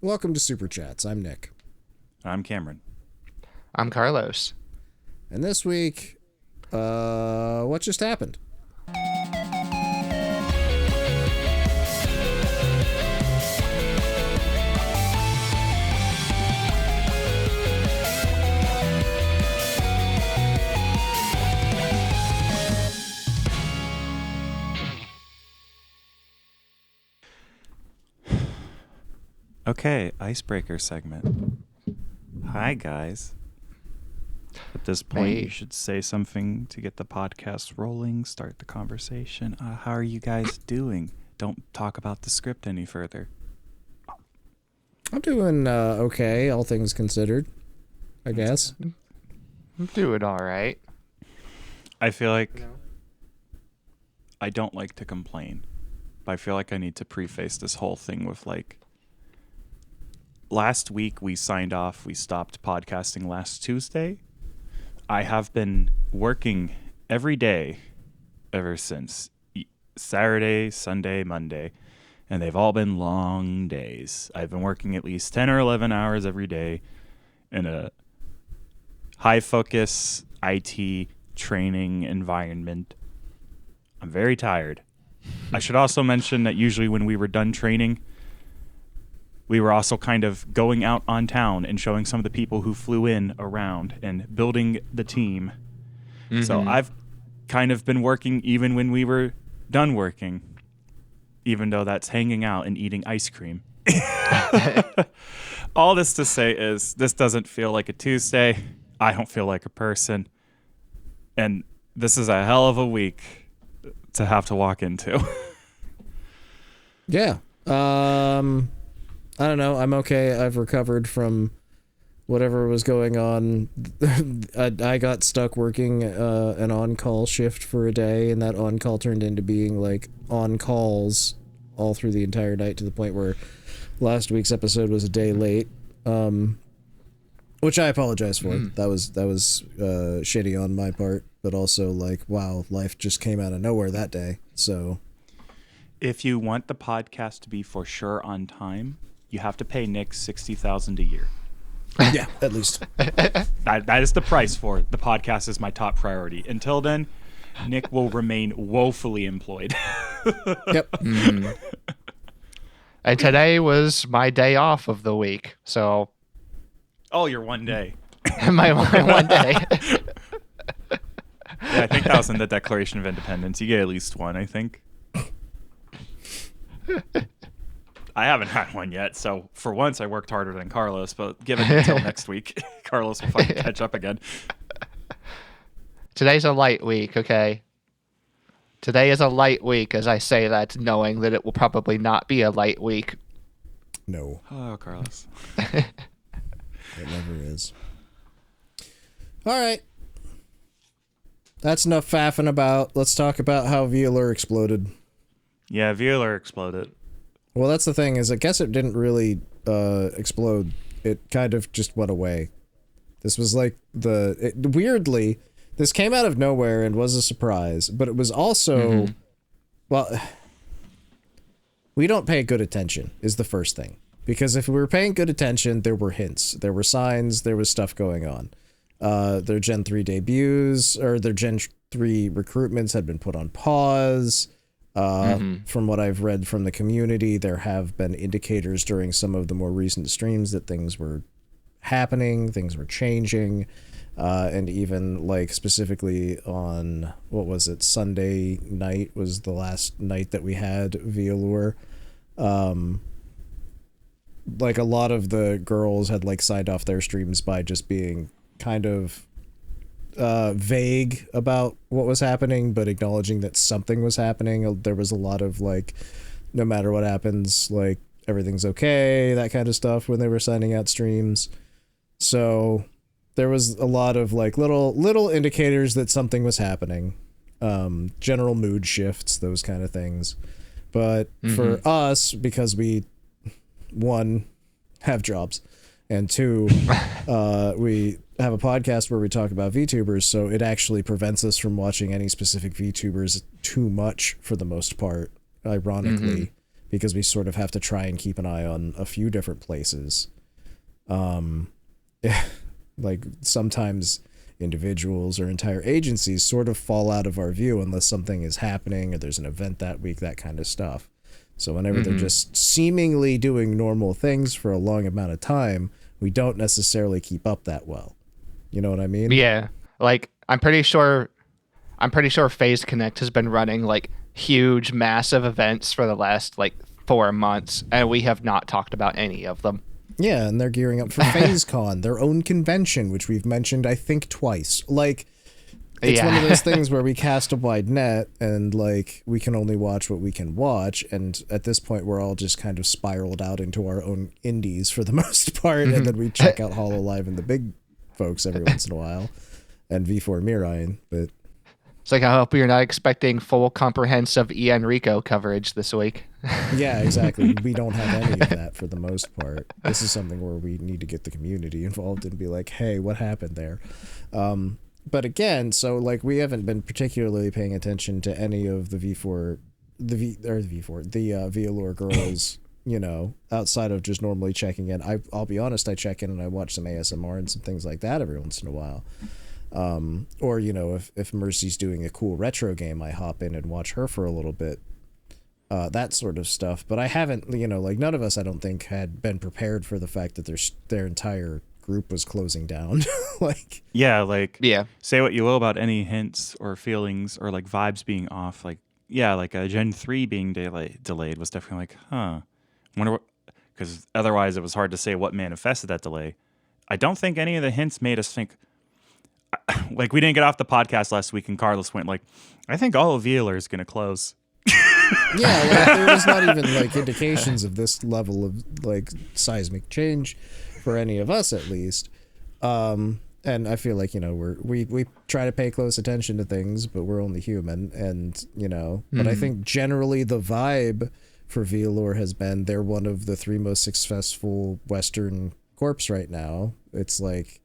Welcome to Super Chats. I'm Nick. I'm Cameron. I'm Carlos. And this week, what just happened? Okay, icebreaker segment. Hi, guys. At this point, Hey. you should say something to get the podcast rolling, start the conversation. How are you guys doing? Don't talk about the script any further. I'm doing okay, all things considered, I guess. I'm doing all right. I feel like I don't like to complain, but I feel like I need to preface this whole thing with last week we signed off. We stopped podcasting last Tuesday. I have been working every day ever since Saturday, Sunday, Monday, and they've all been long days. I've been working at least 10 or 11 hours every day in a high-focus IT training environment. I'm very tired. I should also mention that usually when we were done training, we were also kind of going out on town and showing some of the people who flew in around and building the team. Mm-hmm. So I've kind of been working even when we were done working, even though that's hanging out and eating ice cream. All this to say is this doesn't feel like a Tuesday. I don't feel like a person. And this is a hell of a week to have to walk into. Yeah. I don't know. I'm okay. I've recovered from whatever was going on. I got stuck working an on-call shift for a day, and that on-call turned into being like on-calls all through the entire night to the point where last week's episode was a day late, which I apologize for. That was shitty on my part, but also like, wow, life just came out of nowhere that day. So if you want the podcast to be for sure on time, you have to pay Nick $60,000 a year. Yeah, at least. That is the price for it. The podcast is my top priority. Until then, Nick will remain woefully employed. Yep. And today was my day off of the week, so Oh, your one day. my one day. Yeah, I think that was in the Declaration of Independence. You get at least one, I think. I haven't had one yet, so for once I worked harder than Carlos, but give it until next week. Carlos will fucking catch up again. Today's a light week, okay? Today is a light week, as I say that, knowing that it will probably not be a light week. No. Oh, Carlos. It never is. All right. That's enough faffing about. Let's talk about how VAllure exploded. Yeah, VAllure exploded. Well, that's the thing, is I guess it didn't really explode. It kind of just went away. This was like weirdly, this came out of nowhere and was a surprise, but it was also, well, we don't pay good attention, is the first thing. Because if we were paying good attention, there were hints, there were signs, there was stuff going on. Their Gen 3 debuts, or their Gen 3 recruitments had been put on pause. From what I've read from the community, there have been indicators during some of the more recent streams that things were happening, things were changing, and even like specifically on, what was it, Sunday night was the last night that we had VAllure. Like a lot of the girls had like signed off their streams by just being kind of vague about what was happening, but acknowledging that something was happening. There was a lot of like, no matter what happens, like everything's okay, that kind of stuff when they were signing out streams. So there was a lot of like little indicators that something was happening, general mood shifts, those kind of things. But for us, because we, one, have jobs, and two, we have a podcast where we talk about VTubers, so it actually prevents us from watching any specific VTubers too much for the most part, ironically. because we sort of have to try and keep an eye on a few different places. Like sometimes individuals or entire agencies sort of fall out of our view unless something is happening or there's an event that week, that kind of stuff. So whenever they're just seemingly doing normal things for a long amount of time, we don't necessarily keep up that well. You know what I mean? Yeah. Like, I'm pretty sure Phase Connect has been running like huge, massive events for the last like 4 months, and we have not talked about any of them. Yeah, and they're gearing up for FazeCon, their own convention, which we've mentioned, I think, twice. Like, it's one of those things where we cast a wide net, and, like, we can only watch what we can watch, and at this point, we're all just kind of spiraled out into our own indies for the most part, and then we check out HoloLive and the big folks every once in a while, and V4 Mirai, but... It's like, I hope you're not expecting full comprehensive ENReco coverage this week. Yeah, exactly. We don't have any of that for the most part. This is something where we need to get the community involved and be like, hey, what happened there? But again, so like we haven't been particularly paying attention to any of the VAllure girls, you know, outside of just normally checking in. I'll be honest, I check in and I watch some ASMR and some things like that every once in a while. Or, you know, if Mercy's doing a cool retro game, I hop in and watch her for a little bit. That sort of stuff. But I haven't, you know, like none of us, I don't think, had been prepared for the fact that their entire group was closing down. Like, yeah. Say what you will about any hints or feelings or like vibes being off. Like, yeah, like a Gen 3 being delayed was definitely like, huh. Wonder what, because otherwise it was hard to say what manifested that delay. I don't think any of the hints made us think. Like, we didn't get off the podcast last week and Carlos went like, I think all of VAllure is going to close. Yeah, like, there was not even like indications of this level of like seismic change for any of us, at least. And I feel like, you know, we try to pay close attention to things, but we're only human, and you know. But I think generally the vibe for VAllure has been they're one of the 3 most successful Western corps right now. It's like,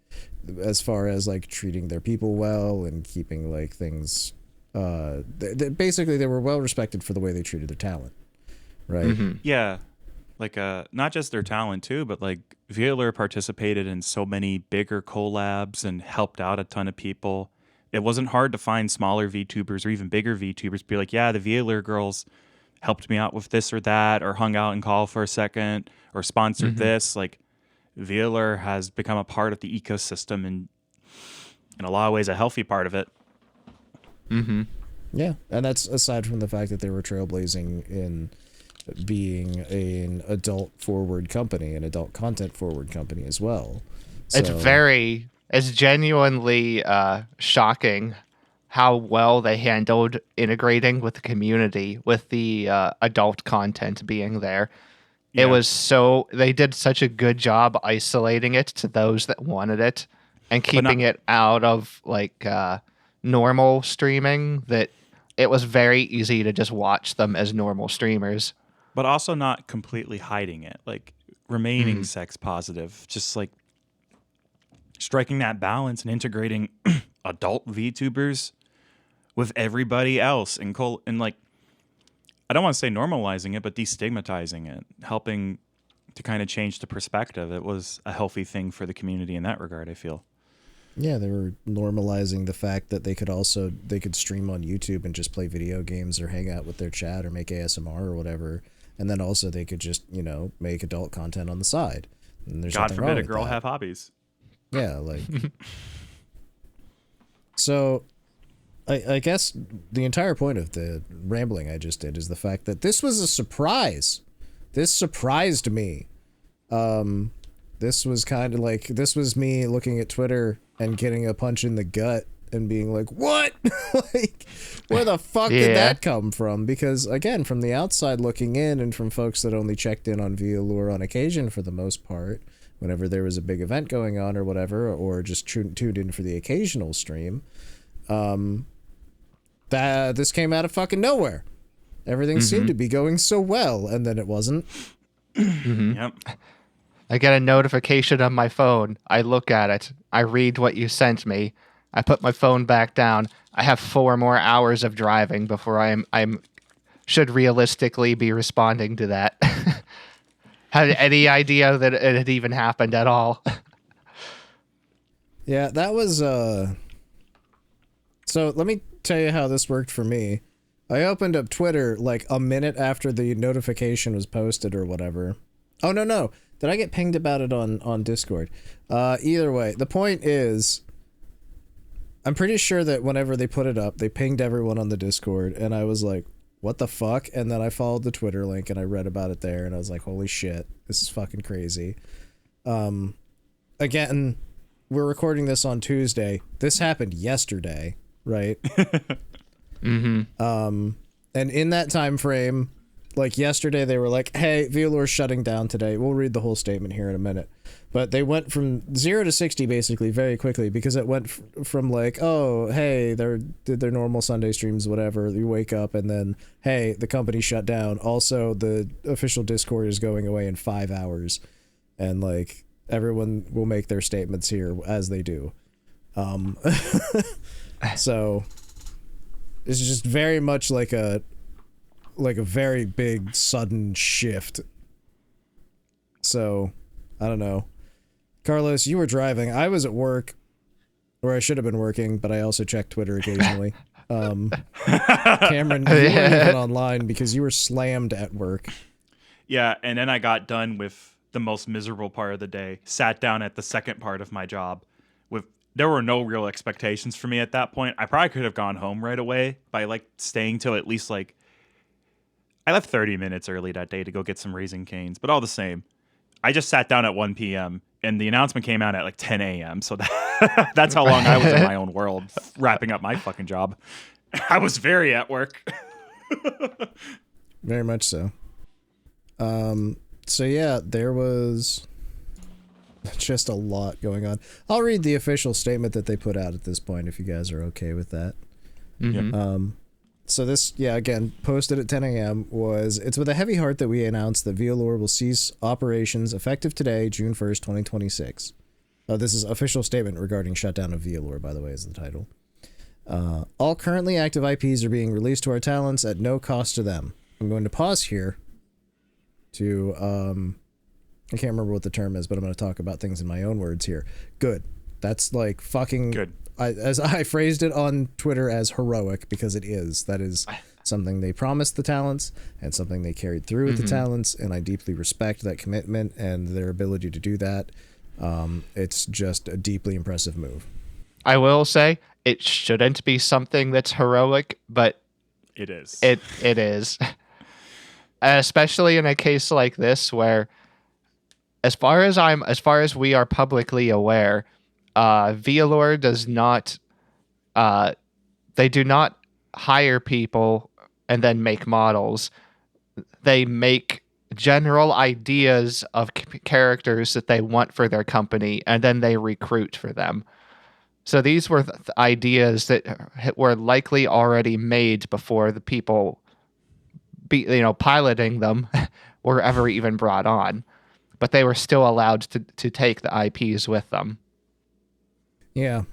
as far as like treating their people well and keeping like things. Basically, they were well respected for the way they treated their talent, right? Yeah, like not just their talent too, but like VAllure participated in so many bigger collabs and helped out a ton of people. It wasn't hard to find smaller VTubers or even bigger VTubers be like, yeah, the VAllure girls helped me out with this or that, or hung out and call for a second, or sponsored this. Like, VAllure has become a part of the ecosystem and in a lot of ways a healthy part of it. Yeah, and that's aside from the fact that they were trailblazing in being an adult-forward company, an adult content-forward company as well. So, It's genuinely shocking how well they handled integrating with the community, with the adult content being there. Yeah. They did such a good job isolating it to those that wanted it and keeping it out of like normal streaming, that it was very easy to just watch them as normal streamers. But also not completely hiding it, like remaining sex positive, just like striking that balance and integrating adult VTubers with everybody else and like, I don't want to say normalizing it, but destigmatizing it, helping to kind of change the perspective. It was a healthy thing for the community in that regard, I feel. Yeah, they were normalizing the fact that they could stream on YouTube and just play video games or hang out with their chat or make ASMR or whatever. And then also they could just, you know, make adult content on the side. And there's God nothing wrong forbid a with girl that. have hobbies. Yeah, like... So, I guess the entire point of the rambling I just did is the fact that this was a surprise. This surprised me. This was kind of like... This was me looking at Twitter and getting a punch in the gut and being like, what? Like, where the fuck did that come from? Because, again, from the outside looking in and from folks that only checked in on VAllure on occasion for the most part, whenever there was a big event going on or whatever, or just tuned in for the occasional stream, this came out of fucking nowhere. Everything seemed to be going so well, and then it wasn't. Yep. I get a notification on my phone. I look at it. I read what you sent me. I put my phone back down. I have 4 more hours of driving before I'm should realistically be responding to that. Had any idea that it had even happened at all? Yeah, that was, So let me tell you how this worked for me. I opened up Twitter like a minute after the notification was posted or whatever. Oh, no. Did I get pinged about it on Discord? Either way, the point is, I'm pretty sure that whenever they put it up, they pinged everyone on the Discord, and I was like, what the fuck? And then I followed the Twitter link, and I read about it there, and I was like, holy shit, this is fucking crazy. Again, we're recording this on Tuesday. This happened yesterday, right? Mm-hmm. And in that time frame, like yesterday, they were like, hey, VAllure's shutting down today. We'll read the whole statement here in a minute. But they went from 0 to 60 basically very quickly, because it went from like, oh, hey, they did their normal Sunday streams, whatever. You wake up and then, hey, the company shut down. Also, the official Discord is going away in 5 hours. And like, everyone will make their statements here as they do. So it's just very much like a very big sudden shift. So I don't know. Carlos, you were driving. I was at work, or I should have been working, but I also checked Twitter occasionally. Cameron, you weren't even online because you were slammed at work. Yeah, and then I got done with the most miserable part of the day, sat down at the second part of my job. There were no real expectations for me at that point. I probably could have gone home right away by like staying till at least like, I left 30 minutes early that day to go get some Raising Cane's, but all the same, I just sat down at 1 p.m. and the announcement came out at like 10 a.m. So that's how long I was in my own world wrapping up my fucking job. I was very at work. Very much so. So yeah, there was just a lot going on. I'll read the official statement that they put out at this point if you guys are okay with that. Mm-hmm. So this, yeah, again, posted at 10 a.m. it's with a heavy heart that we announce that VAllure will cease operations effective today, June 1st, 2026. This is official statement regarding shutdown of VAllure, by the way, is the title. All currently active IPs are being released to our talents at no cost to them. I'm going to pause here to, I can't remember what the term is, but I'm going to talk about things in my own words here. Good. That's like fucking good. As I phrased it on Twitter as heroic, because it is. That is something they promised the talents and something they carried through with the talents, and I deeply respect that commitment and their ability to do that. It's just a deeply impressive move. I will say it shouldn't be something that's heroic, but it is. It is. Especially in a case like this where, as far as we are publicly aware, VAllure does not, they do not hire people and then make models. They make general ideas of characters that they want for their company, and then they recruit for them. So these were ideas that were likely already made before the people, piloting them were ever even brought on. But they were still allowed to take the IPs with them. Yeah.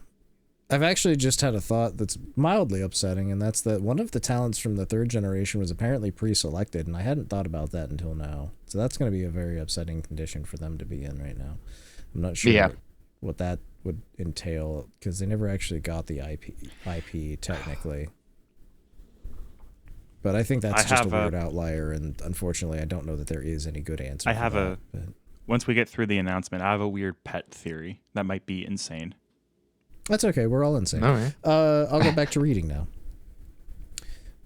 I've actually just had a thought that's mildly upsetting, and that's that one of the talents from the third generation was apparently pre-selected, and I hadn't thought about that until now. So that's going to be a very upsetting condition for them to be in right now. I'm not sure what that would entail, because they never actually got the IP technically. But I think that's just a weird outlier, and unfortunately I don't know that there is any good answer. Once we get through the announcement, I have a weird pet theory that might be insane. That's okay. We're all insane. All right. I'll go back to reading now.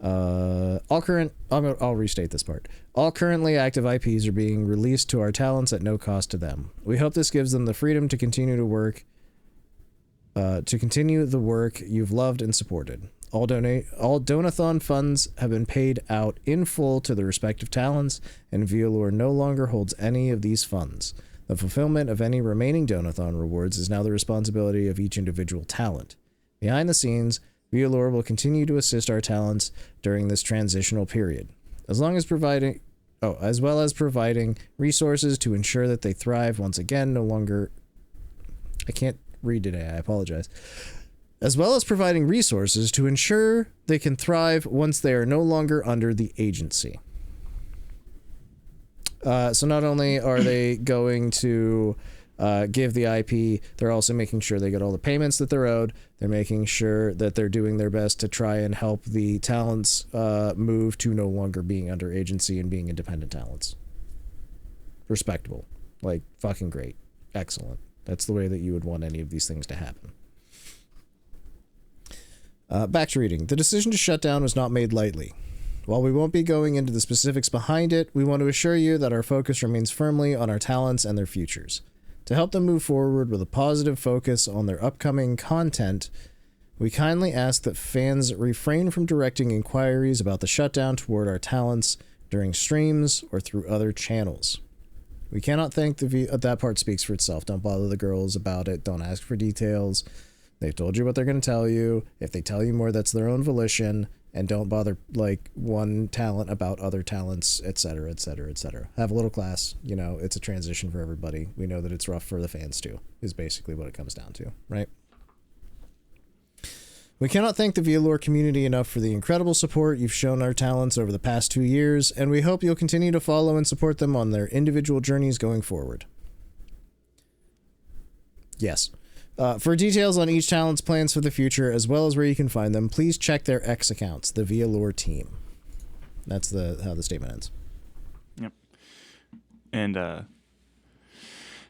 I'll restate this part. All currently active IPs are being released to our talents at no cost to them. We hope this gives them the freedom to continue the work you've loved and supported. All donathon funds have been paid out in full to the respective talents, and VAllure no longer holds any of these funds. The fulfillment of any remaining donathon rewards is now the responsibility of each individual talent. Behind the scenes, VAllure will continue to assist our talents during this transitional period, as well as providing resources to ensure that they thrive once again. I can't read today, I apologize. as well as providing resources to ensure they can thrive once they are no longer under the agency. So not only are they going to give the IP, they're also making sure they get all the payments that they're owed. They're making sure that they're doing their best to try and help the talents move to no longer being under agency and being independent talents. Respectable. Like, fucking great. Excellent. That's the way that you would want any of these things to happen. Back to reading. The decision to shut down was not made lightly. While we won't be going into the specifics behind it, we want to assure you that our focus remains firmly on our talents and their futures. To help them move forward with a positive focus on their upcoming content, we kindly ask that fans refrain from directing inquiries about the shutdown toward our talents during streams or through other channels. We cannot thank that part speaks for itself. Don't bother the girls about it. Don't ask for details. They've told you what they're going to tell you. If they tell you more, that's their own volition. And don't bother, like, one talent about other talents, etc., etc., etc. Have a little class. You know, it's a transition for everybody. We know that it's rough for the fans, too, is basically what it comes down to, right? We cannot thank the VAllure community enough for the incredible support you've shown our talents over the past 2 years, and we hope you'll continue to follow and support them on their individual journeys going forward. Yes. For details on each talent's plans for the future, as well as where you can find them, please check their X accounts, the VAllure team. That's how the statement ends. Yep. And at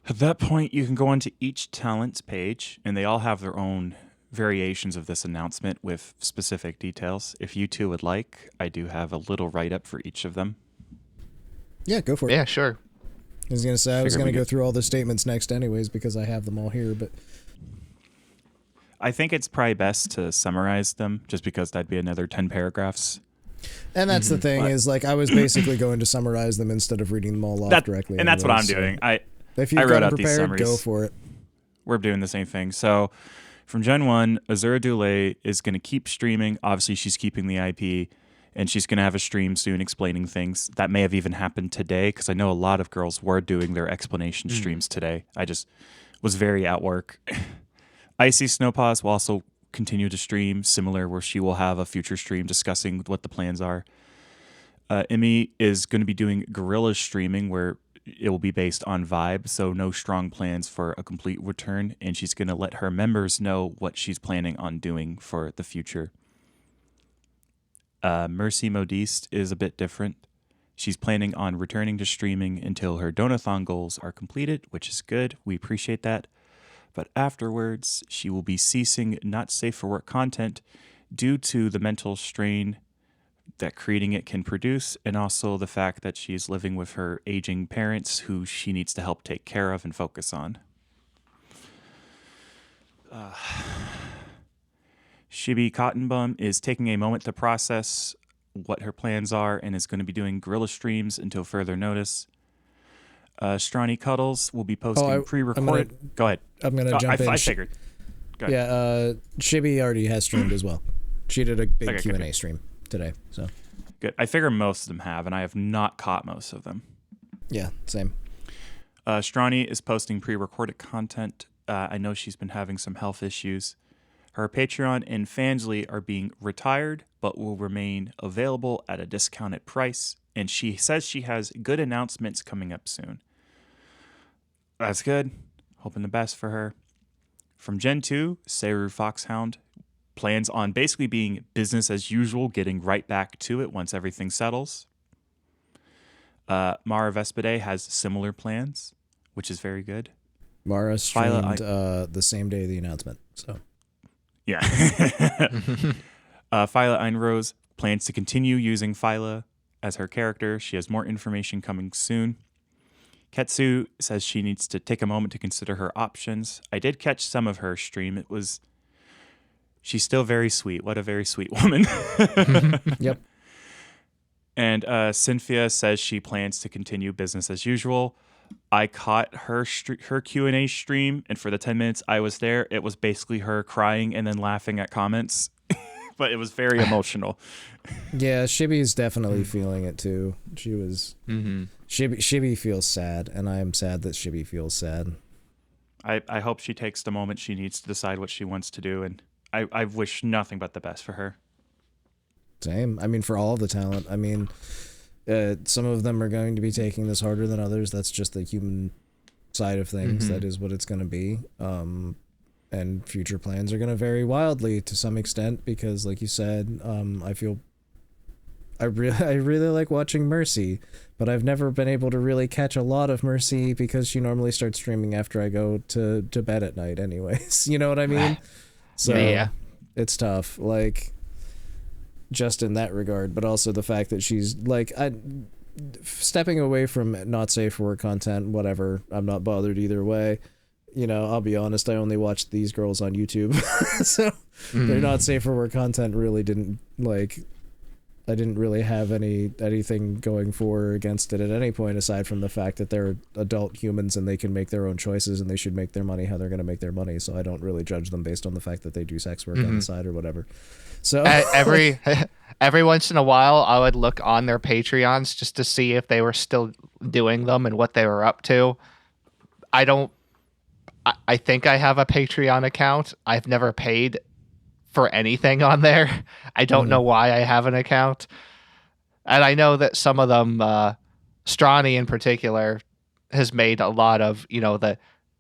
that point, you can go onto each talent's page, and they all have their own variations of this announcement with specific details. If you two would like, I do have a little write-up for each of them. Yeah, go for it. Yeah, sure. I was going to say, I was going to go through all the statements next anyways, because I have them all here, but... I think it's probably best to summarize them, just because that'd be another 10 paragraphs. And that's the thing, is like I was basically going to summarize them instead of reading them all off directly. And that's what I'm doing. If you've I wrote out prepared, these summaries. go for it. We're doing the same thing. So from Gen 1, Azura Dule is going to keep streaming. Obviously, she's keeping the IP, and she's going to have a stream soon explaining things. That may have even happened today, because I know a lot of girls were doing their explanation streams today. I just was very at work. Icy Snowpaws will also continue to stream, similar, where she will have a future stream discussing what the plans are. Emmy is going to be doing guerrilla streaming, where it will be based on vibe, so no strong plans for a complete return, and she's going to let her members know what she's planning on doing for the future. Mercy Modiste is a bit different. She's planning on returning to streaming until her Donathon goals are completed, which is good. We appreciate that. But afterwards, she will be ceasing not safe for work content due to the mental strain that creating it can produce, and also the fact that she's living with her aging parents who she needs to help take care of and focus on. Shibi Cottonbum is taking a moment to process what her plans are and is going to be doing guerrilla streams until further notice. Strawny Cuddles will be posting pre-recorded. Go ahead. I'm going to jump in. I figured. Go ahead. Yeah, Shibi already has streamed as well. She did a big Q&A good. stream today. So Good. I figure most of them have, and I have not caught most of them. Yeah, same. Strawny is posting pre-recorded content. I know she's been having some health issues. Her Patreon and Fansly are being retired, but will remain available at a discounted price. And she says she has good announcements coming up soon. That's good. Hoping the best for her. From Gen 2, Seru Foxhound plans on basically being business as usual, getting right back to it once everything settles. Mara Vespide has similar plans, which is very good. Mara streamed the same day of the announcement. So, yeah. Phyla Einrose plans to continue using Phyla as her character. She has more information coming soon. Ketsu says she needs to take a moment to consider her options. I did catch some of her stream. She's still very sweet. What a very sweet woman. Yep. And Cynthia says she plans to continue business as usual. I caught her Q&A stream, and for the 10 minutes I was there, it was basically her crying and then laughing at comments. But it was very emotional. Yeah, Shibi's definitely feeling it too. She was... Shibi feels sad, and I am sad that Shibi feels sad. I hope she takes the moment she needs to decide what she wants to do, and I wish nothing but the best for her. Same. I mean, for all of the talent. I mean, some of them are going to be taking this harder than others. That's just the human side of things. That is what it's going to be. And future plans are going to vary wildly to some extent because, like you said, I really like watching Mercy, but I've never been able to really catch a lot of Mercy because she normally starts streaming after I go to bed at night anyways. You know what I mean? So Yeah. it's tough, like, just in that regard, but also the fact that she's, like, stepping away from not safe for work content, whatever, I'm not bothered either way. You know, I'll be honest, I only watched these girls on YouTube, so their not safe for work content really didn't, like, I didn't really have anything going for or against it at any point aside from the fact that they're adult humans and they can make their own choices and they should make their money how they're going to make their money. So I don't really judge them based on the fact that they do sex work on the side or whatever. So every once in a while, I would look on their Patreons just to see if they were still doing them and what they were up to. I think I have a Patreon account. I've never paid for anything on there. I don't know why I have an account. And I know that some of them, Stronny in particular, has made a lot of, you know, the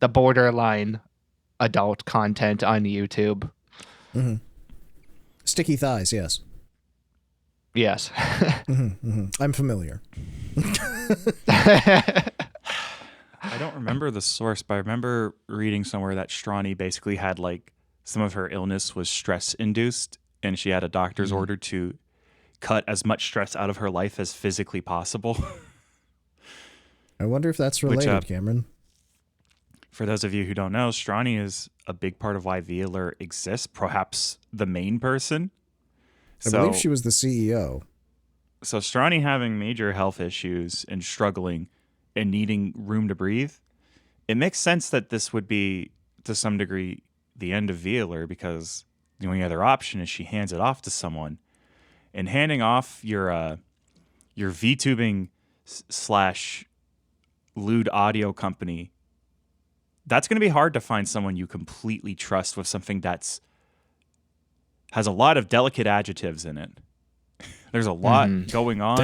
borderline adult content on YouTube. Sticky thighs, yes. Yes. I'm familiar. I don't remember the source, but I remember reading somewhere that Stronny basically had, like, some of her illness was stress induced, and she had a doctor's order to cut as much stress out of her life as physically possible. I wonder if that's related, Which, Cameron. For those of you who don't know, Stronny is a big part of why VAllure exists, perhaps the main person. I believe she was the CEO. So Stronny having major health issues and struggling and needing room to breathe, it makes sense that this would be, to some degree, the end of VAllure, because the only other option is she hands it off to someone. And handing off your Vtubing / lewd audio company, that's going to be hard to find someone you completely trust with something that's has a lot of delicate adjectives in it. There's a lot going on.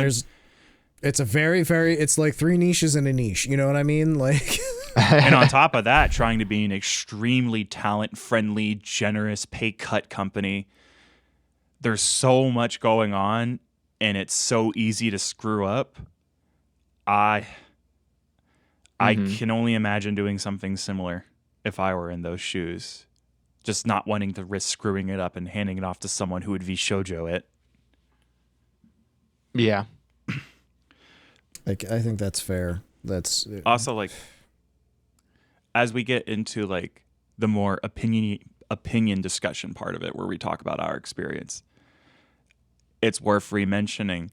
It's a very, very, it's like 3 niches in a niche. You know what I mean? Like, and on top of that, trying to be an extremely talent-friendly, generous pay cut company. There's so much going on, and it's so easy to screw up. I can only imagine doing something similar if I were in those shoes. Just not wanting to risk screwing it up and handing it off to someone who would V-shoujo it. Yeah. like, I think that's fair. That's also, like, as we get into, like, the more opinion discussion part of it, where we talk about our experience, it's worth re-mentioning.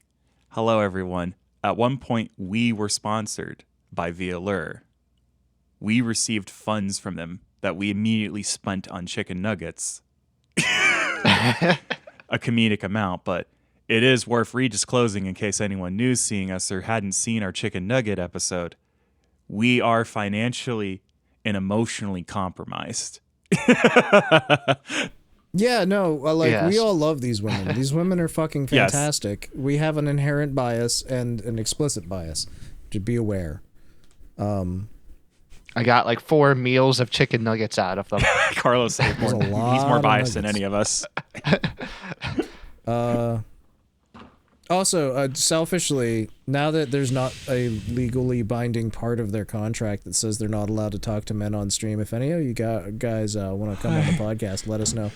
Hello, everyone. At one point, we were sponsored by VAllure. We received funds from them that we immediately spent on chicken nuggets. A comedic amount, but it is worth redisclosing in case anyone new seeing us or hadn't seen our chicken nugget episode. We are financially and emotionally compromised. Yeah, no, like, Yes. we all love these women. These women are fucking fantastic. Yes. We have an inherent bias and an explicit bias. To be aware. I got like 4 meals of chicken nuggets out of them. Carlos, he's more biased than any of us. Also, selfishly, now that there's not a legally binding part of their contract that says they're not allowed to talk to men on stream, if any of you guys want to come on the podcast, let us know.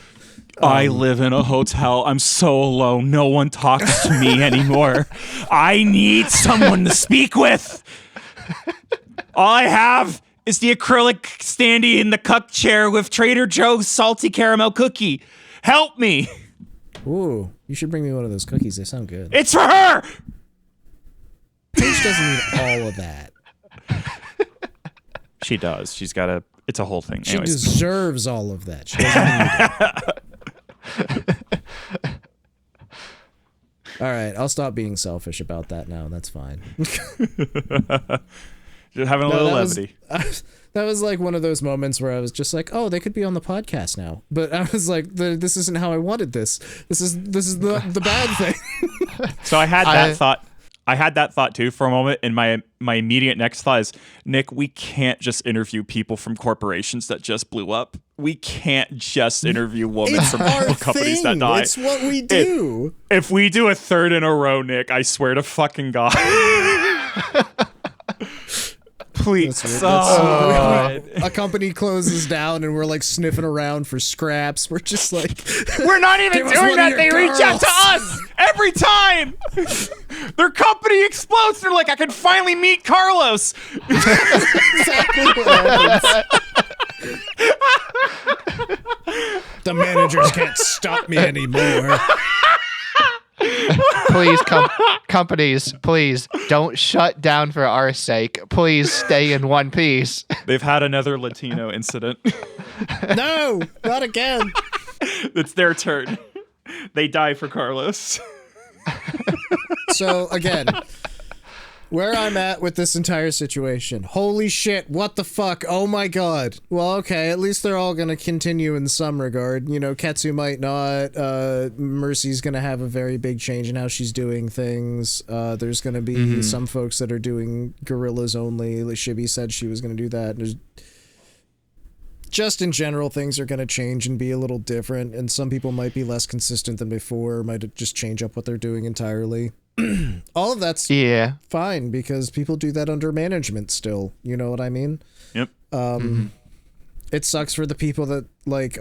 I live in a hotel. I'm so alone. No one talks to me anymore. I need someone to speak with. All I have is the acrylic standee in the cuck chair with Trader Joe's salty caramel cookie. Help me. Ooh, you should bring me one of those cookies. They sound good. It's for her. Paige doesn't need all of that. She does. She's got a... It's a whole thing. She Anyways. deserves all of that. She doesn't need it. All right, I'll stop being selfish about that now. That's fine. Just having a little levity. That was like one of those moments where I was just like, oh, they could be on the podcast now. But I was like, this isn't how I wanted this. This is the bad thing. So I had that thought. I had that thought too for a moment, and my immediate next thought is, Nick, we can't just interview people from corporations that just blew up. We can't just interview women from companies that died. It's what we do. If we do a third in a row, Nick, I swear to fucking God. Please. A company closes down and we're like sniffing around for scraps. We're just like, we're not even doing that. They reach out to us every time. Their company explodes. They're like, I can finally meet Carlos. Exactly what happens. The managers can't stop me anymore. Please, companies, please don't shut down for our sake. Please stay in one piece. They've had another Latino incident. No, not again. It's their turn. They die for Carlos. So, again, where I'm at with this entire situation. Holy shit, what the fuck? Oh my god. Well, okay, at least they're all gonna continue in some regard. You know, Ketsu might not. Mercy's gonna have a very big change in how she's doing things. There's gonna be some folks that are doing gorillas only. Like Shibi said she was gonna do that. There's just in general, things are going to change and be a little different, and some people might be less consistent than before, might just change up what they're doing entirely. All of that's fine, because people do that under management still, you know what I mean? Yep. It sucks for the people that, like,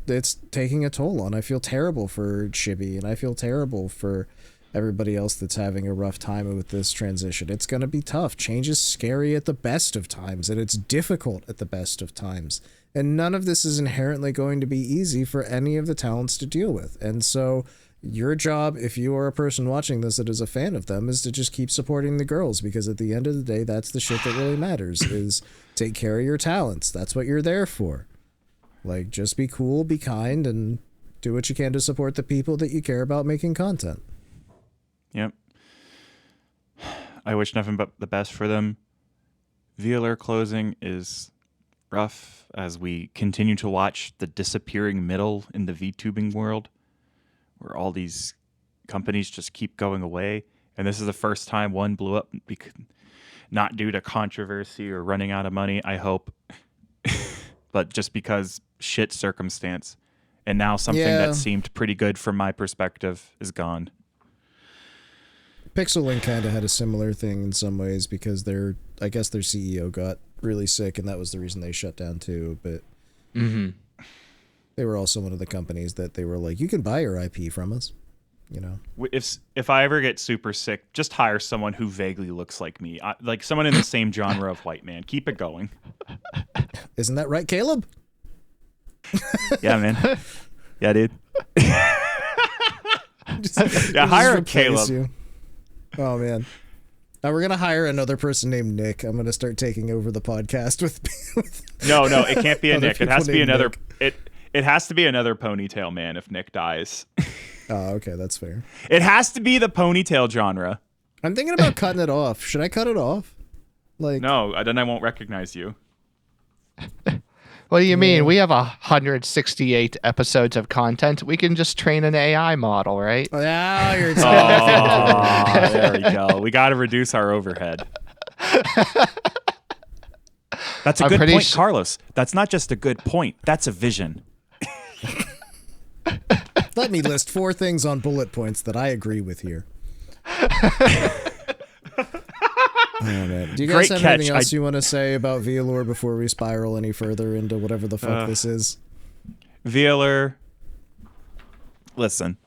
it's taking a toll on. I feel terrible for Shibi, and I feel terrible for everybody else that's having a rough time with this transition. It's going to be tough. Change is scary at the best of times, and it's difficult at the best of times. And none of this is inherently going to be easy for any of the talents to deal with. And so your job, if you are a person watching this that is a fan of them, is to just keep supporting the girls, because at the end of the day, that's the shit that really matters, is take care of your talents. That's what you're there for. Like, just be cool, be kind, and do what you can to support the people that you care about making content. Yep. I wish nothing but the best for them. VAllure closing is rough as we continue to watch the disappearing middle in the VTubing world, where all these companies just keep going away. And this is the first time one blew up, not due to controversy or running out of money, I hope, but just because shit circumstance. And now something that seemed pretty good from my perspective is gone. Pixel kind of had a similar thing in some ways, because I guess their CEO got really sick, and that was the reason they shut down too. But they were also one of the companies that they were like, you can buy your IP from us, you know. If I ever get super sick, just hire someone who vaguely looks like me, like someone in the same genre of white man. Keep it going. Isn't that right, Caleb? Yeah, man. Yeah, dude. Hire a Caleb. You. Oh man. Now we're gonna hire another person named Nick. I'm gonna start taking over the podcast with No, it can't be a Nick. It has to be another Nick. It has to be another ponytail man if Nick dies. Oh, okay, that's fair. It has to be the ponytail genre. I'm thinking about cutting it off. Should I cut it off? Like, no, then I won't recognize you. What do you mean? We have 168 episodes of content. We can just train an AI model, right? Oh, yeah, you're there we go. We got to reduce our overhead. That's a good point, Carlos. That's not just a good point. That's a vision. Let me list 4 things on bullet points that I agree with here. Oh, man. Do you guys have anything else you want to say about VAllure before we spiral any further into whatever the fuck this is? VAllure, listen.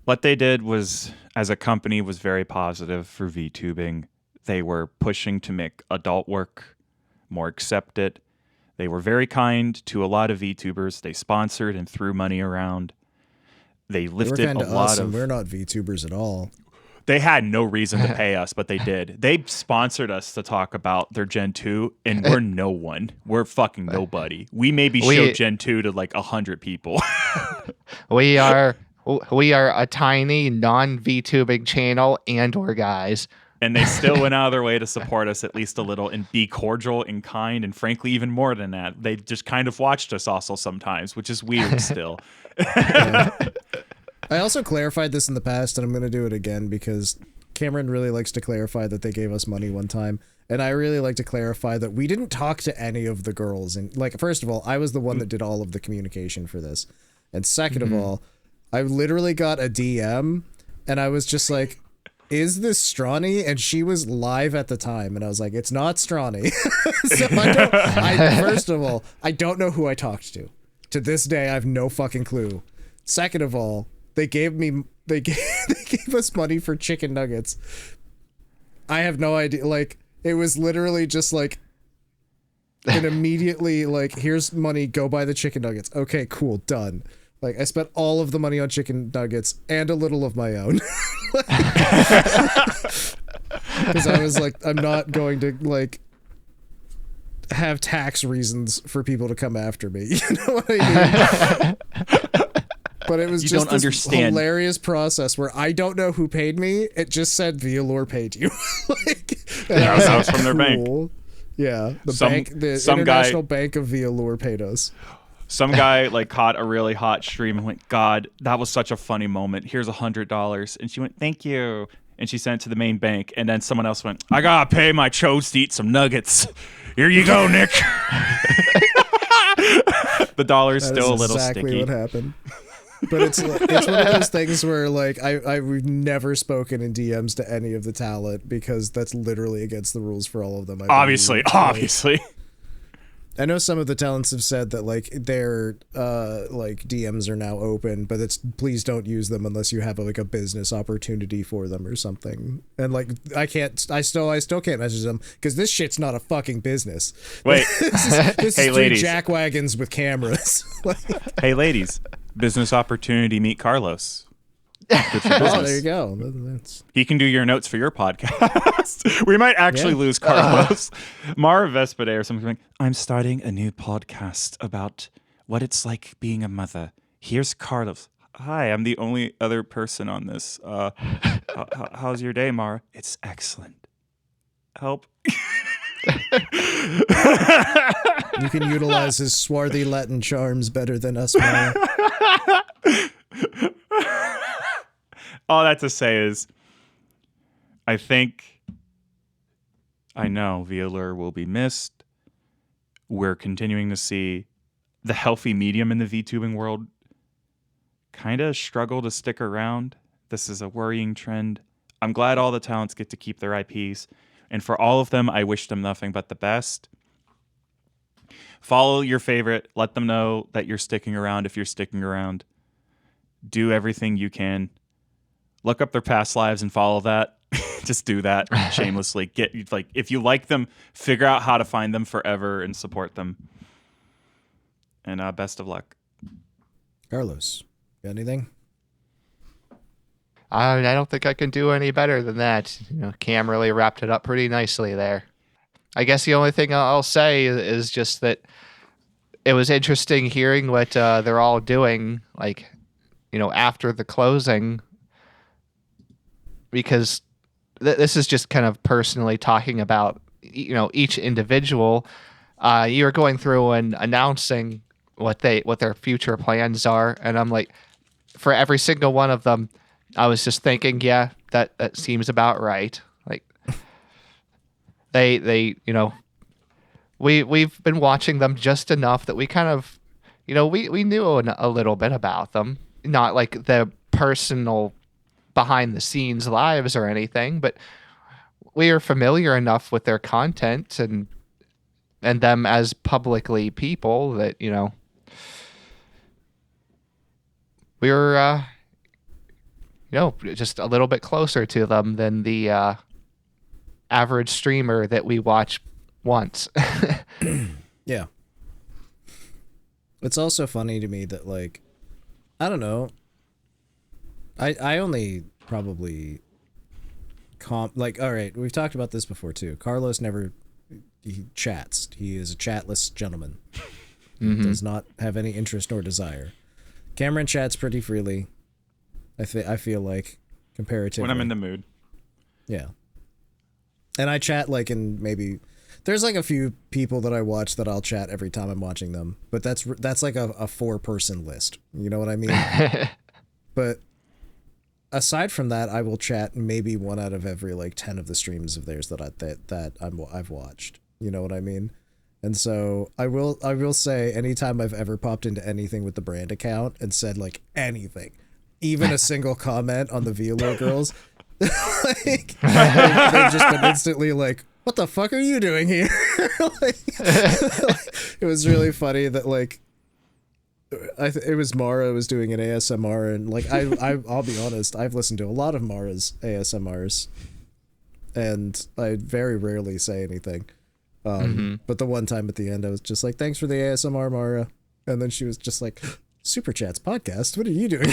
What they did was, as a company, was very positive for VTubing. They were pushing to make adult work more accepted. They were very kind to a lot of VTubers. They sponsored and threw money around. They lifted a lot of... We're not VTubers at all. They had no reason to pay us, but they did. They sponsored us to talk about their Gen 2, and we're no one. We're fucking nobody. We maybe showed Gen 2 to like 100 people. We are a tiny non-VTubing channel, and we're guys. And they still went out of their way to support us at least a little and be cordial and kind, and frankly, even more than that. They just kind of watched us also sometimes, which is weird still. Yeah. I also clarified this in the past, and I'm going to do it again because Cameron really likes to clarify that they gave us money one time. And I really like to clarify that we didn't talk to any of the girls. And like, first of all, I was the one that did all of the communication for this. And second of all, I literally got a DM and I was just like, is this Strawny? And she was live at the time. And I was like, it's not Strawny. So first of all, I don't know who I talked to. To this day, I have no fucking clue. Second of all, they gave us money for chicken nuggets. I have no idea. Like, it was literally just like, and immediately like, here's money, go buy the chicken nuggets. Okay, cool, done. Like, I spent all of the money on chicken nuggets and a little of my own. Because I was like, I'm not going to like have tax reasons for people to come after me. You know what I mean? But it was You just don't this understand. hilarious process where I don't know who paid me. It just said VAllure paid you. Like, and I That was from their bank. cool. Yeah, the Some International guy- Bank of VAllure paid us. Some guy like caught a really hot stream and went, God, that was such a funny moment. Here's $100. And she went, thank you. And she sent it to the main bank. And then someone else went, I gotta pay my chose to eat some nuggets. Here you go, Nick. The dollar's That still a is little exactly sticky. what happened. But it's one of those things where like we've never spoken in DMs to any of the talent because that's literally against the rules for all of them. Obviously. I know some of the talents have said that like their like DMs are now open, but it's please don't use them unless you have like a business opportunity for them or something. And like I still can't message them because this shit's not a fucking business. Wait. This Hey, is ladies. jack wagons with cameras. Like, Hey, ladies. Business opportunity, meet Carlos. Good for business. oh, there you go. That's He can do your notes for your podcast. We might actually lose Carlos. Mara Vespide or something like, I'm starting a new podcast about what it's like being a mother. Here's Carlos. Hi, I'm the only other person on this. How's your day, Mara? It's excellent. Help. You can utilize his swarthy Latin charms better than us, Mara. All that to say is, I know VAllure will be missed. We're continuing to see the healthy medium in the VTubing world kind of struggle to stick around. This is a worrying trend. I'm glad all the talents get to keep their IPs. And for all of them, I wish them nothing but the best. Follow your favorite. Let them know that you're sticking around if you're sticking around. Do everything you can. Look up their past lives and follow that. Just do that shamelessly. If you like them, figure out how to find them forever and support them. And best of luck. Carlos, got anything? I don't think I can do any better than that. You know, Cam really wrapped it up pretty nicely there. I guess the only thing I'll say is just that it was interesting hearing what they're all doing, like, you know, after the closing, because this is just kind of personally talking about, you know, each individual. You're going through and announcing what their future plans are, and I'm like, for every single one of them, I was just thinking, yeah, that seems about right. Like they you know, we've been watching them just enough that we kind of, you know, we knew a little bit about them, not like the personal behind the scenes lives or anything, but we are familiar enough with their content and them as publicly people that, you know, we were you know, just a little bit closer to them than the average streamer that we watch once. Yeah. It's also funny to me that, like, I don't know. I only probably like, all right, we've talked about this before too. Carlos he chats. He is a chatless gentleman. He does not have any interest or desire. Cameron chats pretty freely. I feel like comparatively. When I'm in the mood. Yeah. And I chat like in maybe there's like a few people that I watch that I'll chat every time I'm watching them, but that's like a 4-person list. You know what I mean? But aside from that, I will chat maybe 1 out of every like 10 of the streams of theirs that I've watched. You know what I mean? And so I will say anytime I've ever popped into anything with the brand account and said like anything, even a single comment on the VAllure girls, like they've just been instantly like, what the fuck are you doing here? Like, it was really funny that like it was Mara was doing an ASMR, and like I'll be honest, I've listened to a lot of Mara's ASMRs and I very rarely say anything. But the one time at the end I was just like, thanks for the ASMR, Mara, and then she was just like, Super Chats podcast, what are you doing?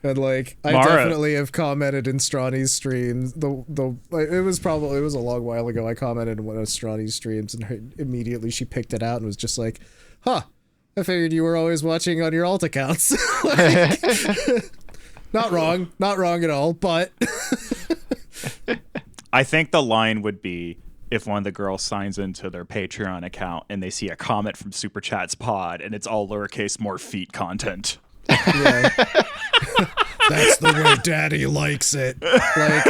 And like I definitely have commented in Strawny's streams. It was a long while ago. I commented in one of Strawny's streams, and immediately she picked it out and was just like, "Huh, I figured you were always watching on your alt accounts." Like, not wrong at all. But I think the line would be if one of the girls signs into their Patreon account and they see a comment from Super Chats Pod and it's all lowercase more feet content. Yeah. That's the way Daddy likes it. Like,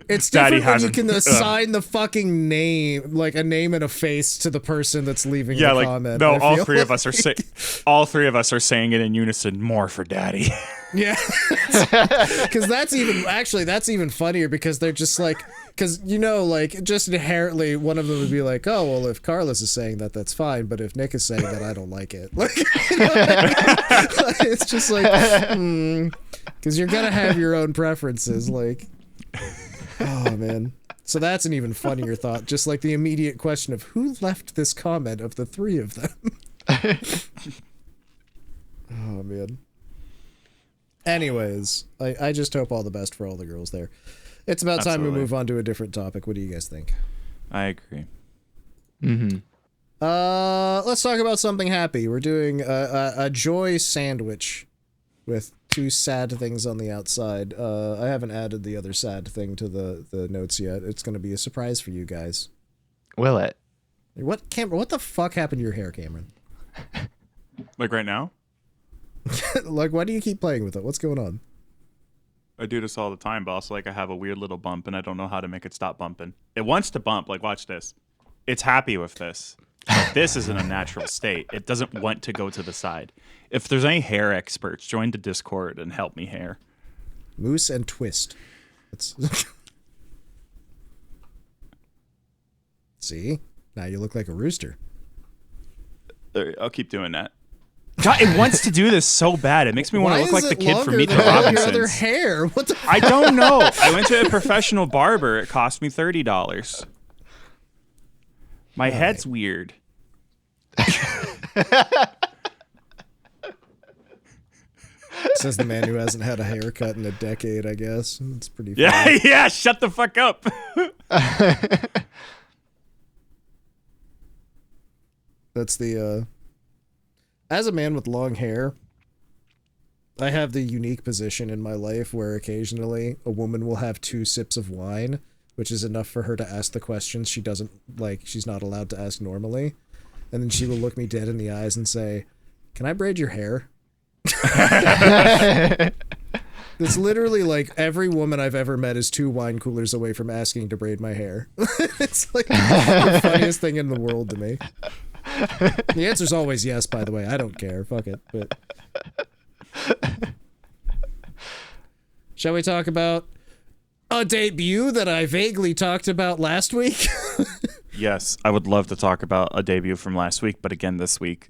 it's different when you can assign the fucking name, like a name and a face to the person that's leaving the comment. No, all three of us are saying it in unison. More for Daddy. Yeah, because that's even funnier because they're just like, because like just inherently one of them would be like, oh well, if Carlos is saying that, that's fine, but if Nick is saying that, I don't like it. Like, it's just like, because you're gonna have your own preferences. Like, oh man. So that's an even funnier thought. Just like the immediate question of who left this comment of the 3 of them. Oh man. Anyways, I just hope all the best for all the girls there. It's about time we move on to a different topic. What do you guys think? I agree. Mm-hmm. Let's talk about something happy. We're doing a joy sandwich with 2 sad things on the outside. I haven't added the other sad thing to the notes yet. It's going to be a surprise for you guys. Will it? What the fuck happened to your hair, Cameron? Like right now? Like, why do you keep playing with it? What's going on? I do this all the time, but also like I have a weird little bump and I don't know how to make it stop bumping. It wants to bump. Like, watch this. It's happy with this. But this is in a natural state. It doesn't want to go to the side. If there's any hair experts, join the Discord and help me hair. Moose and twist. See? Now you look like a rooster. I'll keep doing that. God, it wants to do this so bad. It makes me want to look like the kid from Meet the Robinsons. Your other hair? What the? I don't know. I went to a professional barber. It cost me $30. My head's weird. Says the man who hasn't had a haircut in a decade, I guess. It's pretty funny. Yeah, yeah, shut the fuck up. That's the as a man with long hair, I have the unique position in my life where occasionally a woman will have 2 sips of wine, which is enough for her to ask the questions she's not allowed to ask normally. And then she will look me dead in the eyes and say, "Can I braid your hair?" It's literally like every woman I've ever met is 2 wine coolers away from asking to braid my hair. It's like the funniest thing in the world to me. The answer's always yes, by the way. I don't care. Fuck it. But shall we talk about a debut that I vaguely talked about last week? Yes, I would love to talk about a debut from last week, but again this week.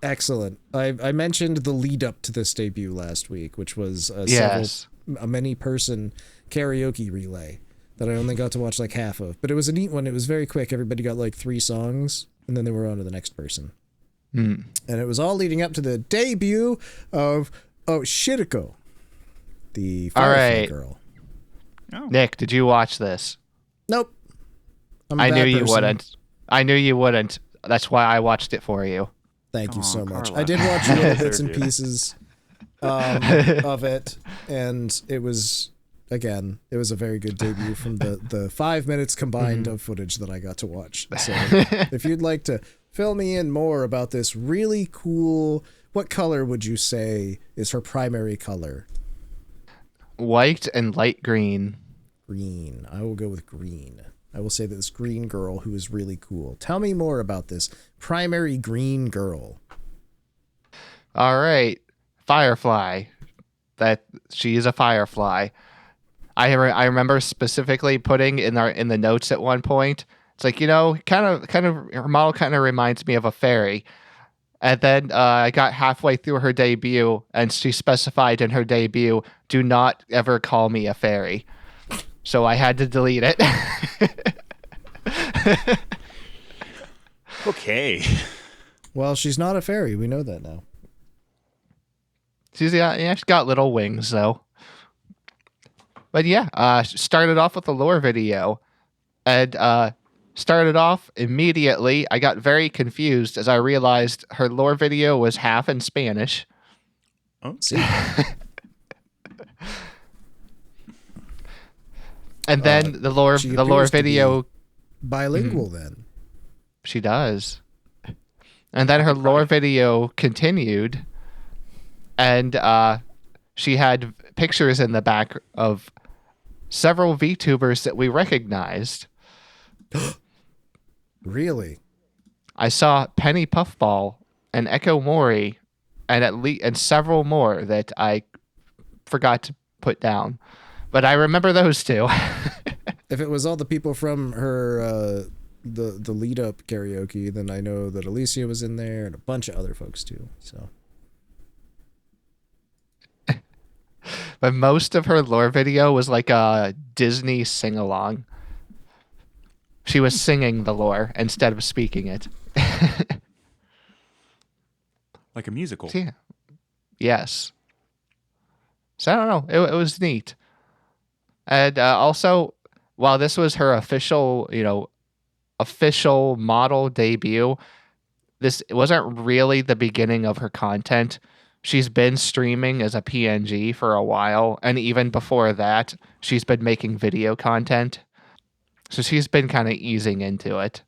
Excellent. I mentioned the lead up to this debut last week, which was a many-person karaoke relay that I only got to watch like half of. But it was a neat one. It was very quick. Everybody got like 3 songs, and then they were on to the next person. And it was all leading up to the debut of Oshiriko, the Firefly girl. Oh. Nick, did you watch this? Nope. I knew you wouldn't. I knew you wouldn't. That's why I watched it for you. Thank you so much. I did watch little bits and pieces. of it, and it was a very good debut from the 5 minutes combined of footage that I got to watch. So if you'd like to fill me in more about this really cool, what color would you say is her primary color? White and light green. Green. I will go with green. I will say that this green girl who is really cool. Tell me more about this primary green girl. All right. Firefly. That she is a firefly. I remember specifically putting in the notes at one point. It's like, kind of her model kind of reminds me of a fairy. And then I got halfway through her debut, and she specified in her debut, "Do not ever call me a fairy." So I had to delete it. Okay. Well, she's not a fairy. We know that now. She's got little wings though. But yeah, started off with a lore video, and started off immediately. I got very confused as I realized her lore video was half in Spanish. Oh, see. And then the lore video bilingual then. She does. And then her lore video continued, and she had pictures in the back of several VTubers that we recognized. Really? I saw Penny Puffball and Echo Mori, and several more that I forgot to put down, but I remember those two. If it was all the people from her the lead up karaoke, then I know that Alicia was in there and a bunch of other folks too. So, but most of her lore video was like a Disney sing along. She was singing the lore instead of speaking it. Like a musical. Yeah. Yes. So I don't know. It was neat. And also, while this was her official model debut, this wasn't really the beginning of her content. She's been streaming as a PNG for a while, and even before that, she's been making video content. So she's been kind of easing into it.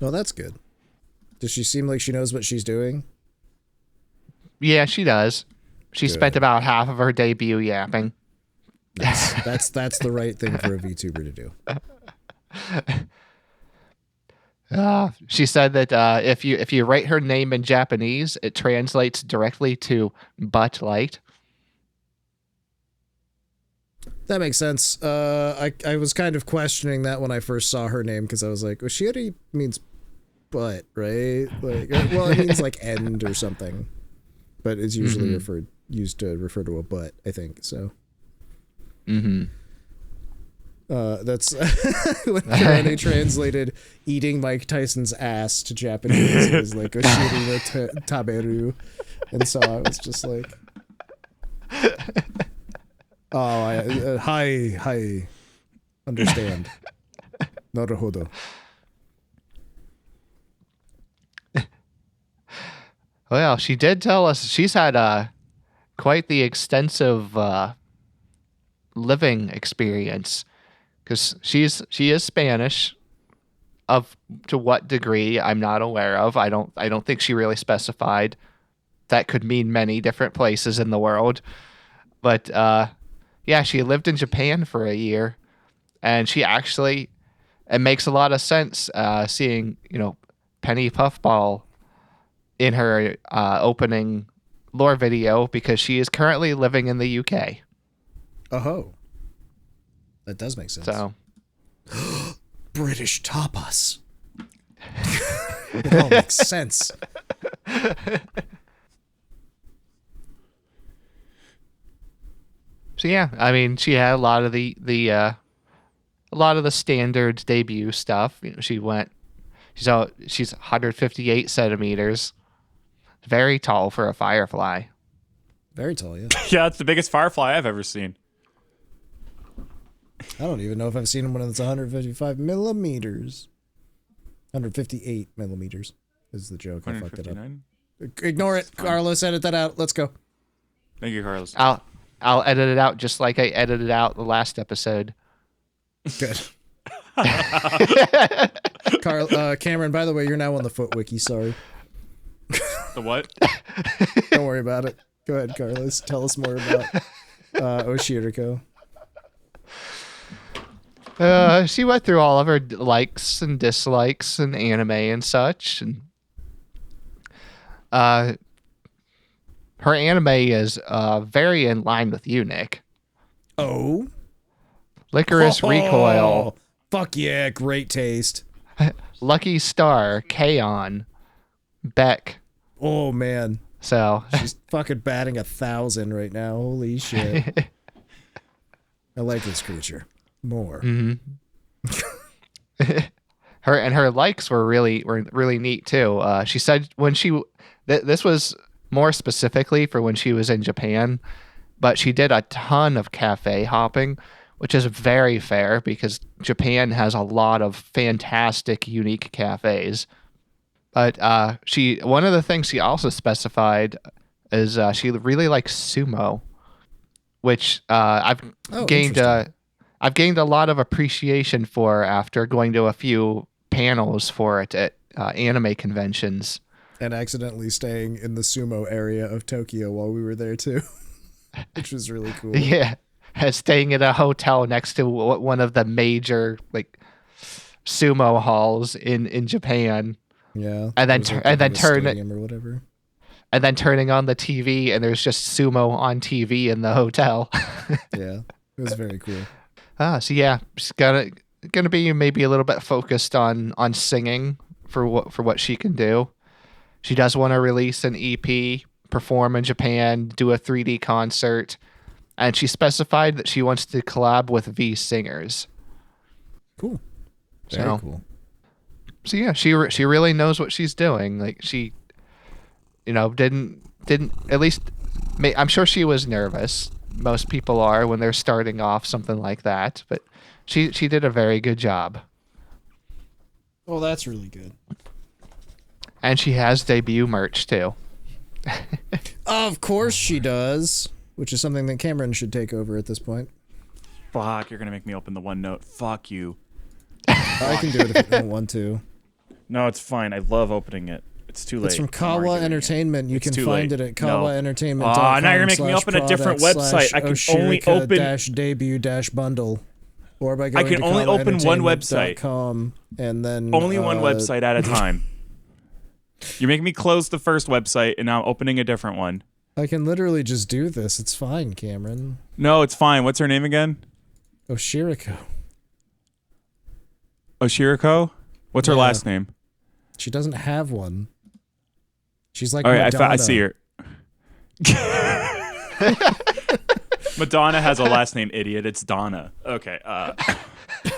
Well, that's good. Does she seem like she knows what she's doing? Yeah, she does. She spent about half of her debut yapping. Nice. That's the right thing for a VTuber to do. She said that if you write her name in Japanese, it translates directly to butt light. That makes sense. I was kind of questioning that when I first saw her name, because I was like, Oshiri means butt, right? Like, well, it means like end or something, but it's usually used to refer to a butt, I think. So. That's when Karane translated eating Mike Tyson's ass to Japanese. It was like Oshiri no taberu, and so I was just like, oh, hi, understand. Naruhodo. Well, she did tell us she's had quite the extensive living experience, because she is Spanish. To what degree, I'm not aware of. I don't think she really specified. That could mean many different places in the world, but yeah, she lived in Japan for a year, and it makes a lot of sense seeing Penny Puffball in her opening lore video, because she is currently living in the UK. Oh, that does make sense. So, British tapas. It all makes sense. So yeah, I mean, she had a lot of the standard debut stuff. She's 158 centimeters, very tall for a firefly. Very tall, yeah. Yeah, it's the biggest firefly I've ever seen. I don't even know if I've seen one that's 155 millimeters. 158 millimeters is the joke. I fucked it up. Ignore it. Carlos, edit that out. Let's go. Thank you, Carlos. I'll edit it out just like I edited out the last episode. Good. Cameron, by the way, you're now on the Foot Wiki. Sorry. The what? Don't worry about it. Go ahead, Carlos. Tell us more about Oshiriko. She went through all of her likes and dislikes and anime and such, and her anime is very in line with you, Nick. Oh? Licorice Recoil. Fuck yeah, great taste. Lucky Star, K-On, Beck. Oh, man. So she's fucking batting 1,000 right now. Holy shit. I like this creature more. Mm-hmm. her likes were really neat too. She said when this was more specifically for when she was in Japan, but she did a ton of cafe hopping, which is very fair because Japan has a lot of fantastic, unique cafes. But one of the things she also specified is she really likes sumo, which I've gained a lot of appreciation for after going to a few panels for it at anime conventions. And accidentally staying in the sumo area of Tokyo while we were there too, which was really cool. Yeah, staying at a hotel next to one of the major like sumo halls in Japan. Yeah, and then turning or whatever, and then turning on the TV and there's just sumo on TV in the hotel. Yeah, it was very cool. So yeah, she's gonna be maybe a little bit focused on singing for what she can do. She does want to release an EP, perform in Japan, do a 3D concert, and she specified that she wants to collab with V Singers. Cool. Very cool. So yeah, she really knows what she's doing. Like she, didn't at least. I'm sure she was nervous. Most people are when they're starting off something like that, but she did a very good job. Well, that's really good. And she has debut merch too. Of course she does, which is something that Cameron should take over at this point. Fuck, you're gonna make me open the OneNote. Fuck you. I can do it if you don't want to. No, it's fine. I love opening it. It's too late. It's from Kawa Entertainment. You can find it at kawaentertainment.com. Oh, now you're making me open a different website. I can only open debut-bundle. Or by going I can only open one website. And then only one website at a time. You're making me close the first website, and now I'm opening a different one. I can literally just do this. It's fine, Cameron. No, it's fine. What's her name again? Oshiriko. Oshiriko? What's her last name? She doesn't have one. She's like Madonna. I see her. Madonna has a last name, idiot. It's Donna. Okay.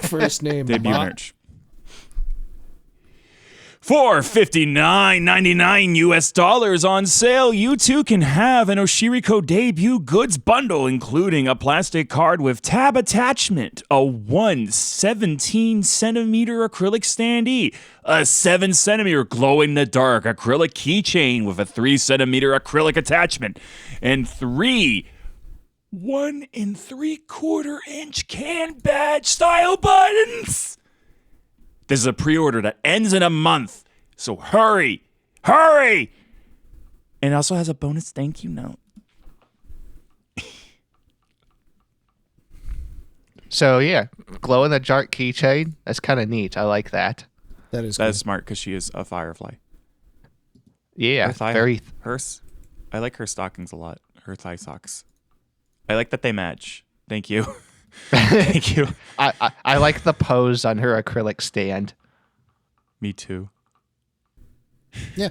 First name. Debut merch. For $59.99 US on sale, you too can have an Oshiriko Debut goods bundle, including a plastic card with tab attachment, a 17-centimeter acrylic standee, a 7-centimeter glow-in-the-dark acrylic keychain with a 3-centimeter acrylic attachment, and 3 1 3/4-inch can badge style buttons. This is a pre-order that ends in a month, so hurry! And it also has a bonus thank you note. So yeah, glow-in-the-dark keychain. That's kind of neat. I like that. That is smart because she is a firefly. Yeah, very. I like her stockings a lot. Her thigh socks. I like that they match. Thank you. Thank you. I like the pose on her acrylic stand. Me too. Yeah.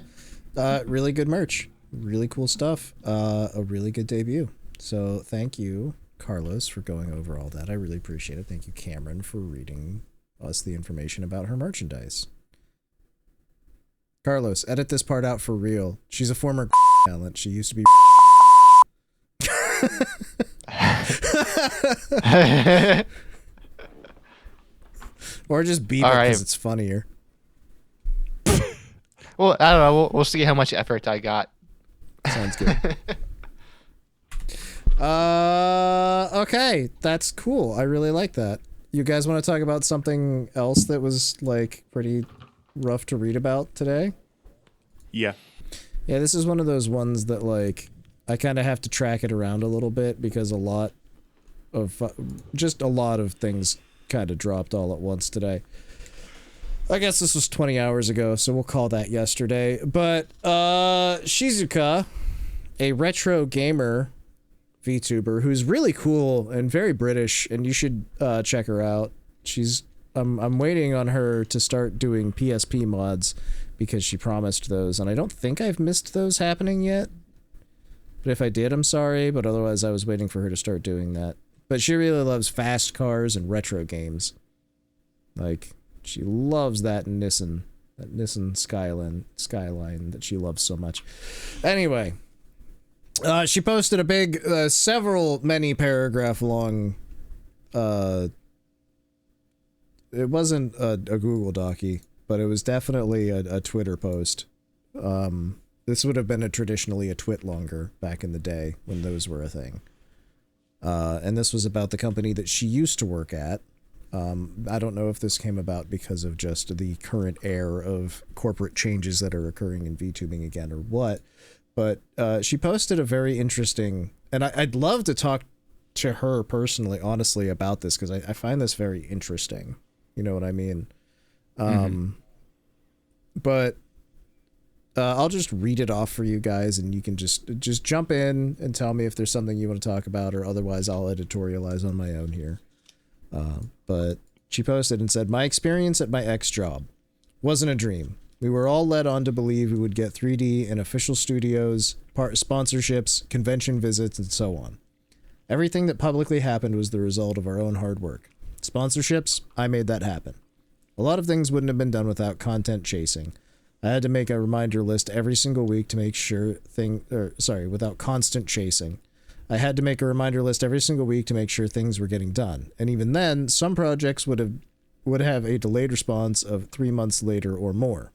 Really good merch. Really cool stuff. A really good debut. So thank you, Carlos, for going over all that. I really appreciate it. Thank you, Cameron, for reading us the information about her merchandise. Carlos, edit this part out for real. She's a former talent. She used to be or just beat it because it's funnier. Well, I don't know. We'll see how much effort I got. Sounds good. Okay, that's cool. I really like that. You guys want to talk about something else that was, like, pretty rough to read about today? Yeah. Yeah, this is one of those ones that, like, I kind of have to track it around a little bit because a lot of things kind of dropped all at once today. I guess this was 20 hours ago, so we'll call that yesterday. But, Shizukou, a retro gamer VTuber who's really cool and very British, and you should check her out. I'm waiting on her to start doing PSP mods because she promised those, and I don't think I've missed those happening yet. But if I did, I'm sorry, but otherwise I was waiting for her to start doing that. But she really loves fast cars and retro games. Like, she loves that Nissan Skyline that she loves so much. Anyway, she posted a big, many paragraph long, it wasn't a Google Docky, but it was definitely a Twitter post. This would have been traditionally a twit longer back in the day when those were a thing. And this was about the company that she used to work at. I don't know if this came about because of just the current air of corporate changes that are occurring in VTubing again or what, but she posted a very interesting, and I'd love to talk to her personally, honestly, about this because I find this very interesting. You know what I mean? But I'll just read it off for you guys, and you can just jump in and tell me if there's something you want to talk about, or otherwise I'll editorialize on my own here. But she posted and said, "My experience at my ex-job wasn't a dream. We were all led on to believe we would get 3D in official studios, sponsorships, convention visits, and so on. Everything that publicly happened was the result of our own hard work. Sponsorships, I made that happen. A lot of things wouldn't have been done without content chasing. I had to make a reminder list every single week to make sure without constant chasing. I had to make a reminder list every single week to make sure things were getting done. And even then, some projects would have a delayed response of 3 months later or more.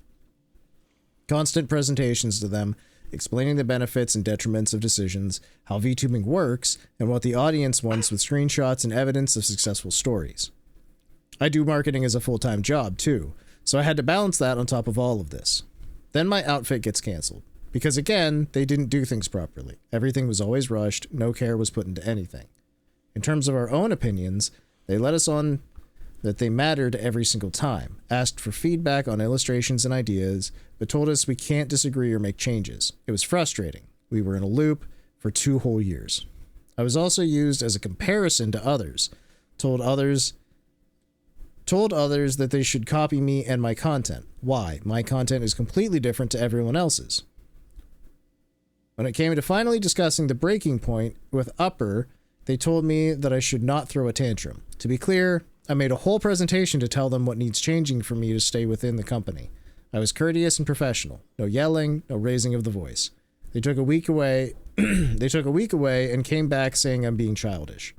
Constant presentations to them, explaining the benefits and detriments of decisions, how VTubing works, and what the audience wants with screenshots and evidence of successful stories. I do marketing as a full-time job, too, so I had to balance that on top of all of this. Then my outfit gets canceled. Because again, they didn't do things properly. Everything was always rushed, no care was put into anything. In terms of our own opinions, they let us on that they mattered every single time, asked for feedback on illustrations and ideas, but told us we can't disagree or make changes. It was frustrating. We were in a loop for 2 whole years. I was also used as a comparison to others, told others that they should copy me and my content. Why? My content is completely different to everyone else's. When it came to finally discussing the breaking point with Upper, they told me that I should not throw a tantrum. To be clear, I made a whole presentation to tell them what needs changing for me to stay within the company. I was courteous and professional. No yelling, no raising of the voice. They took a week away and came back saying I'm being childish.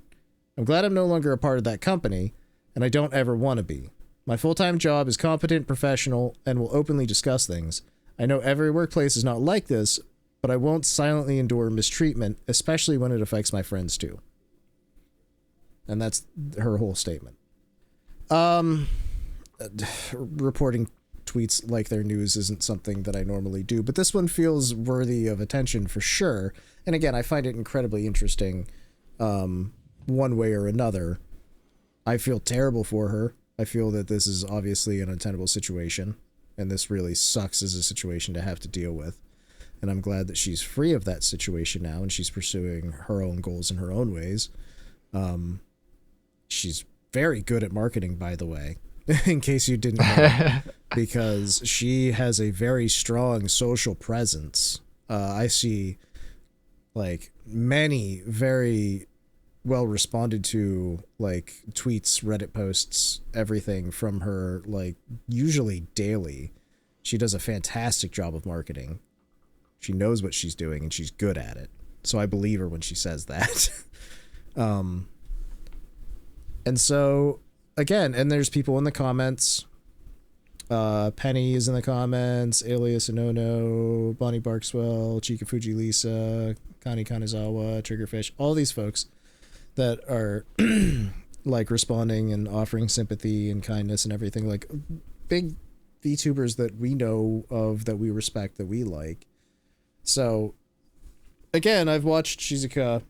I'm glad I'm no longer a part of that company, and I don't ever want to be. My full-time job is competent, professional, and will openly discuss things. I know every workplace is not like this, but I won't silently endure mistreatment, especially when it affects my friends too." And that's her whole statement. Reporting tweets like they're news isn't something that I normally do, but this one feels worthy of attention for sure. And again, I find it incredibly interesting, one way or another. I feel terrible for her. I feel that this is obviously an untenable situation, and this really sucks as a situation to have to deal with. And I'm glad that she's free of that situation now, and she's pursuing her own goals in her own ways. She's very good at marketing, by the way, in case you didn't know, because she has a very strong social presence. I see, like, many very well responded to, like, tweets, Reddit posts, everything from her, like, usually daily. She does a fantastic job of marketing. She knows what she's doing, and she's good at it. So I believe her when she says that. And so, again, and there's people in the comments. Penny is in the comments. Alias Inono, Bonnie Barkswell, Chika Fuji Lisa, Connie Kanizawa, Triggerfish, all these folks that are like responding and offering sympathy and kindness and everything, like big VTubers that we know of, that we respect, that we like. So again, I've watched Shizukou.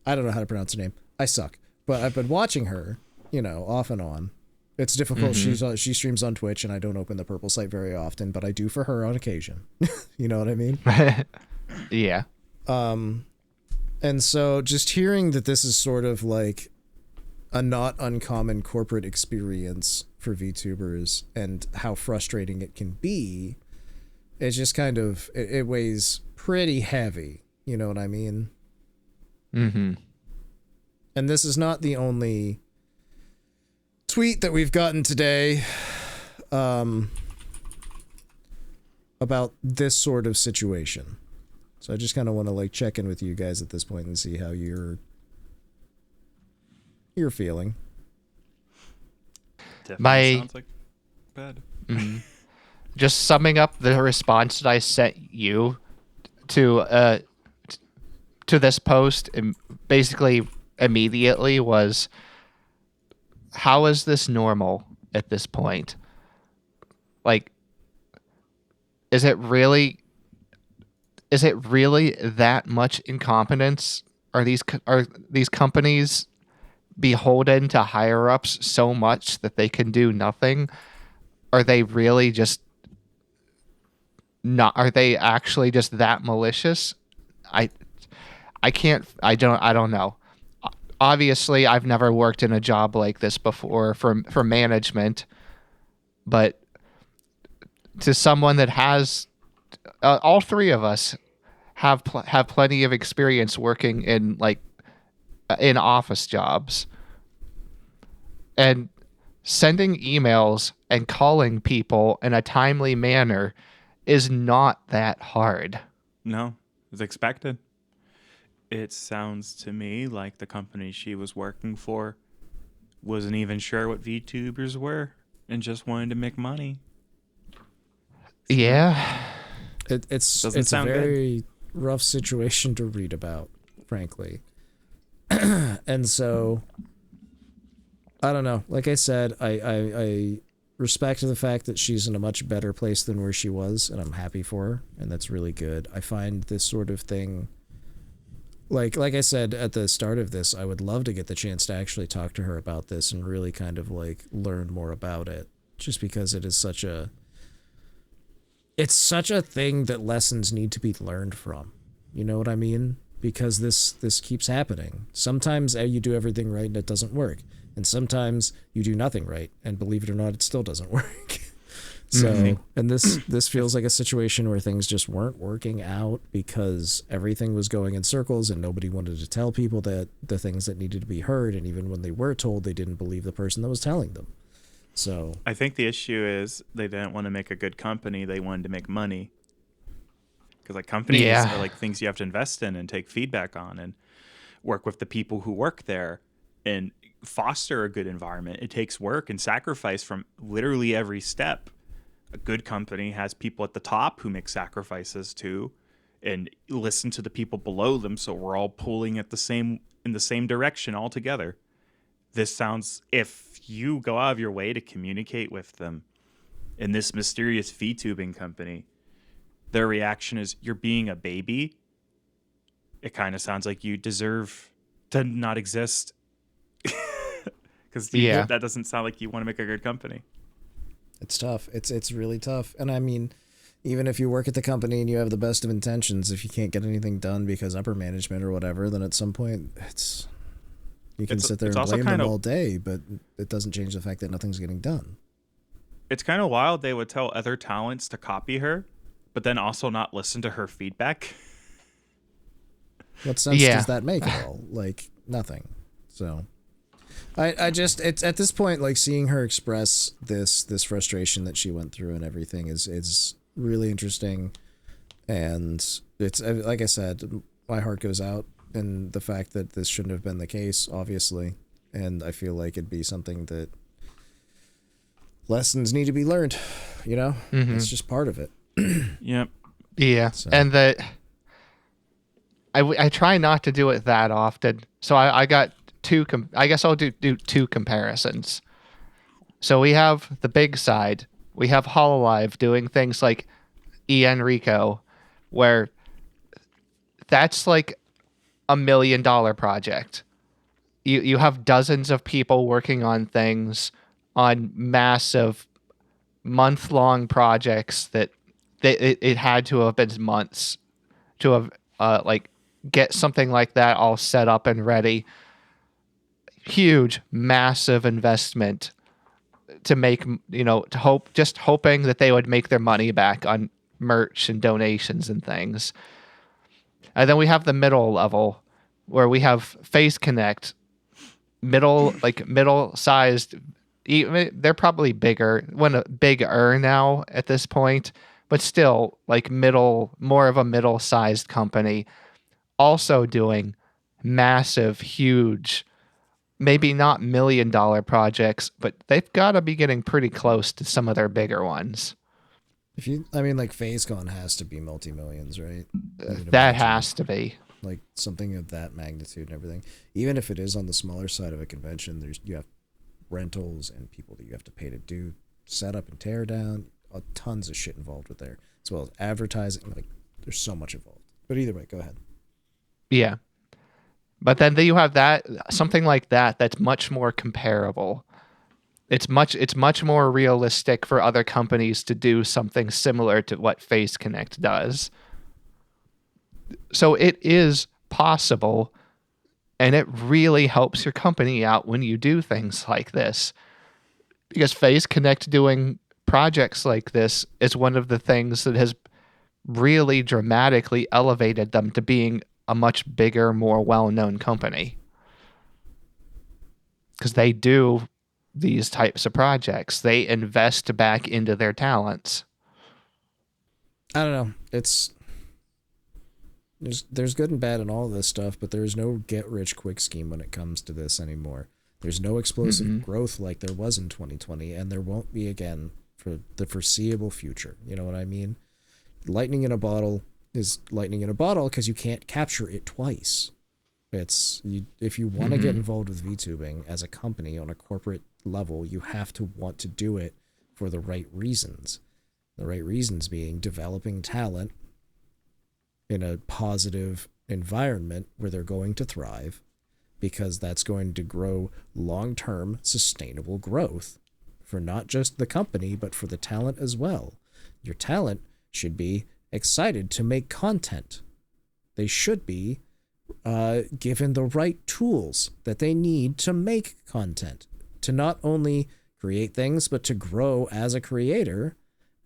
I don't know how to pronounce her name. I suck. But I've been watching her, you know, off and on. It's difficult. She streams on Twitch, and I don't open the purple site very often, but I do for her on occasion. You know what I mean? Yeah. And so just hearing that this is sort of like a not uncommon corporate experience for VTubers and how frustrating it can be, it's just kind of, it weighs pretty heavy. You know what I mean? Mm-hmm. And this is not the only tweet that we've gotten today about this sort of situation. So I just kind of want to like check in with you guys at this point and see how you're feeling. Definitely sounds like bad. Just summing up the response that I sent you to this post, basically immediately was, how is this normal at this point? Like, is it really that much incompetence? Are these companies beholden to higher ups so much that they can do nothing? Are they really just not? Are they actually just that malicious? I don't know. Obviously, I've never worked in a job like this before for management, but to someone that has, all three of us have plenty of experience working in in office jobs, and sending emails and calling people in a timely manner is not that hard. No, it's expected. It sounds to me like the company she was working for wasn't even sure what VTubers were and just wanted to make money. Yeah. It's a very rough situation to read about, frankly. And so, I don't know. Like I said, I respect the fact that she's in a much better place than where she was, and I'm happy for her, and that's really good. I find this sort of thing, like I said at the start of this, I would love to get the chance to actually talk to her about this and really kind of like learn more about it, just because it is such a thing that lessons need to be learned from. You know what I mean? Because this keeps happening. Sometimes you do everything right and it doesn't work. And sometimes you do nothing right, and believe it or not, it still doesn't work. So, and this feels like a situation where things just weren't working out because everything was going in circles and nobody wanted to tell people that the things that needed to be heard, and even when they were told, they didn't believe the person that was telling them. So I think the issue is they didn't want to make a good company. They wanted to make money. Because like companies are like things you have to invest in and take feedback on and work with the people who work there and foster a good environment. It takes work and sacrifice from literally every step. A good company has people at the top who make sacrifices too, and listen to the people below them, so we're all pulling in the same direction all together. This sounds, if you go out of your way to communicate with them in this mysterious Vtubing company, their reaction is, you're being a baby. It kind of sounds like you deserve to not exist. Because that doesn't sound like you want to make a good company. It's tough. It's really tough. And I mean, even if you work at the company and you have the best of intentions, if you can't get anything done because upper management or whatever, then at some point you can sit there and blame them all day, but it doesn't change the fact that nothing's getting done. It's kind of wild they would tell other talents to copy her, but then also not listen to her feedback. What sense does that make at all? Like, nothing. So I just, it's at this point, like, seeing her express this frustration that she went through and everything is really interesting. And it's, like I said, my heart goes out in the fact that this shouldn't have been the case, obviously. And I feel like it'd be something that lessons need to be learned, you know? It's just part of it. Yep. Yeah. So. And I try not to do it that often. So I got two. I guess I'll do two comparisons. So we have the big side. We have HoloLive doing things like ENReco, where that's like $1 million project. You have dozens of people working on things, on massive month-long projects that it had to have been months to have like get something like that all set up and ready. Huge, massive investment to make, hoping that they would make their money back on merch and donations and things. And then we have the middle level where we have Face Connect, middle-sized. They're probably bigger now at this point, but still like more of a middle-sized company, also doing massive, huge, maybe not $1 million projects, but they've got to be getting pretty close to some of their bigger ones. Like FaceCon has to be multi-millions, right? That has to be. Like something of that magnitude and everything. Even if it is on the smaller side of a convention, you have rentals and people that you have to pay to do setup and tear down. Tons of shit involved with there, as well as advertising. Like there's so much involved. But either way, go ahead. Yeah. But then you have something like that's much more comparable. It's much more realistic for other companies to do something similar to what Face Connect does. So it is possible, and it really helps your company out when you do things like this. Because Face Connect doing projects like this is one of the things that has really dramatically elevated them to being a much bigger, more well-known company. Because they do these types of projects. They invest back into their talents. I don't know. There's good and bad in all of this stuff, but there's no get-rich-quick scheme when it comes to this anymore. There's no explosive growth like there was in 2020, and there won't be again for the foreseeable future. You know what I mean? Lightning in a bottle is lightning in a bottle because you can't capture it twice. If you want to get involved with VTubing as a company on a corporate level, you have to want to do it for the right reasons. The right reasons being developing talent in a positive environment where they're going to thrive, because that's going to grow long-term sustainable growth for not just the company, but for the talent as well. Your talent should be excited to make content. They should be given the right tools that they need to make content, to not only create things, but to grow as a creator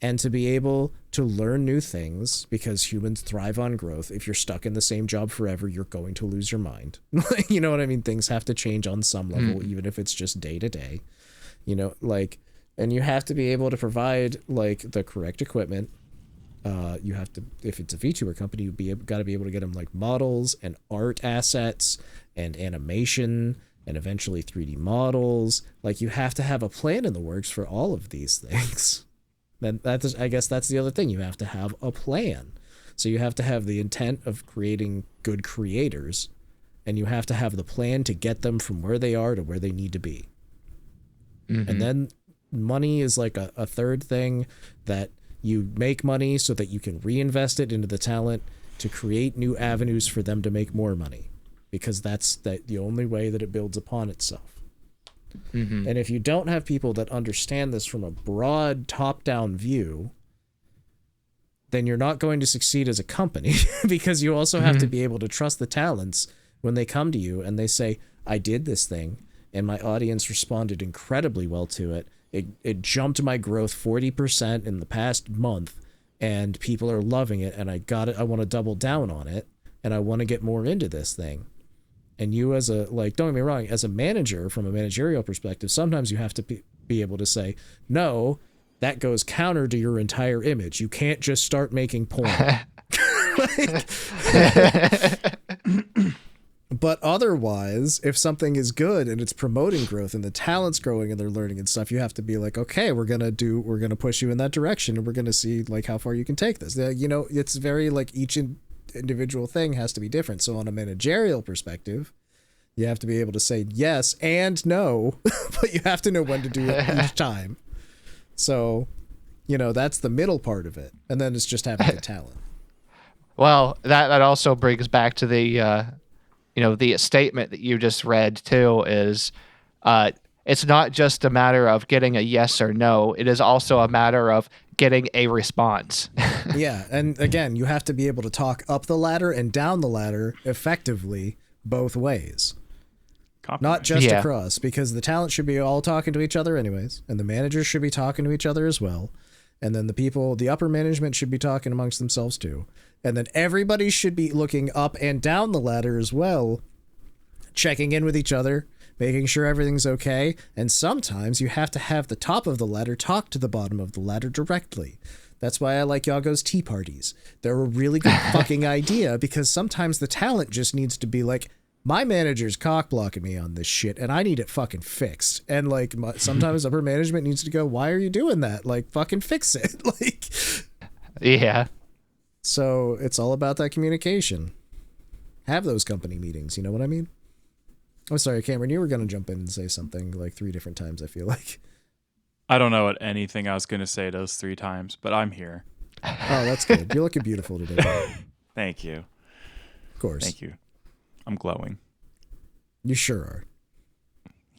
and to be able to learn new things, because humans thrive on growth. If you're stuck in the same job forever, you're going to lose your mind. You know what I mean? Things have to change on some level, even if it's just day to day, and you have to be able to provide like the correct equipment. You have to, if it's a VTuber company, got to be able to get them like models and art assets and animation and eventually 3D models. Like you have to have a plan in the works for all of these things. Then I guess that's the other thing. You have to have a plan. So you have to have the intent of creating good creators, and you have to have the plan to get them from where they are to where they need to be. And then money is like a third thing, that you make money so that you can reinvest it into the talent to create new avenues for them to make more money, because that's the only way that it builds upon itself. And if you don't have people that understand this from a broad top-down view, then you're not going to succeed as a company, because you also have to be able to trust the talents when they come to you and they say, I did this thing and my audience responded incredibly well to it. It jumped my growth 40% in the past month, and people are loving it, and I got it. I want to double down on it, and I want to get more into this thing. And you as a, don't get me wrong, as a manager, from a managerial perspective, sometimes you have to be able to say, no, that goes counter to your entire image. You can't just start making porn. But otherwise, if something is good and it's promoting growth and the talent's growing and they're learning and stuff, you have to be like, okay, we're going to push you in that direction, and we're going to see like how far you can take this. It's very like each individual thing has to be different. So on a managerial perspective, you have to be able to say yes and no, but you have to know when to do it each time. So, that's the middle part of it. And then it's just having the talent. Well, that also brings back to the, the statement that you just read too is, it's not just a matter of getting a yes or no. It is also a matter of getting a response. Yeah. And again, you have to be able to talk up the ladder and down the ladder effectively both ways. Not just across, because the talent should be all talking to each other anyways, and the managers should be talking to each other as well. And then the upper management should be talking amongst themselves too. And then everybody should be looking up and down the ladder as well, checking in with each other, making sure everything's okay. And sometimes you have to have the top of the ladder talk to the bottom of the ladder directly. That's why I like Yago's tea parties. They're a really good fucking idea, because sometimes the talent just needs to be like, my manager's cock blocking me on this shit and I need it fucking fixed. And like sometimes upper management needs to go, why are you doing that? Like, fucking fix it. Like, yeah. So it's all about that communication. Have those company meetings. You know what I mean? I'm sorry, Cameron, you were going to jump in and say something like 3 different times, I feel like. I don't know what anything I was going to say those 3 times, but I'm here. Oh, that's good. You're looking beautiful today. Thank you. Of course. Thank you. I'm glowing. You sure are.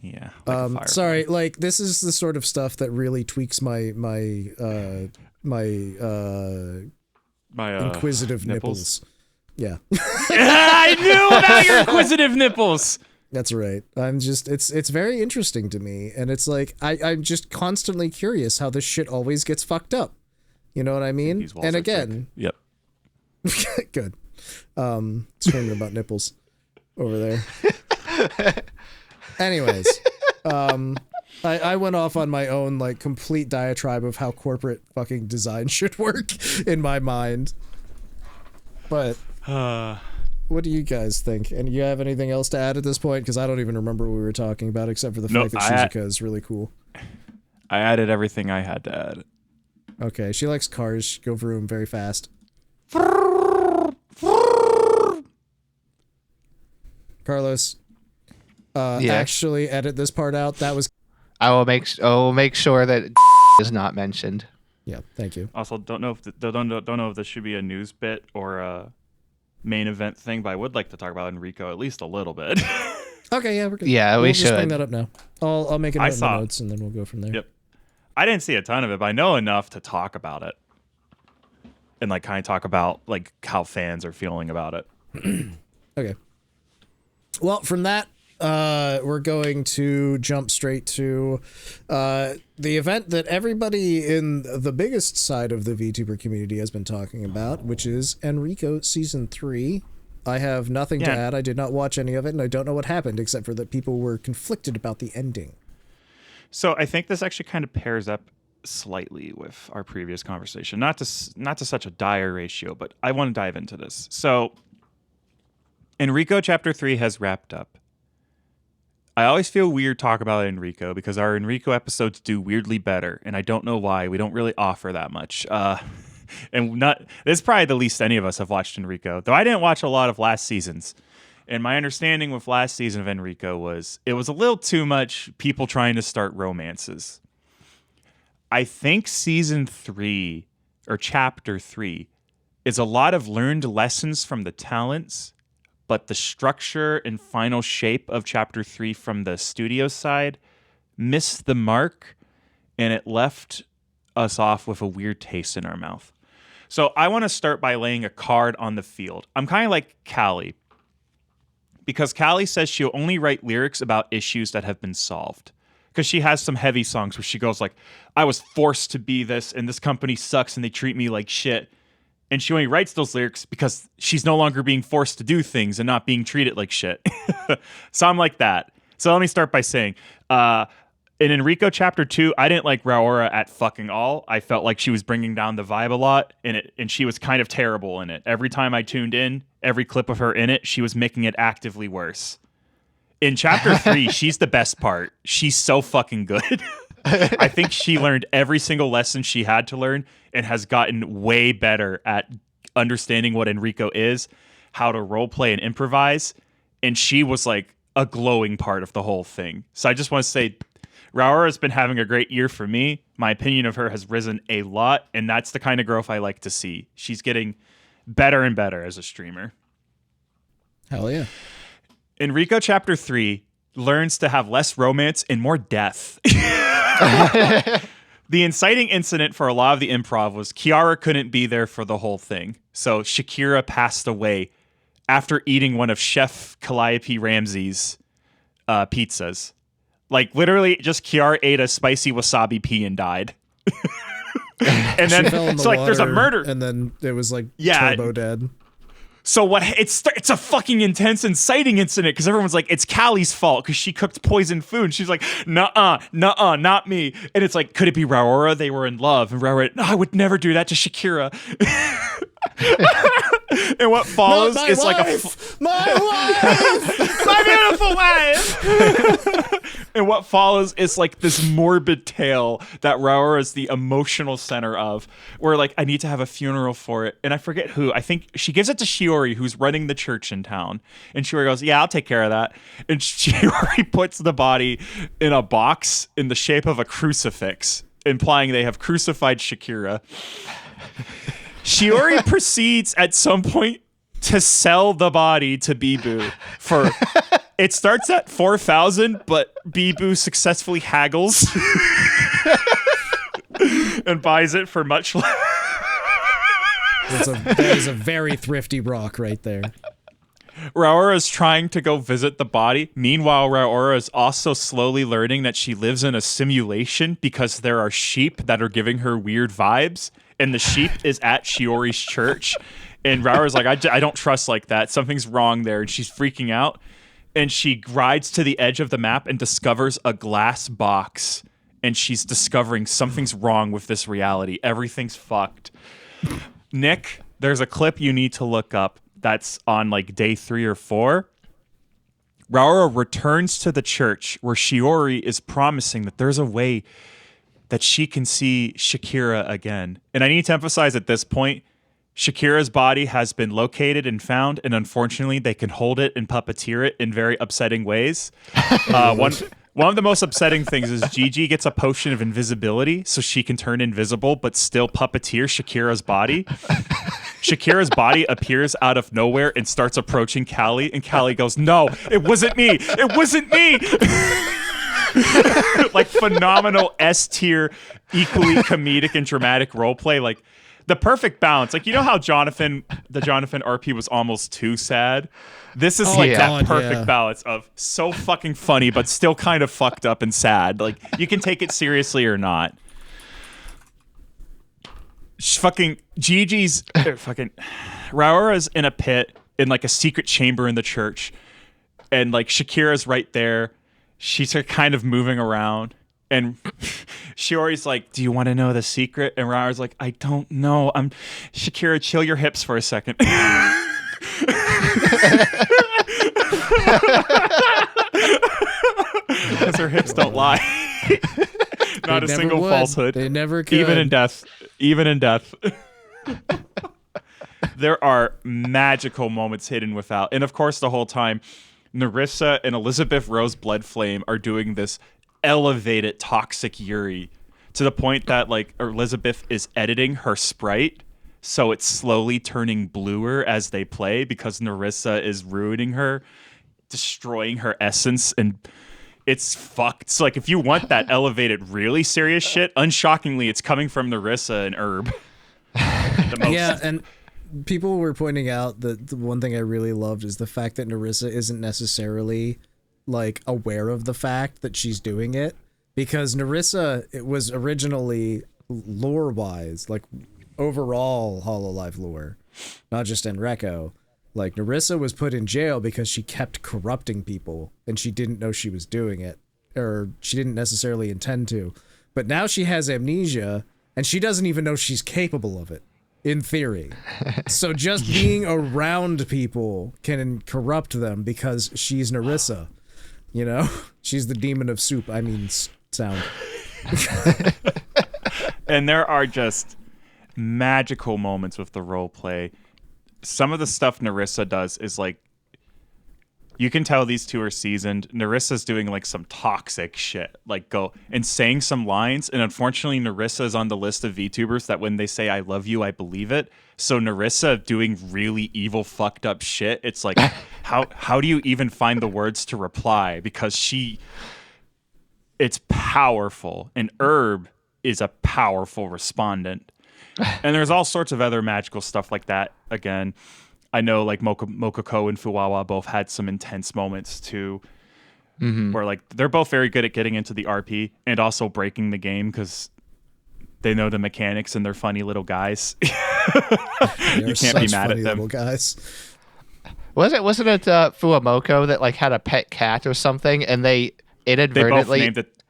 Yeah. Like sorry, like this is the sort of stuff that really tweaks my inquisitive nipples. Yeah. I knew about your inquisitive nipples. That's right. It's very interesting to me, and it's like I'm just constantly curious how this shit always gets fucked up. You know what I mean? And again, yep. Good. Screaming about nipples over there. Anyways, I went off on my own like complete diatribe of how corporate fucking design should work in my mind. But what do you guys think? And you have anything else to add at this point? Because I don't even remember what we were talking about, except for the fact that Shizuka is really cool. I added everything I had to add. Okay, she likes cars. Go vroom very fast. Carlos, actually edit this part out. That was. I will make sure that is not mentioned. Yeah, thank you. Also, don't know if this should be a news bit or a main event thing, but I would like to talk about ENReco at least a little bit. Okay, yeah, we're good. Yeah, we'll we just should bring that up now. I'll make it in the notes and then we'll go from there. Yep. I didn't see a ton of it, but I know enough to talk about it and like kind of talk about like how fans are feeling about it. Okay. Well, from that, we're going to jump straight to the event that everybody in the biggest side of the VTuber community has been talking about, which is ENReco Season 3. I have nothing to add. I did not watch any of it, and I don't know what happened, except for that people were conflicted about the ending. So I think this actually kind of pairs up slightly with our previous conversation. Not to such a dire ratio, but I want to dive into this. So ENReco Chapter 3 has wrapped up. I always feel weird talking about ENReco because our ENReco episodes do weirdly better, and I don't know why. We don't really offer that much. And this is probably the least any of us have watched ENReco, though I didn't watch a lot of last season's. And my understanding with last season of ENReco was it was a little too much people trying to start romances. I think Season 3, or Chapter 3, is a lot of learned lessons from the talents, but the structure and final shape of Chapter 3 from the studio side missed the mark, and it left us off with a weird taste in our mouth. So I want to start by laying a card on the field. I'm kind of like Callie, because Callie says she'll only write lyrics about issues that have been solved. Because she has some heavy songs where she goes like, I was forced to be this, and this company sucks, and they treat me like shit. And she only writes those lyrics because she's no longer being forced to do things and not being treated like shit. So I'm like that. So let me start by saying, in ENReco Chapter 2, I didn't like Raora at fucking all. I felt like she was bringing down the vibe a lot, and she was kind of terrible in it. Every time I tuned in, every clip of her in it, she was making it actively worse. In Chapter 3, she's the best part. She's so fucking good. I think she learned every single lesson she had to learn and has gotten way better at understanding what ENReco is, how to role play and improvise, and she was like a glowing part of the whole thing. So I just want to say Raura has been having a great year for me. My opinion of her has risen a lot, and that's the kind of growth I like to see. She's getting better and better as a streamer. Hell yeah. ENReco Chapter 3 learns to have less romance and more death. The inciting incident for a lot of the improv was Kiara couldn't be there for the whole thing. So Shakira passed away after eating one of Chef Calliope Ramsey's pizzas. Like, literally, just Kiara ate a spicy wasabi pea and died. And then, so, like, there's a murder. And then it was, like, turbo dead. So what? It's a fucking intense inciting incident because everyone's like, it's Callie's fault because she cooked poisoned food. And she's like, nuh-uh, not me. And it's like, could it be Raura? They were in love. And Raura, no, I would never do that to Shakira. And what follows is wife! like my wife, my beautiful wife. And what follows is like this morbid tale that Raura is the emotional center of, where like I need to have a funeral for it, and I forget who. I think she gives it to Shiori, who's running the church in town, and Shiori goes, "Yeah, I'll take care of that." And Shiori puts the body in a box in the shape of a crucifix, implying they have crucified Shakira. Shiori proceeds at some point to sell the body to Bibu for. It starts at 4,000, but Bibu successfully haggles and buys it for much less. That is a very thrifty rock right there. Raura is trying to go visit the body. Meanwhile, Raura is also slowly learning that she lives in a simulation because there are sheep that are giving her weird vibes, and the sheep is at Shiori's church. And Raura's like, I don't trust like that. Something's wrong there. And she's freaking out. And she rides to the edge of the map and discovers a glass box. And she's discovering something's wrong with this reality. Everything's fucked. Nick, there's a clip you need to look up that's on like day 3 or 4. Raura returns to the church where Shiori is promising that there's a way that she can see Shakira again. And I need to emphasize at this point, Shakira's body has been located and found, and unfortunately, they can hold it and puppeteer it in very upsetting ways. One of the most upsetting things is Gigi gets a potion of invisibility so she can turn invisible, but still puppeteer Shakira's body. Shakira's body appears out of nowhere and starts approaching Callie, and Callie goes, "No, it wasn't me! It wasn't me!" Like phenomenal S-tier, equally comedic and dramatic roleplay. Like the perfect balance. Like, you know how the Jonathan RP was almost too sad? This is that perfect balance of so fucking funny, but still kind of fucked up and sad. Like, you can take it seriously or not. Fucking Gigi's fucking Raura's in a pit in like a secret chamber in the church, and like Shakira's right there. She's kind of moving around, and Shiori's like, "Do you want to know the secret?" And Raura's like, "I don't know. Shakira, chill your hips for a second." Because her hips don't lie. Not a single falsehood. They never could. Even in death. Even in death. There are magical moments hidden without. And of course, the whole time, Nerissa and Elizabeth Rose Bloodflame are doing this elevated toxic Yuri to the point that like Elizabeth is editing her sprite so it's slowly turning bluer as they play because Nerissa is ruining her, destroying her essence, and it's fucked. So like if you want that elevated really serious shit, unshockingly it's coming from Nerissa and Herb. Yeah, and people were pointing out that the one thing I really loved is the fact that Nerissa isn't necessarily like aware of the fact that she's doing it, because Nerissa, it was originally lore-wise, like overall HoloLive lore, not just ENReco. Like Nerissa was put in jail because she kept corrupting people and she didn't know she was doing it, or she didn't necessarily intend to. But now she has amnesia and she doesn't even know she's capable of it, in theory. So just being around people can corrupt them because she's Nerissa. You know, she's the demon of soup. I mean, sound. And there are just magical moments with the role play. some of the stuff Nerissa does is like, you can tell these two are seasoned. Nerissa's doing like some toxic shit, like go and saying some lines. And unfortunately, Nerissa is on the list of VTubers that when they say "I love you," I believe it. So Nerissa doing really evil, fucked up shit. It's like, how do you even find the words to reply? Because it's powerful, and Herb is a powerful respondent. And there's all sorts of other magical stuff like that. Again, I know like Mokoko and Fuwawa both had some intense moments too, where like they're both very good at getting into the RP and also breaking the game because they know the mechanics and they're funny little guys. You can't be mad at them. Little guys. Wasn't it Fuwamoko that like had a pet cat or something, and they inadvertently named it.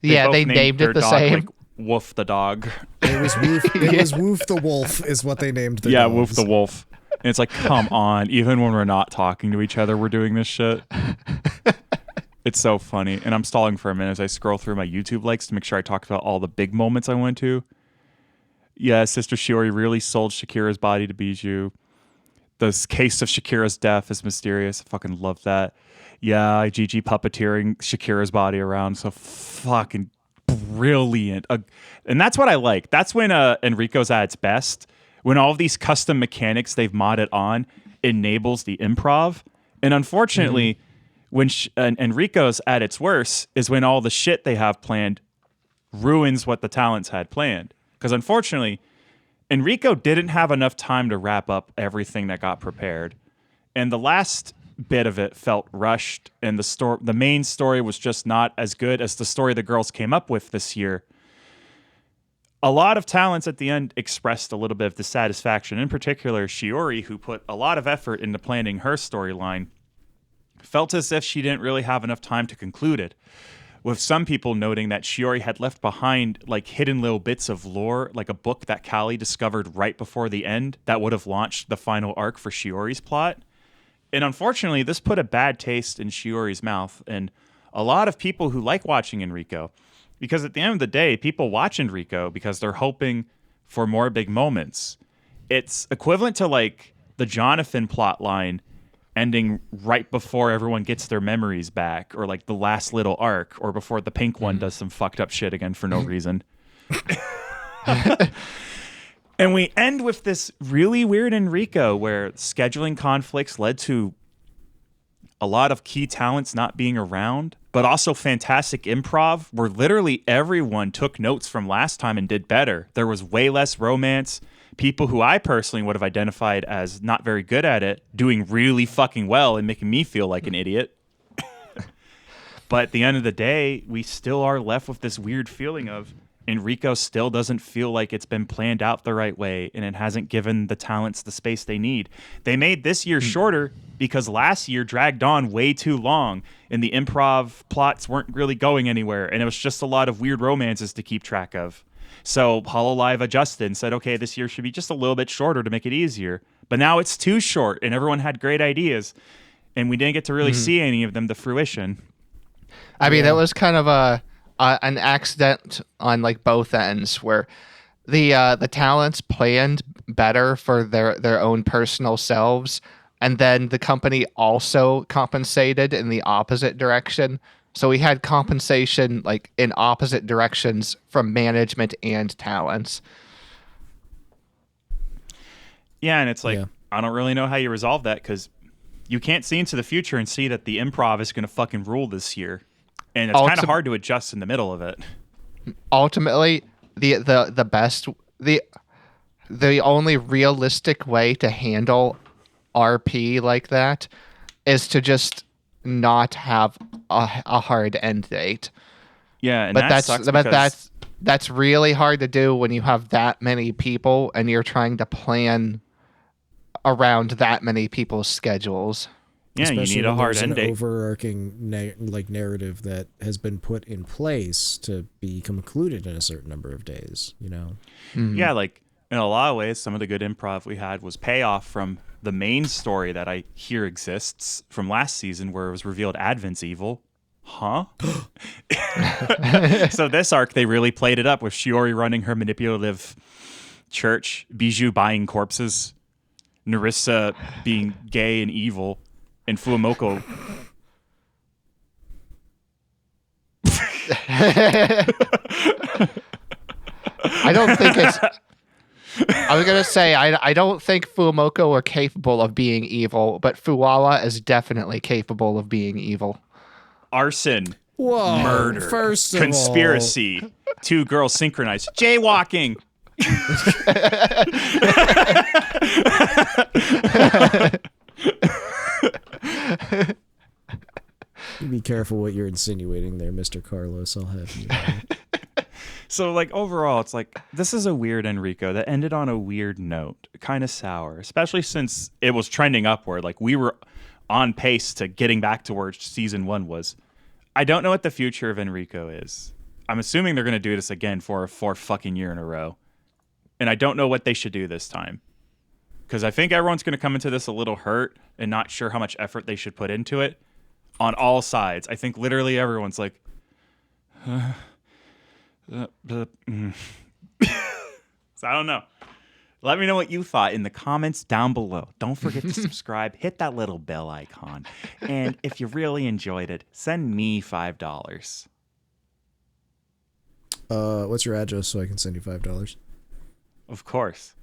They named it the dog, same. Like, Woof the dog. It was Woof. It was Woof the wolf is what they named the dogs. Woof the wolf. And it's like, come on, even when we're not talking to each other, we're doing this shit. It's so funny. And I'm stalling for a minute as I scroll through my YouTube likes to make sure I talk about all the big moments I went to. Yeah, Sister Shiori really sold Shakira's body to Bijou. The case of Shakira's death is mysterious. I fucking love that. Yeah, Gigi puppeteering Shakira's body around. So fucking brilliant. And that's what I like. That's when ENReco's at its best. When all of these custom mechanics they've modded on enables the improv. And unfortunately, when ENReco's at its worst is when all the shit they have planned ruins what the talents had planned. Because unfortunately, ENReco didn't have enough time to wrap up everything that got prepared. And the last bit of it felt rushed, and the main story was just not as good as the story the girls came up with this year. A lot of talents at the end expressed a little bit of dissatisfaction. In particular, Shiori, who put a lot of effort into planning her storyline, felt as if she didn't really have enough time to conclude it, with some people noting that Shiori had left behind like hidden little bits of lore, like a book that Callie discovered right before the end that would have launched the final arc for Shiori's plot. And unfortunately, this put a bad taste in Shiori's mouth and a lot of people who like watching ENReco. Because at the end of the day, people watch ENReco because they're hoping for more big moments. It's equivalent to like the Jonathan plot line ending right before everyone gets their memories back, or like the last little arc, or before the pink one does some fucked up shit again for no reason. And we end with this really weird ENReco where scheduling conflicts led to a lot of key talents not being around, but also fantastic improv where literally everyone took notes from last time and did better. There was way less romance. People who I personally would have identified as not very good at it doing really fucking well and making me feel like an idiot. But at the end of the day, we still are left with this weird feeling of ENReco still doesn't feel like it's been planned out the right way, and it hasn't given the talents the space they need. They made this year shorter because last year dragged on way too long, and the improv plots weren't really going anywhere, and it was just a lot of weird romances to keep track of. So HoloLive adjusted and said, okay, this year should be just a little bit shorter to make it easier. But now it's too short, and everyone had great ideas, and we didn't get to really see any of them to fruition. I mean, that was kind of an accident on like both ends, where the talents planned better for their own personal selves, and then the company also compensated in the opposite direction. So we had compensation like in opposite directions from management and talents. Yeah, and it's like, I don't really know how you resolve that, because you can't see into the future and see that the improv is going to fucking rule this year. And it's kind of hard to adjust in the middle of it. Ultimately, the best, the only realistic way to handle RP like that is to just not have a hard end date. Yeah, and but that's really hard to do when you have that many people and you're trying to plan around that many people's schedules. Yeah, especially you need a hard an end date. overarching narrative that has been put in place to be concluded in a certain number of days, you know? Yeah, like in a lot of ways, some of the good improv we had was payoff from the main story that I hear exists from last season, where it was revealed Advent's evil. Huh? So this arc, they really played it up with Shiori running her manipulative church, Bijou buying corpses, Narissa being gay and evil, and Fuamoko. I don't think it's. I was gonna say I don't think Fuamoko are capable of being evil, but Fuawa is definitely capable of being evil. Arson. Whoa, Murder. First of Conspiracy. 2 girls synchronized. Jaywalking. Be careful what you're insinuating there, Mr. Carlos. I'll have you. So, like, overall, it's like, this is a weird ENReco that ended on a weird note. Kind of sour, especially since it was trending upward. Like, we were on pace to getting back to where season 1 was. I don't know what the future of ENReco is. I'm assuming they're going to do this again for a 4th fucking year in a row. And I don't know what they should do this time. Because I think everyone's going to come into this a little hurt and not sure how much effort they should put into it on all sides. I think literally everyone's like... So I don't know. Let me know what you thought in the comments down below. Don't forget to subscribe. Hit that little bell icon. And if you really enjoyed it, send me $5. What's your address so I can send you $5? Of course.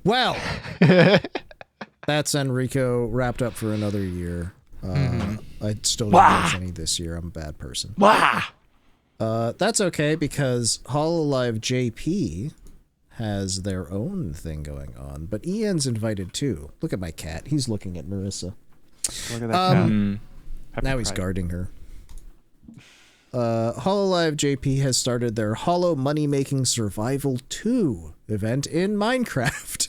Well, that's ENReco wrapped up for another year. I still didn't watch any this year. I'm a bad person. That's okay because HoloJP has their own thing going on, but Ian's invited too. Look at my cat. He's looking at Marissa. Look at that cat. Now he's guarding her. HoloJP has started their Holo Money Making Survival 2 event in Minecraft.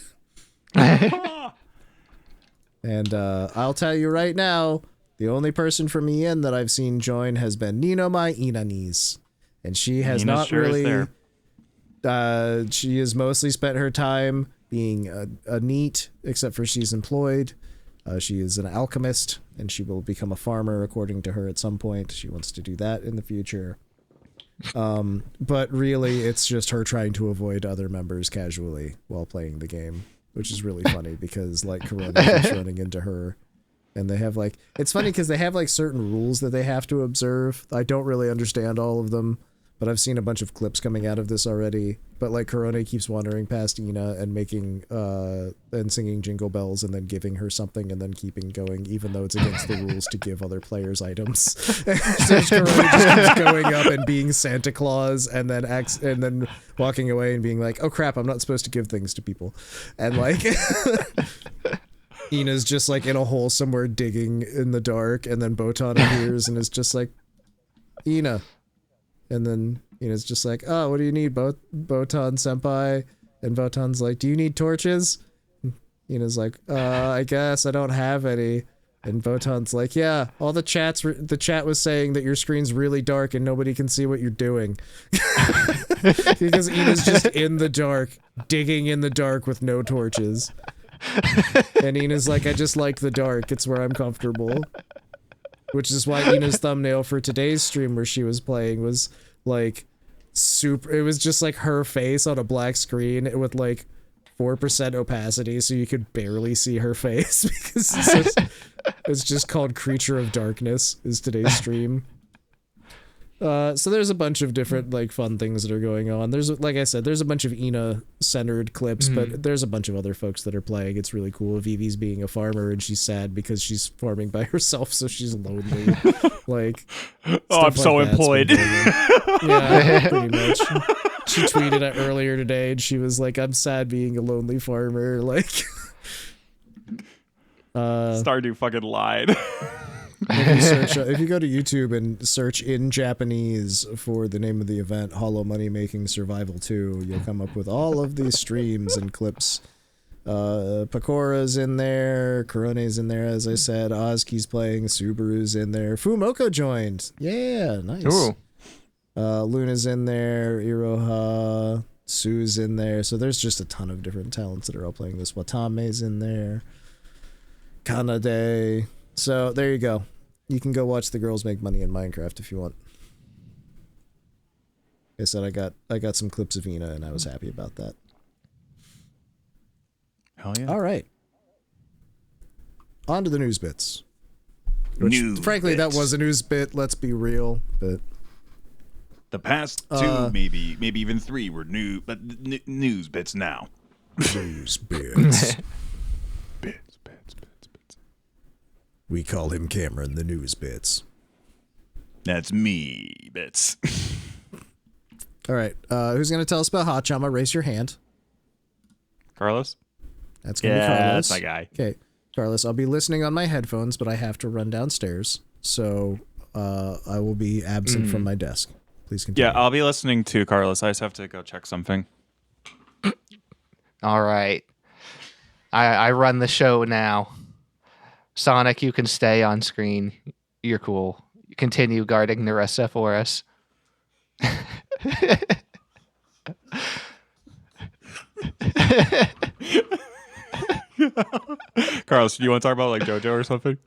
And I'll tell you right now, the only person from EN that I've seen join has been Nino My Inanis. And she has Nina not sure really... she has mostly spent her time being a NEET, except for she's employed. She is an alchemist, and she will become a farmer, according to her, at some point. She wants to do that in the future. But really, it's just her trying to avoid other members casually while playing the game, which is really funny because, like, Corona keeps running into her. And they have, like... It's funny because they have, like, certain rules that they have to observe. I don't really understand all of them, but I've seen a bunch of clips coming out of this already. But, like, Corona keeps wandering past Ina and making... and singing Jingle Bells and then giving her something and then keeping going, even though it's against the rules to give other players items. So Corona just keeps going up and being Santa Claus and then walking away and being like, oh crap, I'm not supposed to give things to people. And, like... Ina's just like in a hole somewhere digging in the dark, and then Botan appears and is just like, Ina. And then Ina's just like, oh, what do you need, Botan senpai? And Botan's like, do you need torches? And Ina's like, I guess I don't have any. And Botan's like, yeah, all the chat was saying that your screen's really dark and nobody can see what you're doing. Because Ina's just in the dark, digging in the dark with no torches. And Ina's like, I just like the dark. It's where I'm comfortable. Which is why Ina's thumbnail for today's stream where she was playing was like super. It was just like her face on a black screen with like 4% opacity, so you could barely see her face because it's just called Creature of Darkness is today's stream. So there's a bunch of different like fun things that are going on. There's, like I said, there's a bunch of Ina centered clips, but there's a bunch of other folks that are playing. It's really cool. Vivi's being a farmer and she's sad because she's farming by herself, so she's lonely. Like, oh, I'm so employed. Yeah, pretty much. She tweeted it earlier today and she was like, I'm sad being a lonely farmer. Like, Stardew fucking lied. If you go to YouTube and search in Japanese for the name of the event, Holo Money Making Survival 2, you'll come up with all of these streams and clips. Pakora's in there, Korone's in there, as I said, Ozki's playing, Subaru's in there, Fumoko joined. Yeah, nice. Ooh. Luna's in there, Iroha, Sue's in there. So there's just a ton of different talents that are all playing this. Watame's in there, Kanade. So there you go. You can go watch the girls make money in Minecraft if you want. I said I got some clips of Ina, and I was happy about that. Hell yeah. All right. On to the news bits. Which, News frankly, bits. that was a news bit. Let's be real. But The past two, maybe even three, were new, but news bits now. news bits. Bits. We call him Cameron, the news bits. That's me, bits. All right. Who's going to tell us about Haachama? Raise your hand. Carlos? That's going to be Carlos. That's my guy. Okay. Carlos, I'll be listening on my headphones, but I have to run downstairs. So I will be absent from my desk. Please continue. Yeah, I'll be listening to Carlos. I just have to go check something. All right. I run the show now. Sonic, you can stay on screen. You're cool. Continue guarding the rest for us. Carlos, do you want to talk about like JoJo or something?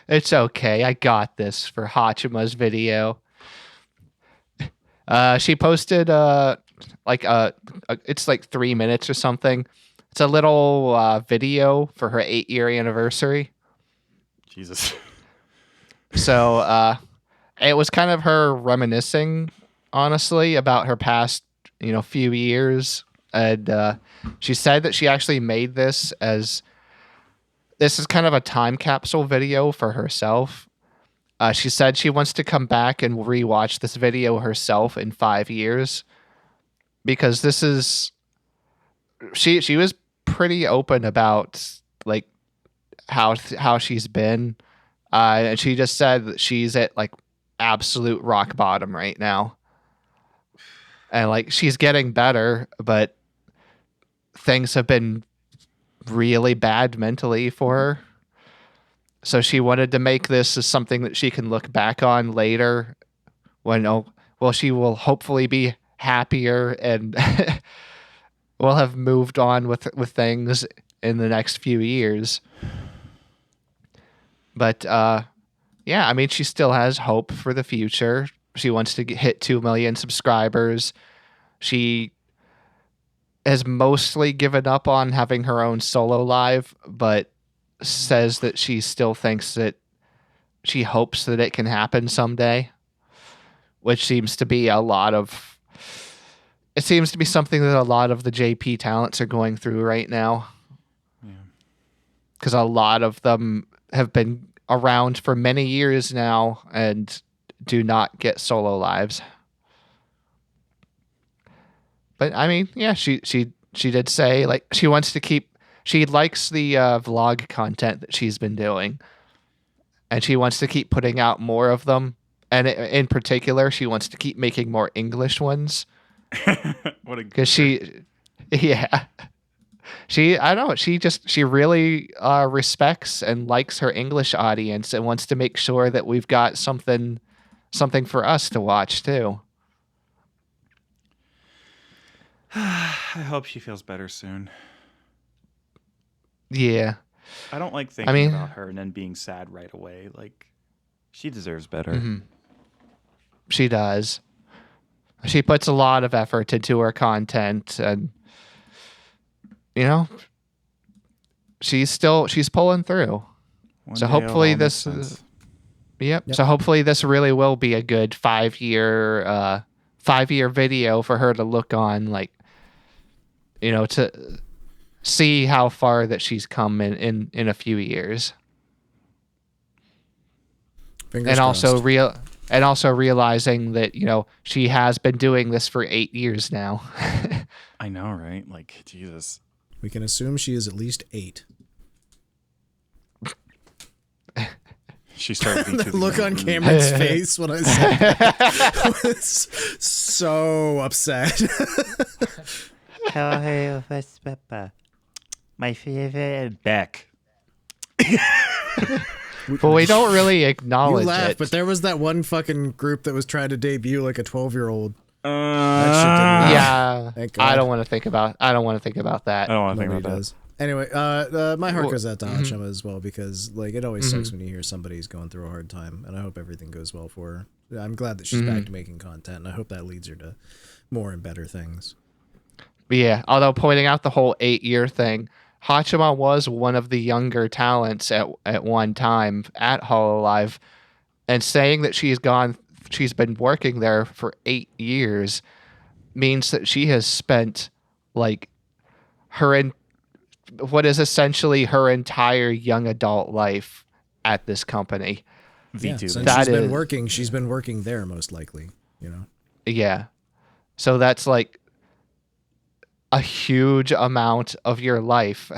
It's okay. I got this for Haachama's video. She posted it's like 3 minutes or something. It's a little video for her 8-year anniversary. Jesus. So it was kind of her reminiscing, honestly, about her past, few years. And she said that she actually made this is kind of a time capsule video for herself. She said she wants to come back and rewatch this video herself in 5 years, because this is she was pretty open about like how she's been, and she just said that she's at like absolute rock bottom right now, and like she's getting better, but things have been really bad mentally for her. So she wanted to make this as something that she can look back on later when, she will hopefully be happier and will have moved on with things in the next few years. But, yeah, I mean, she still has hope for the future. She wants to hit 2 million subscribers. She has mostly given up on having her own solo live, but says that she still thinks that she hopes that it can happen someday, which seems to be something that a lot of the JP talents are going through right now. Yeah. Because a lot of them have been around for many years now and do not get solo lives. But I mean, yeah, she did say like she wants to keep. She likes the vlog content that she's been doing, and she wants to keep putting out more of them. And in particular, she wants to keep making more English ones. Because she really respects and likes her English audience and wants to make sure that we've got something for us to watch too. I hope she feels better soon. Yeah. I don't like thinking about her and then being sad right away. Like, she deserves better. Mm-hmm. She does. She puts a lot of effort into her content, and she's pulling through. So hopefully this Yep. So hopefully this really will be a good 5-year video for her to look on, like, to see how far that she's come in a few years. Fingers crossed. Also realizing that, she has been doing this for 8 years now. I know, right? Like, Jesus. We can assume she is at least 8. She started The look on Cameron's face when I said that was so upset. Hello, first Peppa. My favorite. Beck. Well, we don't really acknowledge You laugh, it. but there was that one fucking group that was trying to debut like a 12-year-old. Yeah, Thank God. I don't want to think about that. I don't want to think Nobody about that. does. Anyway, my heart goes out to Haachama as well, because like it always sucks when you hear somebody's going through a hard time, and I hope everything goes well for her. I'm glad that she's back to making content, and I hope that leads her to more and better things. Yeah, although pointing out the whole 8-year thing, Haachama was one of the younger talents at one time at HoloLive, and saying that she's been working there for 8 years means that she has spent like what is essentially her entire young adult life at this company. Yeah, VTubing. since she's been working there most likely, you know. Yeah. So that's like a huge amount of your life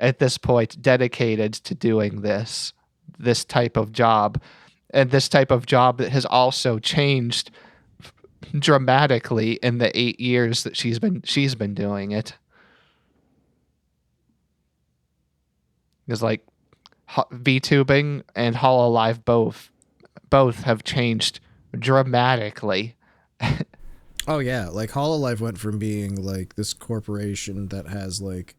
at this point dedicated to doing this type of job, and this type of job that has also changed dramatically in the 8 years that she's been doing it. Because like VTubing and HoloLive both have changed dramatically. Oh yeah, like HoloLive went from being like this corporation that has like,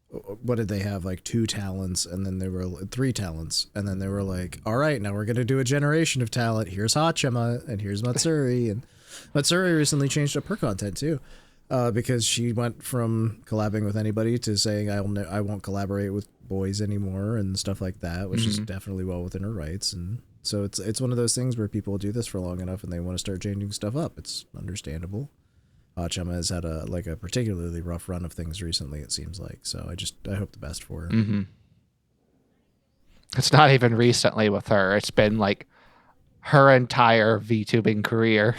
what did they have, like 2 talents, and then there were 3 talents, and then they were like, all right, now we're gonna do a generation of talent. Here's Haachama and here's Matsuri, and Matsuri recently changed up her content too, because she went from collabing with anybody to saying I won't collaborate with boys anymore and stuff like that, which is definitely well within her rights. And so it's one of those things where people do this for long enough and they want to start changing stuff up. It's understandable. Haachama has had a particularly rough run of things recently, it seems like. So I hope the best for her. It's not even recently with her. It's been like her entire VTubing career.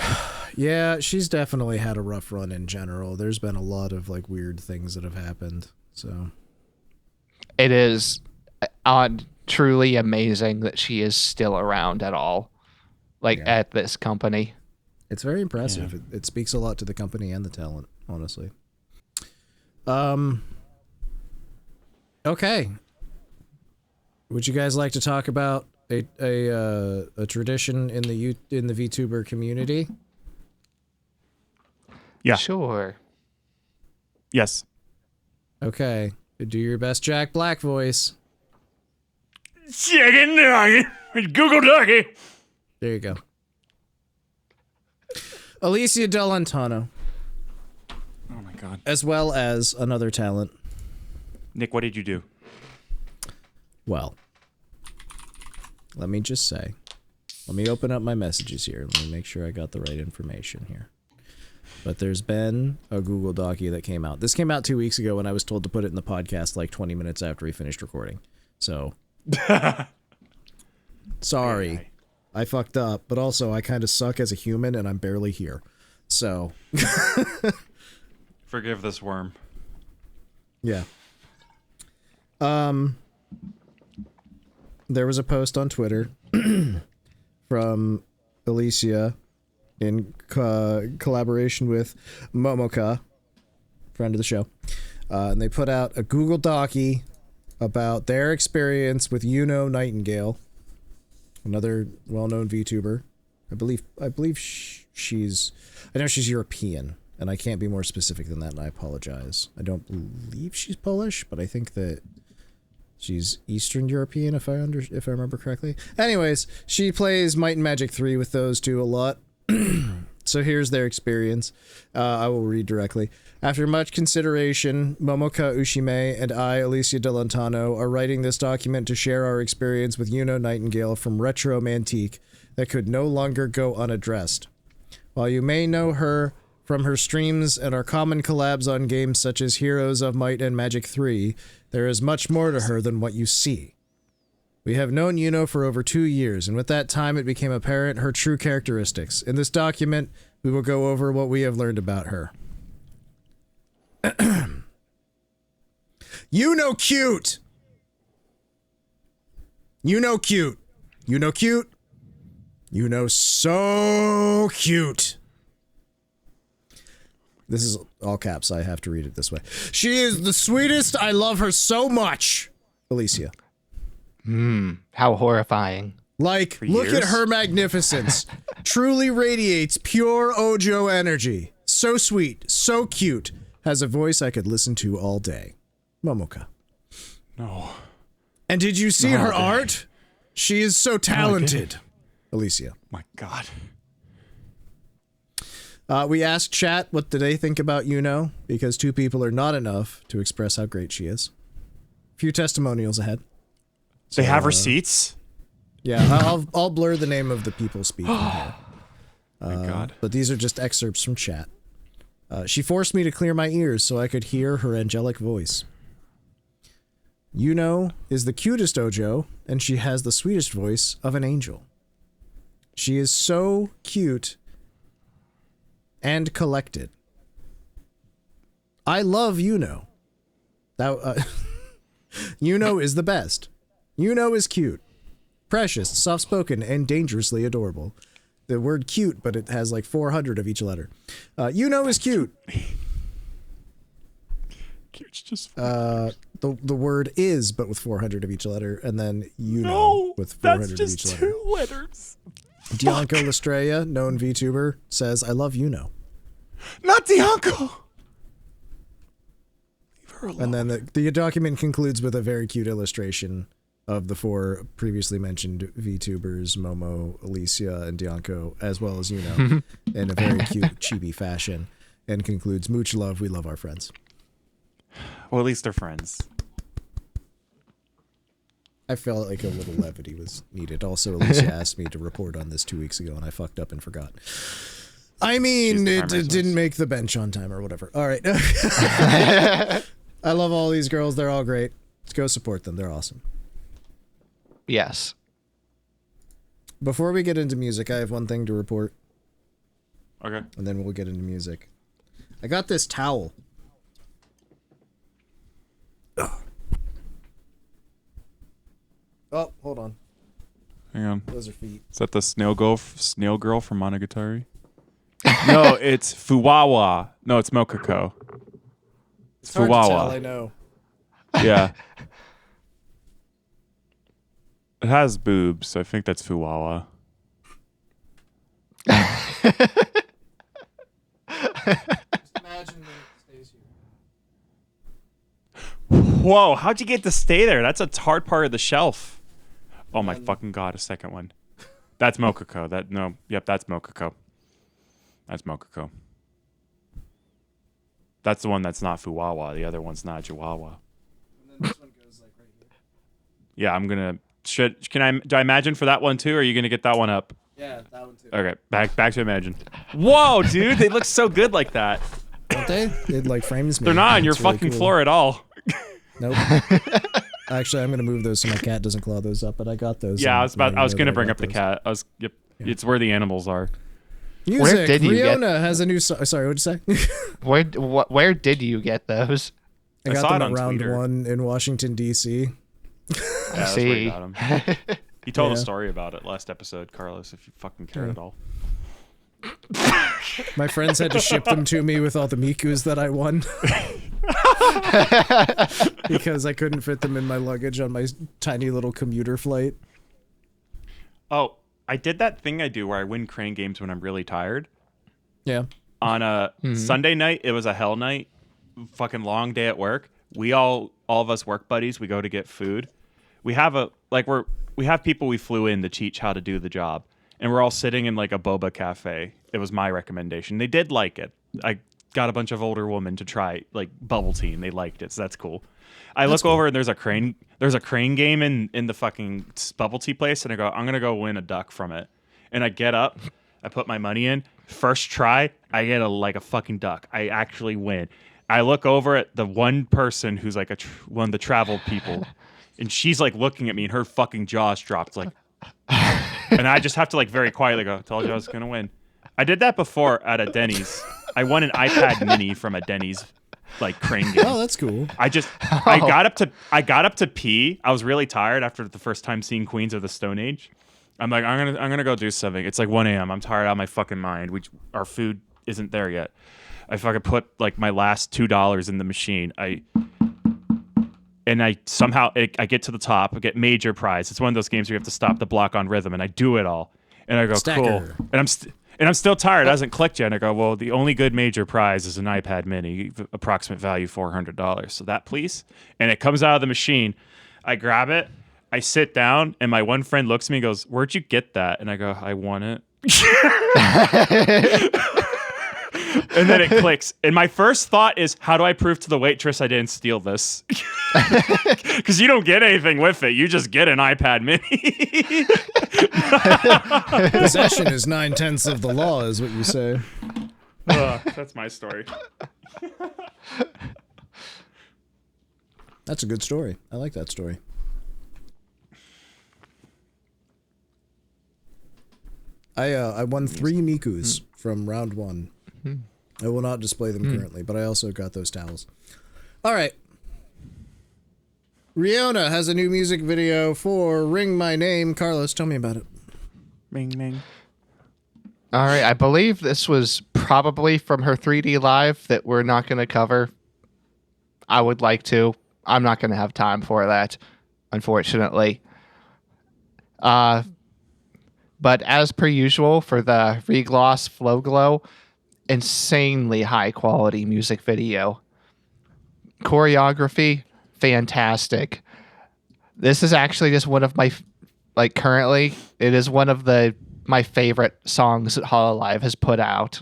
Yeah, she's definitely had a rough run in general. There's been a lot of like weird things that have happened. So it is truly amazing that she is still around at all, at this company. It's very impressive. Yeah. It speaks a lot to the company and the talent, honestly. Okay. Would you guys like to talk about a tradition in the VTuber community? Yeah. Sure. Yes. Okay. Do your best Jack Black voice. Chicken Docky. Google Docky. There you go. Alicia Delantano. Oh my god. As well as another talent. Nick, what did you do? Well, let me just say. Let me open up my messages here. Let me make sure I got the right information here. But there's been a Google Docky that came out. This came out 2 weeks ago when I was told to put it in the podcast like 20 minutes after we finished recording. So, sorry. I fucked up, but also I kind of suck as a human and I'm barely here. So. Forgive this worm. Yeah. There was a post on Twitter from Alicia in collaboration with Momoka, friend of the show. And they put out a Google Docky about their experience with Yuno Nightingale, another well-known VTuber. I believe she's, I know she's European, and I can't be more specific than that, and I apologize. I don't believe she's Polish, but I think that she's Eastern European, if I remember correctly. Anyways, she plays Might and Magic 3 with those two a lot. So here's their experience. I will read directly. After much consideration, Momoka Ushime and I, Alicia Delantano, are writing this document to share our experience with Yuno Nightingale from Retro Mantique that could no longer go unaddressed. While you may know her from her streams and our common collabs on games such as Heroes of Might and Magic 3, there is much more to her than what you see. We have known Yuno for over 2 years, and with that time it became apparent her true characteristics. In this document, we will go over what we have learned about her. Yuno cute! Yuno cute! Yuno cute! Yuno so cute! This is all caps, I have to read it this way. She is the sweetest, I love her so much! Alicia. How horrifying. Like, look at her magnificence. Truly radiates pure Ojo energy. So sweet, so cute. Has a voice I could listen to all day. Momoka. No. And did you see her art? She is so talented. Alicia. My God. We asked chat what do they think about Yuno, because 2 people are not enough to express how great she is. A few testimonials ahead. They have receipts? Yeah, I'll blur the name of the people speaking here. My God. But these are just excerpts from chat. She forced me to clear my ears so I could hear her angelic voice. Yuno is the cutest Ojo, and she has the sweetest voice of an angel. She is so cute and collected. I love Yuno. Yuno is the best. Yuno is cute, precious, soft-spoken, and dangerously adorable. The word cute, but it has like 400 of each letter. Yuno is cute. Cute's just... The word is, but with 400 of each letter, and then Yuno with 400 of each letter. 2 letters. Dianco Lestreya, known VTuber, says, I love Yuno. Not Dianco! Leave her alone. And then the document concludes with a very cute illustration of the 4 previously mentioned VTubers, Momo, Alicia, and Dianco, as well as Yuno, in a very cute chibi fashion, and concludes, Mooch love, we love our friends. Well, at least they're friends. I felt like a little levity was needed. Also, Alicia asked me to report on this 2 weeks ago, and I fucked up and forgot. I mean, it didn't make the bench on time or whatever. All right. I love all these girls. They're all great. Let's go support them. They're awesome. Yes. Before we get into music, I have one thing to report, Okay. and then we'll get into music. I got this towel. Oh, hold on. Hang on. Those are feet. Is that the snail girl from Monogatari? No, it's Fuwawa. No, it's Mokoko. It's Hard to tell, I Fuwawa. know. Yeah. It has boobs, so I think that's Fuwawa. Just imagine that it stays here. Whoa, how'd you get to stay there? That's a hard part of the shelf. Oh my fucking God, a second one. That's Mokoko. That's Mokoko. That's Mokoko. That's the one that's not Fuwawa. The other one's not Chihuahua. And then this one goes like right here. Yeah, I'm gonna. Do I imagine for that one too, or are you gonna get that one up? Yeah, that one too. Okay, back to imagine. Whoa, dude, they look so good like that. Don't they? It like frames me. They're not on your It's really fucking cool. floor at all. Nope. Actually, I'm gonna move those so my cat doesn't claw those up. But I got those. Yeah, and I was know gonna that bring got up the those. cat. Yep. It's where the animals are. Music. did you get- Riona has a new song. Sorry, what'd you say? Where did you get those? I I got saw them it at on round Twitter. 1 in Washington D.C. Yeah, that's where see. you got 'em. He told a Yeah. story about it last episode, Carlos, if you fucking cared Yeah. at all. My friends had to ship them to me with all the Mikus that I won. Because I couldn't fit them in my luggage on my tiny little commuter flight. Oh, I did that thing I do where I win crane games when I'm really tired. Yeah. On a Sunday night, it was a hell night. Fucking long day at work. We all of us work buddies, we go to get food. We have we have people we flew in to teach how to do the job. And we're all sitting in like a boba cafe. It was my recommendation. They did like it. I got a bunch of older women to try like bubble tea and they liked it, so that's cool. I look over and there's a crane game in the fucking bubble tea place, and I go, I'm gonna go win a duck from it. And I get up, I put my money in. First try, I get a fucking duck. I actually win. I look over at the one person who's like one of the travel people, and she's like looking at me, and her fucking jaws dropped like, and I just have to like very quietly go, told you I was gonna win. I did that before at a Denny's. I won an iPad mini from a Denny's like crane game. Oh, that's cool. I got up to pee. I was really tired after the first time seeing Queens of the Stone Age. I'm like, I'm gonna go do something. It's like 1 a.m. I'm tired out of my fucking mind. Our food isn't there yet. I fucking put like my last $2 in the machine. I somehow I get to the top. I get major prize. It's one of those games where you have to stop the block on rhythm, and I do it all. And I go, Stacker. cool. And And I'm still tired. It hasn't clicked yet. And I go, well, the only good major prize is an iPad mini, approximate value $400. So that, please. And it comes out of the machine. I grab it. I sit down, and my one friend looks at me and goes, where'd you get that? And I go, I won it. And then it clicks. And my first thought is, how do I prove to the waitress I didn't steal this? Because you don't get anything with it. You just get an iPad mini. Possession is 9/10 of the law, is what you say. That's my story. That's a good story. I like that story. I won 3 Mikus from round 1. I will not display them currently, but I also got those towels. All right. Riona has a new music video for Ring My Name. Carlos, tell me about it. Ring, ring. All right, I believe this was probably from her 3D Live that we're not going to cover. I would like to. I'm not going to have time for that, unfortunately. But as per usual for the Regloss Flow Glow, insanely high quality music video. Choreography, fantastic. This is actually just one of my, currently, it is one of my favorite songs that HoloLive has put out,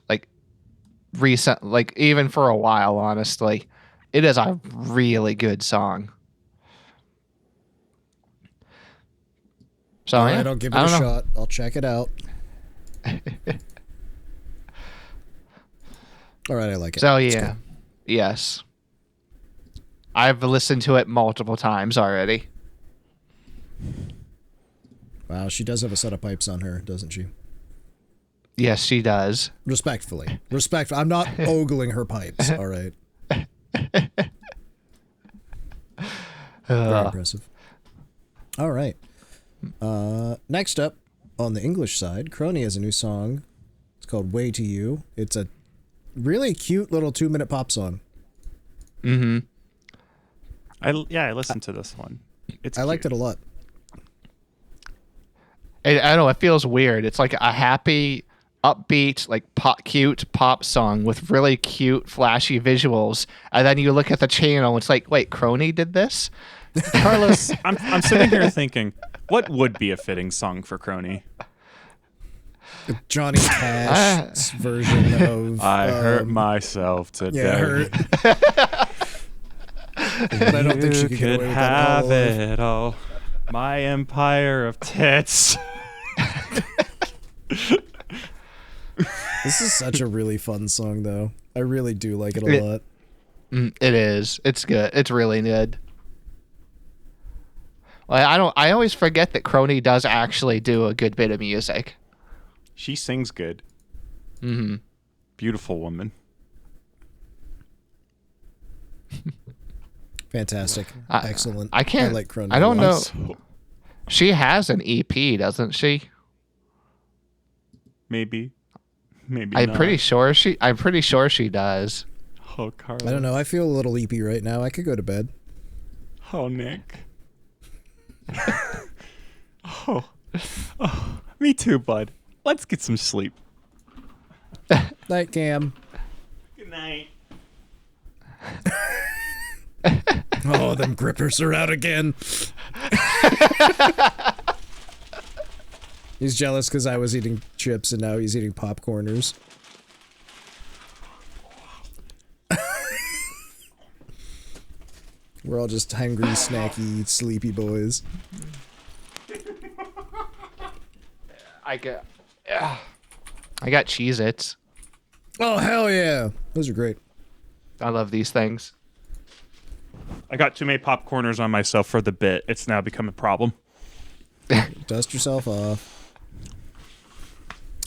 recent, even for a while, honestly. It is a really good song. So All right, I'll give it a shot. I'll check it out. All right, I like it. So yeah, yes. I've listened to it multiple times already. Wow, she does have a set of pipes on her, doesn't she? Yes, she does. Respectfully. I'm not ogling her pipes, all right? Very impressive. All right. Next up, on the English side, Crony has a new song. It's called Way to You. It's a really cute little 2-minute pop song. Mm-hmm. I listened to this one. I liked it a lot. I don't know, it feels weird. It's like a happy, upbeat, cute pop song with really cute, flashy visuals. And then you look at the channel, it's like, wait, Crony did this? Carlos, I'm sitting here thinking, what would be a fitting song for Crony? Johnny Cash's version of I hurt myself today. Yeah, hurt. But I don't think she could get away with that have it all. My empire of tits. This is such a really fun song, though. I really do like it a lot. It is. It's good. It's really good. Well, I always forget that Crony does actually do a good bit of music. She sings good. Mm-hmm. Beautiful woman. Fantastic. Excellent. I can't. I like Crony. I don't know. She has an EP, doesn't she? Maybe. Maybe I'm not. pretty sure she does. Oh, Carlos. I don't know. I feel a little eepy right now. I could go to bed. Oh, Nick. oh, me too, bud. Let's get some sleep. Night, Cam. Good night. Oh, them grippers are out again. He's jealous because I was eating chips and now he's eating popcorners. We're all just hungry, snacky, sleepy boys. I got Cheez-Its. Oh, hell yeah. Those are great. I love these things. I got too many popcorners on myself for the bit. It's now become a problem. Dust yourself off.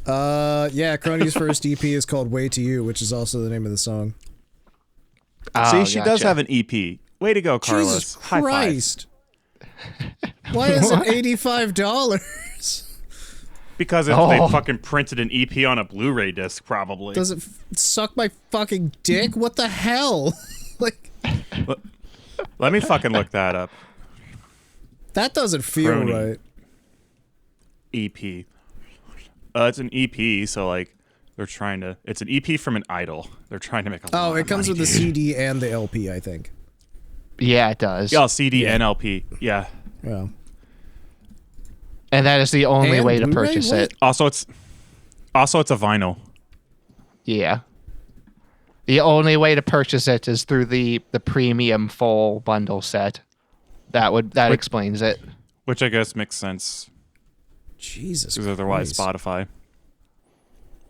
Yeah, Crony's first EP is called Way to You, which is also the name of the song. See, she does have an EP. Way to go, Carlos. Jesus Christ. Why is it $85? Because they fucking printed an EP on a Blu-ray disc, probably. Does it suck my fucking dick? What the hell? Let me fucking look that up. That doesn't feel Crony. right. EP. It's an EP, so They're trying to. It's an EP from an idol. They're trying to make a. Oh, it comes with the CD and the LP, I think. Yeah, it does. Yeah, CD and LP. Yeah. Yeah. And that is the only And way to Blu-ray? purchase What? it. Also, it's a vinyl. Yeah. The only way to purchase it is through the premium full bundle set. That explains it. Which I guess makes sense. Jesus Because otherwise, Christ. Spotify.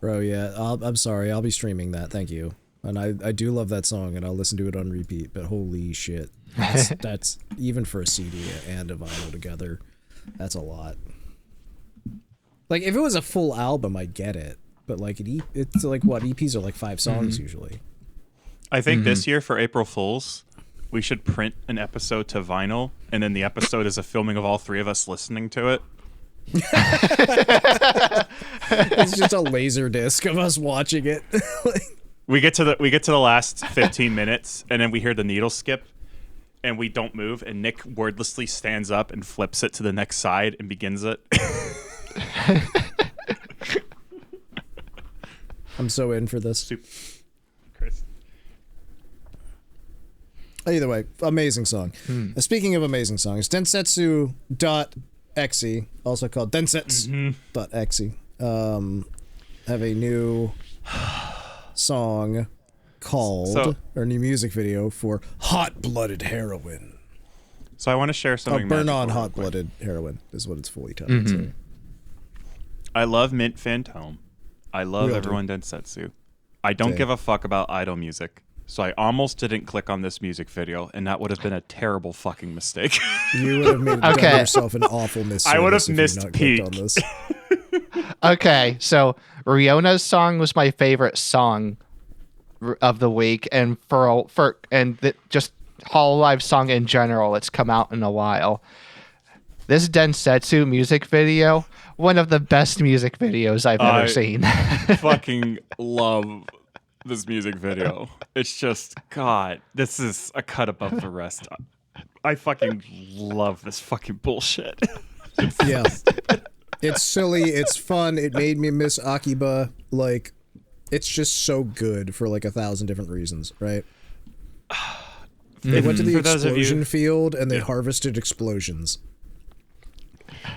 Bro, yeah, I'm sorry. I'll be streaming that. Thank you. And I do love that song, and I'll listen to it on repeat, but holy shit. That's even for a CD and a vinyl together, that's a lot. Like, if it was a full album, I get it. But, like, it's like, what, EPs are like 5 songs usually. I think this year for April Fools, we should print an episode to vinyl, and then the episode is a filming of all 3 of us listening to it. It's just a laser disc of us watching it. We get to the last 15 minutes, and then we hear the needle skip, and we don't move, and Nick wordlessly stands up and flips it to the next side and begins it. I'm so in for this. Chris. Either way, amazing song. Speaking of amazing songs, Densetsu.exe, also called Densetsu.exe, have a new song called, or new music video for Hot-Blooded Heroin. So I want to share something. Burn magical on real quick. Hot-Blooded Heroin is what it's fully titled. Sorry. I love Mint Phantom. I love We all everyone Densetsu. I don't Same. give a fuck about idol music. So I almost didn't click on this music video, and that would have been a terrible fucking mistake. You would have made Okay. yourself an awful misservice. I would have if you'd missed not clicked on peak. this. Okay, so Riona's song was my favorite song of the week, and just Hololive song in general. It's come out in a while. This Densetsu music video, one of the best music videos I've ever seen. Fucking love this music video. It's just, God, this is a cut above the rest. I fucking love this fucking bullshit. Yeah. It's silly, it's fun, it made me miss Akiba, like, it's just so good for like 1,000 different reasons, right? They went to the For those of you- explosion field and they harvested explosions.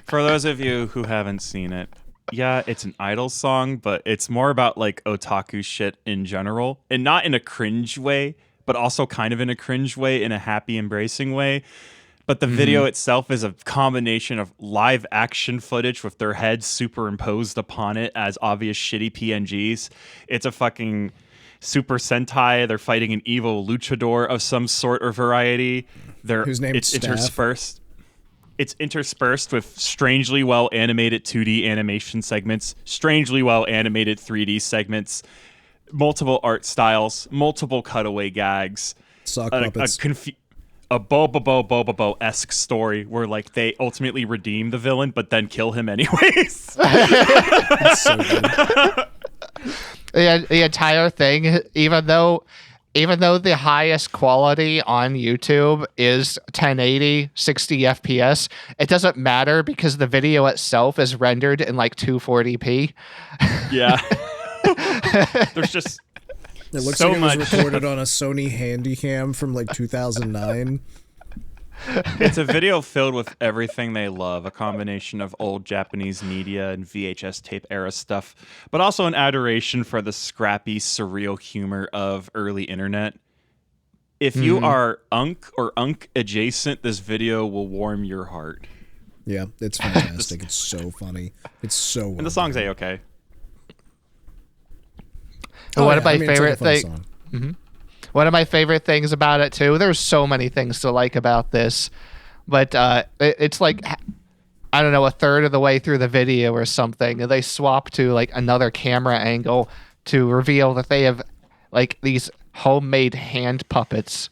For those of you who haven't seen it, yeah, it's an idol song, but it's more about like otaku shit in general, and not in a cringe way, but also kind of in a cringe way, in a happy, embracing way. But the video itself is a combination of live action footage with their heads superimposed upon it as obvious shitty PNGs. It's a fucking Super Sentai. They're fighting an evil luchador of some sort or variety. Whose name's It's Staff. interspersed. It's interspersed with strangely well animated 2D animation segments, strangely well animated 3D segments, multiple art styles, multiple cutaway gags, Sock a puppets. Bobobo-esque story where like they ultimately redeem the villain but then kill him anyways. It's so good. The entire thing, even though the highest quality on YouTube is 1080 60 FPS, it doesn't matter because the video itself is rendered in like 240p. Yeah. There's just It looks so like it was much. recorded on a Sony Handycam from like 2009. It's a video filled with everything they love, a combination of old Japanese media and VHS tape era stuff, but also an adoration for the scrappy, surreal humor of early internet. If you are Unk or Unk adjacent, this video will warm your heart. Yeah, it's fantastic. It's so funny. It's so well And the song's done. A-okay. Oh, One yeah, of my I mean, it's like a favorite fun things. song. One of my favorite things about it too. There's so many things to like about this, but it's like, I don't know, a third of the way through the video or something, and they swap to like another camera angle to reveal that they have like these homemade hand puppets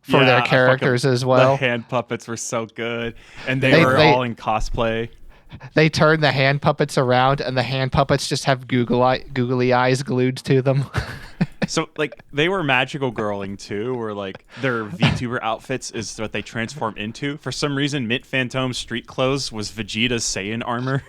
for their characters as well. The hand puppets were so good, and they were all in cosplay. They turn the hand puppets around, and the hand puppets just have googly eyes glued to them. So, like, they were magical girling, too, where, like, their VTuber outfits is what they transform into. For some reason, Mint Phantom's street clothes was Vegeta's Saiyan armor.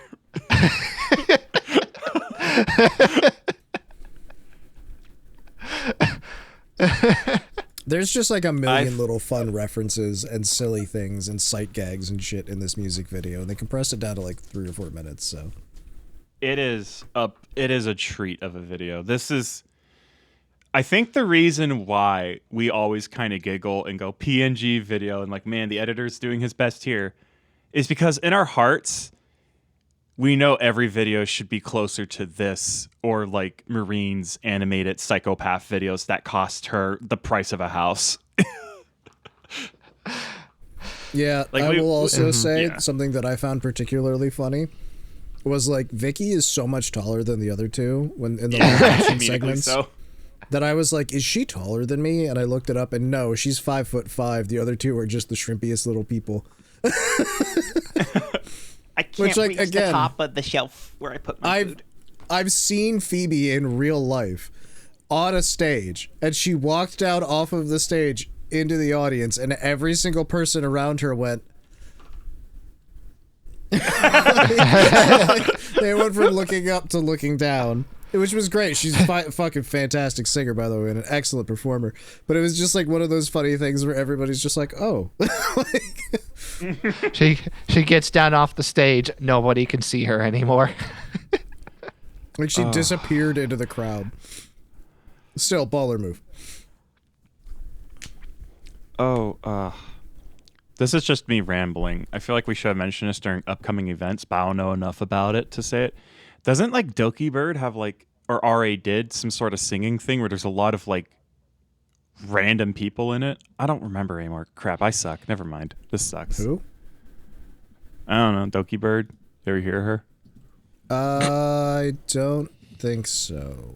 There's just like a million little fun references and silly things and sight gags and shit in this music video, and they compressed it down to like 3 or 4 minutes. So it is a treat of a video. This is, I think, the reason why we always kind of giggle and go PNG video and like, man, the editor's doing his best here, is because in our hearts, we know every video should be closer to this or like Marine's animated psychopath videos that cost her the price of a house. yeah, like I will also say yeah. something that I found particularly funny was like Vicky is so much taller than the other two when in the live action segments. So. That I was like, is she taller than me? And I looked it up, and no, she's 5'5". The other two are just the shrimpiest little people. I can't Which, like, reach again, the top of the shelf where I put my food. I've seen Phoebe in real life on a stage, and she walked down off of the stage into the audience, and every single person around her went. They went from looking up to looking down, which was great. She's a fucking fantastic singer, by the way, and an excellent performer. But it was just like one of those funny things where everybody's just like, oh. She gets down off the stage. Nobody can see her anymore. Like she disappeared into the crowd. Still, baller move. This is just me rambling. I feel like we should have mentioned this during upcoming events, but I don't know enough about it to say it. Doesn't like Docky Bird have like, or RA did some sort of singing thing where there's a lot of like random people in it? I don't remember anymore. Crap, I suck. Never mind. This sucks. Who? I don't know. Docky Bird. You ever hear her? I don't think so.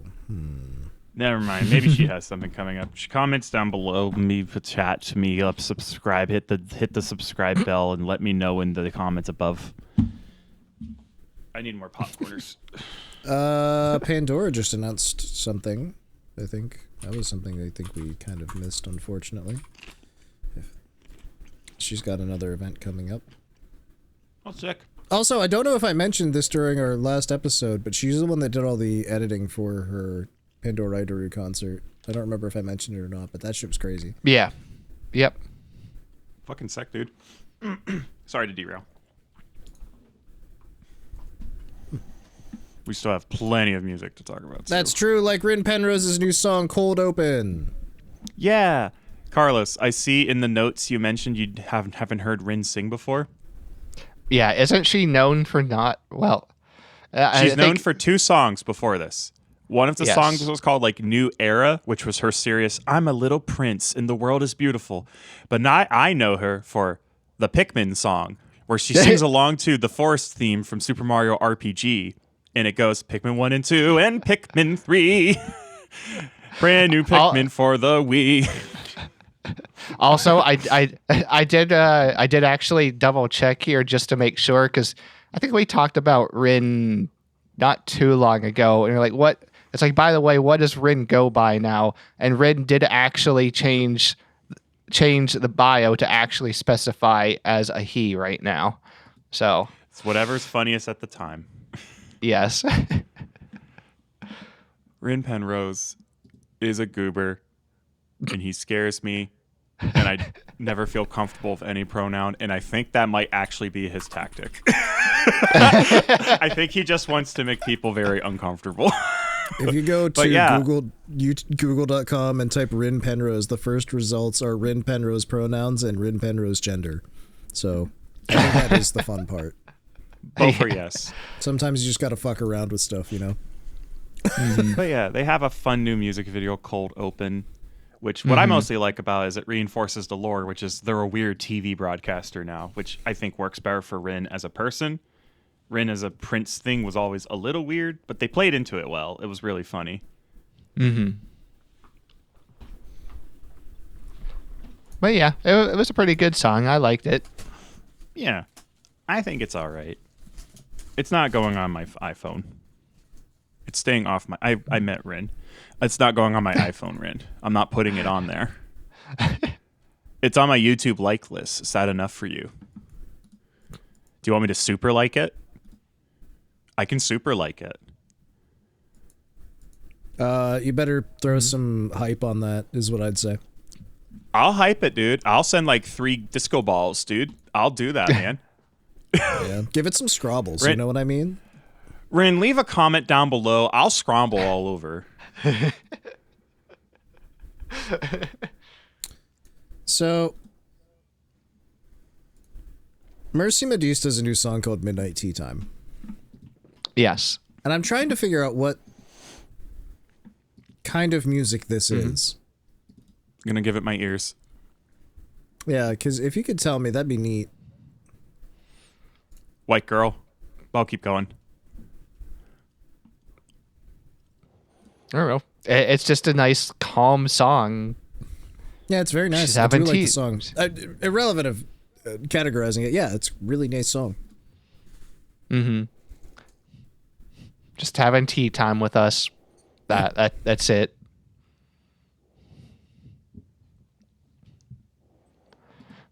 Never mind. Maybe she has something coming up. She comments down below me, chat to me, subscribe, hit the subscribe bell, and let me know in the comments above. I need more popcorners. Pandora just announced something. I think that was something I think we kind of missed, unfortunately. She's got another event coming up. Oh, sick. Also, I don't know if I mentioned this during our last episode, but she's the one that did all the editing for her Pandora Idoru concert. I don't remember if I mentioned it or not, but that shit was crazy. Yeah. Yep. Fucking sick, dude. Sorry to derail. We still have plenty of music to talk about. That's true, like Rin Penrose's new song, Cold Open. Yeah. Carlos, I see in the notes you mentioned you haven't heard Rin sing before. Yeah, isn't she known for not, well... She's known for 2 songs before this. One of the Yes. songs was called like New Era, which was her serious, I'm a little prince and the world is beautiful. But now I know her for the Pikmin song, where she sings along to the forest theme from Super Mario RPG. And it goes Pikmin 1 and 2 and Pikmin 3. Brand new Pikmin for the Wii. Also, I did actually double check here just to make sure, because I think we talked about Rin not too long ago, and you're like, what? It's like, by the way, what does Rin go by now? And Rin did actually change the bio to actually specify as a he right now. So It's whatever's funniest at the time. yes. Rin Penrose is a goober, and he scares me, and I never feel comfortable with any pronoun, and I think that might actually be his tactic. I think he just wants to make people very uncomfortable. If you go to yeah. Google.com and type Rin Penrose, the first results are Rin Penrose pronouns and Rin Penrose gender. So I think that is the fun part. Both are yes. Sometimes you just gotta fuck around with stuff, you know? But yeah, they have a fun new music video called Open, which what I mostly like about is it reinforces the lore, which is they're a weird TV broadcaster now, which I think works better for Rin as a person. Rin as a prince thing was always a little weird, but they played into it well. It was really funny. But yeah, it was a pretty good song. I liked it. Yeah, I think it's all right. It's not going on my iPhone. It's staying off my... I met Rin. It's not going on my iPhone, Rin. I'm not putting it on there. It's on my YouTube like list. Is that enough for you? Do you want me to super like it? I can super like it. You better throw some hype on that, is what I'd say. I'll hype it, dude. I'll send like 3 disco balls, dude. I'll do that, man. Yeah. Give it some scrobbles, you know what I mean? Rin, leave a comment down below. I'll scromble all over. So, Mercy Meduse does a new song called Midnight Tea Time. Yes. And I'm trying to figure out what kind of music this is. I'm gonna give it my ears. Yeah, because if you could tell me, that'd be neat. White girl. I'll keep going. I don't know. It's just a nice, calm song. Yeah, it's very nice. She's I do having like the tea. song. Irrelevant of categorizing it. Yeah, it's a really nice song. Mm-hmm. Just having tea time with us. That's it.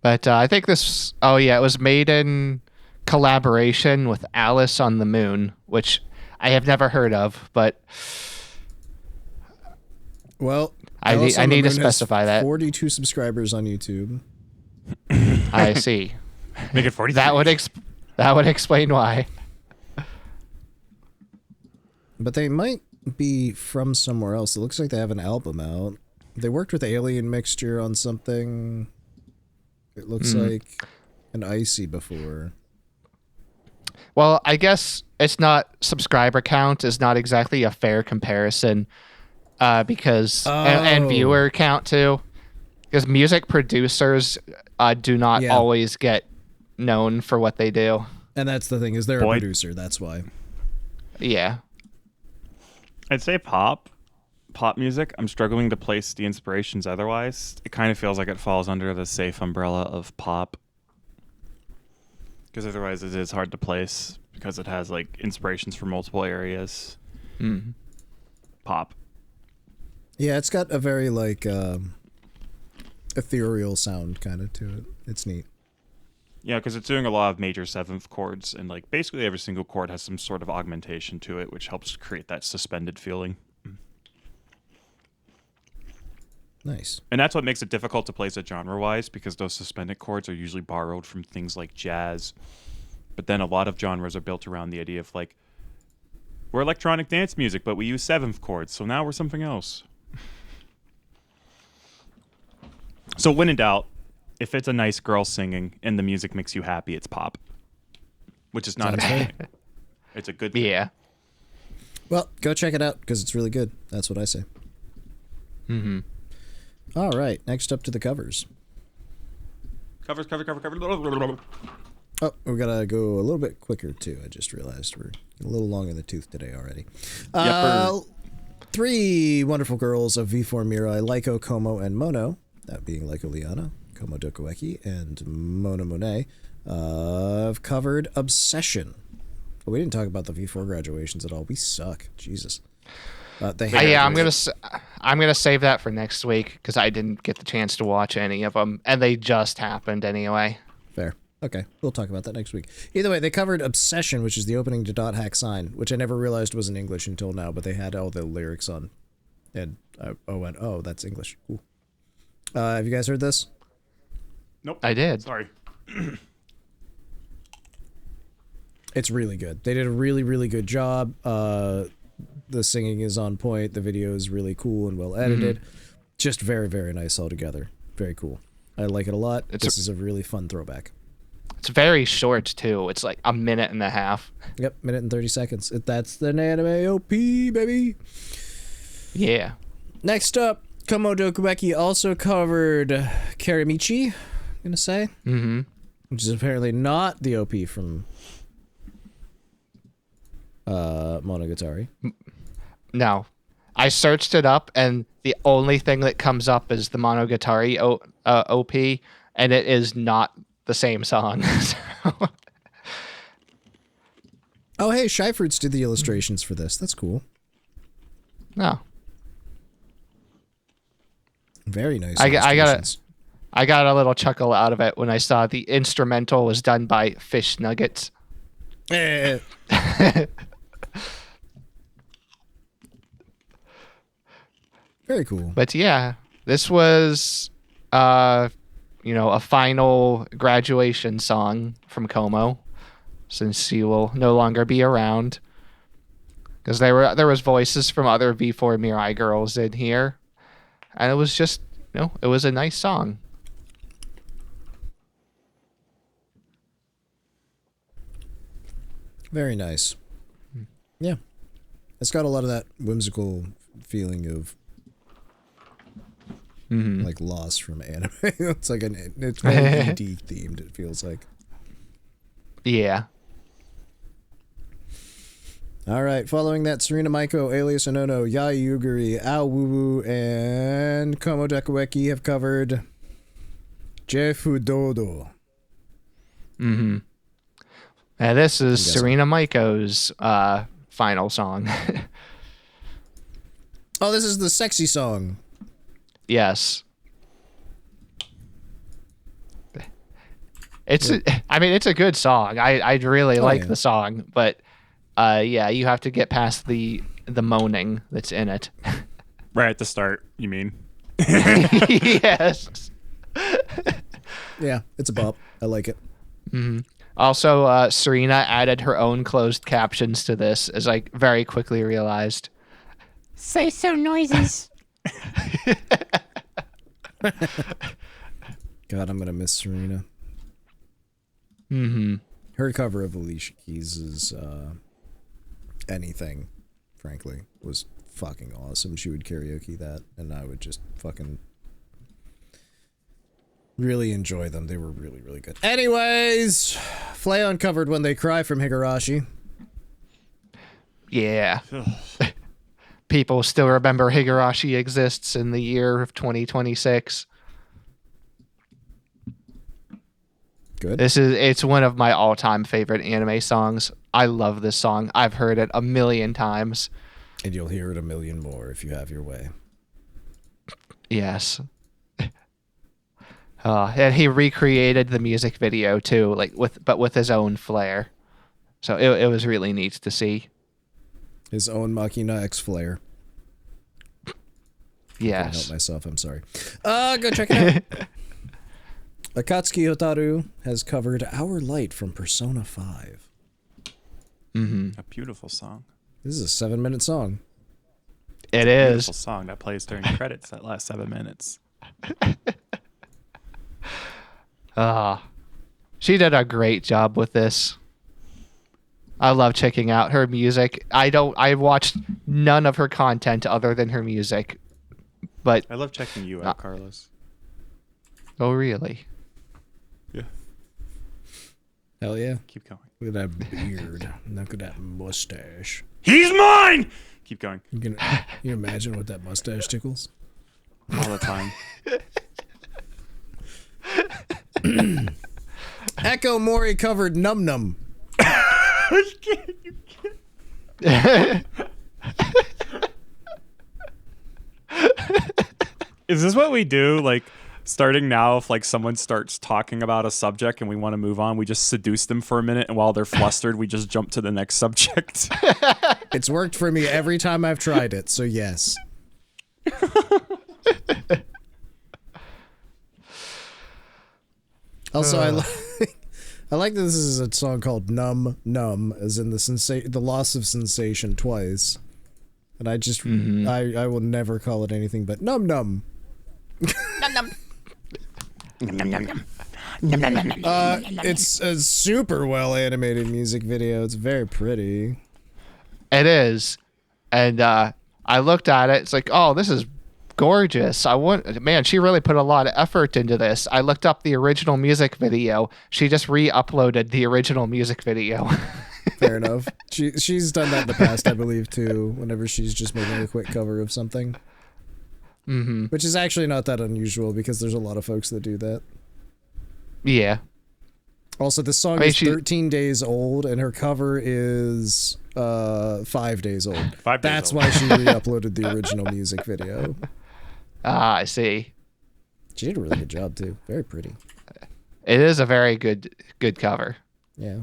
But I think this... Oh, yeah, it was made in collaboration with Alice on the Moon, which I have never heard of, but... Well, I need to specify that. 42 subscribers on YouTube. I see. Make it 40. That would explain why. But they might be from somewhere else. It looks like they have an album out. They worked with Alien Mixture on something. It looks like an Icy before. Well, I guess it's not subscriber count is not exactly a fair comparison because and viewer count too, because music producers do not always get known for what they do. And that's the thing, is they're a producer, that's why. Yeah. I'd say pop music. I'm struggling to place the inspirations otherwise. It kind of feels like it falls under the safe umbrella of pop. Because otherwise it is hard to place because it has like inspirations from multiple areas. Pop. Yeah, it's got a very like ethereal sound kind of to it. It's neat. Yeah, because it's doing a lot of major 7th chords, and like basically every single chord has some sort of augmentation to it, which helps create that suspended feeling. Nice. And that's what makes it difficult to place it genre-wise, because those suspended chords are usually borrowed from things like jazz. But then a lot of genres are built around the idea of like, we're electronic dance music, but we use 7th chords, so now we're something else. So when in doubt, if it's a nice girl singing and the music makes you happy, it's pop. Which is not a bad thing. It's a good thing. Yeah. Well, go check it out because it's really good. That's what I say. All right, next up to the covers. Cover. Oh, we gotta go a little bit quicker too. I just realized we're a little long in the tooth today already. Yepper. 3 wonderful girls of V4 Mirai, Laiko, Como, and Mono, that being Laiko Liana, Como Dokueki, and Mono Monet, have covered Obsession. But we didn't talk about the V4 graduations at all. We suck. Jesus. I'm gonna save that for next week because I didn't get the chance to watch any of them, and they just happened anyway. Fair. Okay, we'll talk about that next week. Either way, they covered Obsession, which is the opening to Dot Hack Sign, which I never realized was in English until now, but they had all the lyrics on. And I went, oh, that's English. Cool. Have you guys heard this? Nope. I did. Sorry. It's really good. They did a really, really good job. The singing is on point. The video is really cool and well edited. Just very, very nice altogether. Very cool. I like it a lot. This is a really fun throwback. It's very short too. It's like a minute and a half. Yep, minute and 30 seconds. That's the anime OP, baby. Yeah. Next up, Como Dokueki also covered Karamichi, I'm gonna say. Which is apparently not the OP from Monogatari. No. I searched it up, and the only thing that comes up is the Monogatari OP, and it is not the same song. Oh, hey, Shy Fruits did the illustrations for this. That's cool. No. Very nice. I got a little chuckle out of it when I saw the instrumental was done by Fish Nuggets. Very cool. But yeah, this was, a final graduation song from Como, since he will no longer be around. Because there was voices from other V4 Mirai girls in here, and it was just, it was a nice song. Very nice. Yeah. It's got a lot of that whimsical feeling of like loss from anime. It's like it's very ED themed, it feels like. Yeah. Alright, following that, Serena Maiko, Alias Onono, Yai Yuguri, Ao Woo Woo, and Komo Dekueki have covered Jefu Dodo. Mm-hmm. And this is Serena Maiko's final song. Oh, this is the sexy song. Yes. It's a good song. I really like the song, but you have to get past the moaning that's in it. Right at the start, you mean? Yes. Yeah, it's a bop. I like it. Mm-hmm. Also, Serena added her own closed captions to this, as I very quickly realized. Say so noises. God, I'm gonna miss Serena. Mm-hmm. Her cover of Alicia Keys' Anything, frankly, was fucking awesome. She would karaoke that, and I would just fucking really enjoy them. They were really, really good. Anyways, Flayon covered When They Cry from Higurashi. Yeah. People still remember Higurashi exists in the year of 2026. Good. It's one of my all-time favorite anime songs. I love this song. I've heard it a million times. And you'll hear it a million more if you have your way. Yes. And he recreated the music video too, but with his own flair. So it was really neat to see. His own Machina X Flare. Yes. I can't help myself, I'm sorry. Go check it out. Akatsuki Hotaru has covered Our Light from Persona 5. Mm-hmm. A beautiful song. This is a 7-minute song. It Beautiful is. song that plays during credits that last 7 minutes. She did a great job with this. I love checking out her music. I watched none of her content other than her music. But I love checking you out, Carlos. oh really? Yeah. Hell yeah. Keep going. Look at that beard. Look at that mustache. He's mine! Keep going. Can you imagine what that mustache tickles? All the time. Echo Mori covered Num Num. Is this what we do? Like, starting now, if like someone starts talking about a subject and we want to move on, we just seduce them for a minute, and while they're flustered, we just jump to the next subject. It's worked for me every time I've tried it, so yes. Also, I like that this is a song called Num Num, as in the loss of sensation twice. And I just, I will never call it anything but Num Num. Num num. Num num num num. Num num num num. It's a super well animated music video. It's very pretty. It is. And I looked at it. It's like, oh, this is gorgeous. Man, she really put a lot of effort into this. I looked up the original music video. She just re-uploaded the original music video. Fair enough. She's done that in the past, I believe, too, whenever she's just making a quick cover of something. Mm-hmm. Which is actually not that unusual, because there's a lot of folks that do that. Yeah. Also, this song is 13 days old, and her cover is 5 days old. 5 days That's old. why she re-uploaded the original music video. Ah, I see. She did a really good job, too. Very pretty. It is a very good cover. Yeah.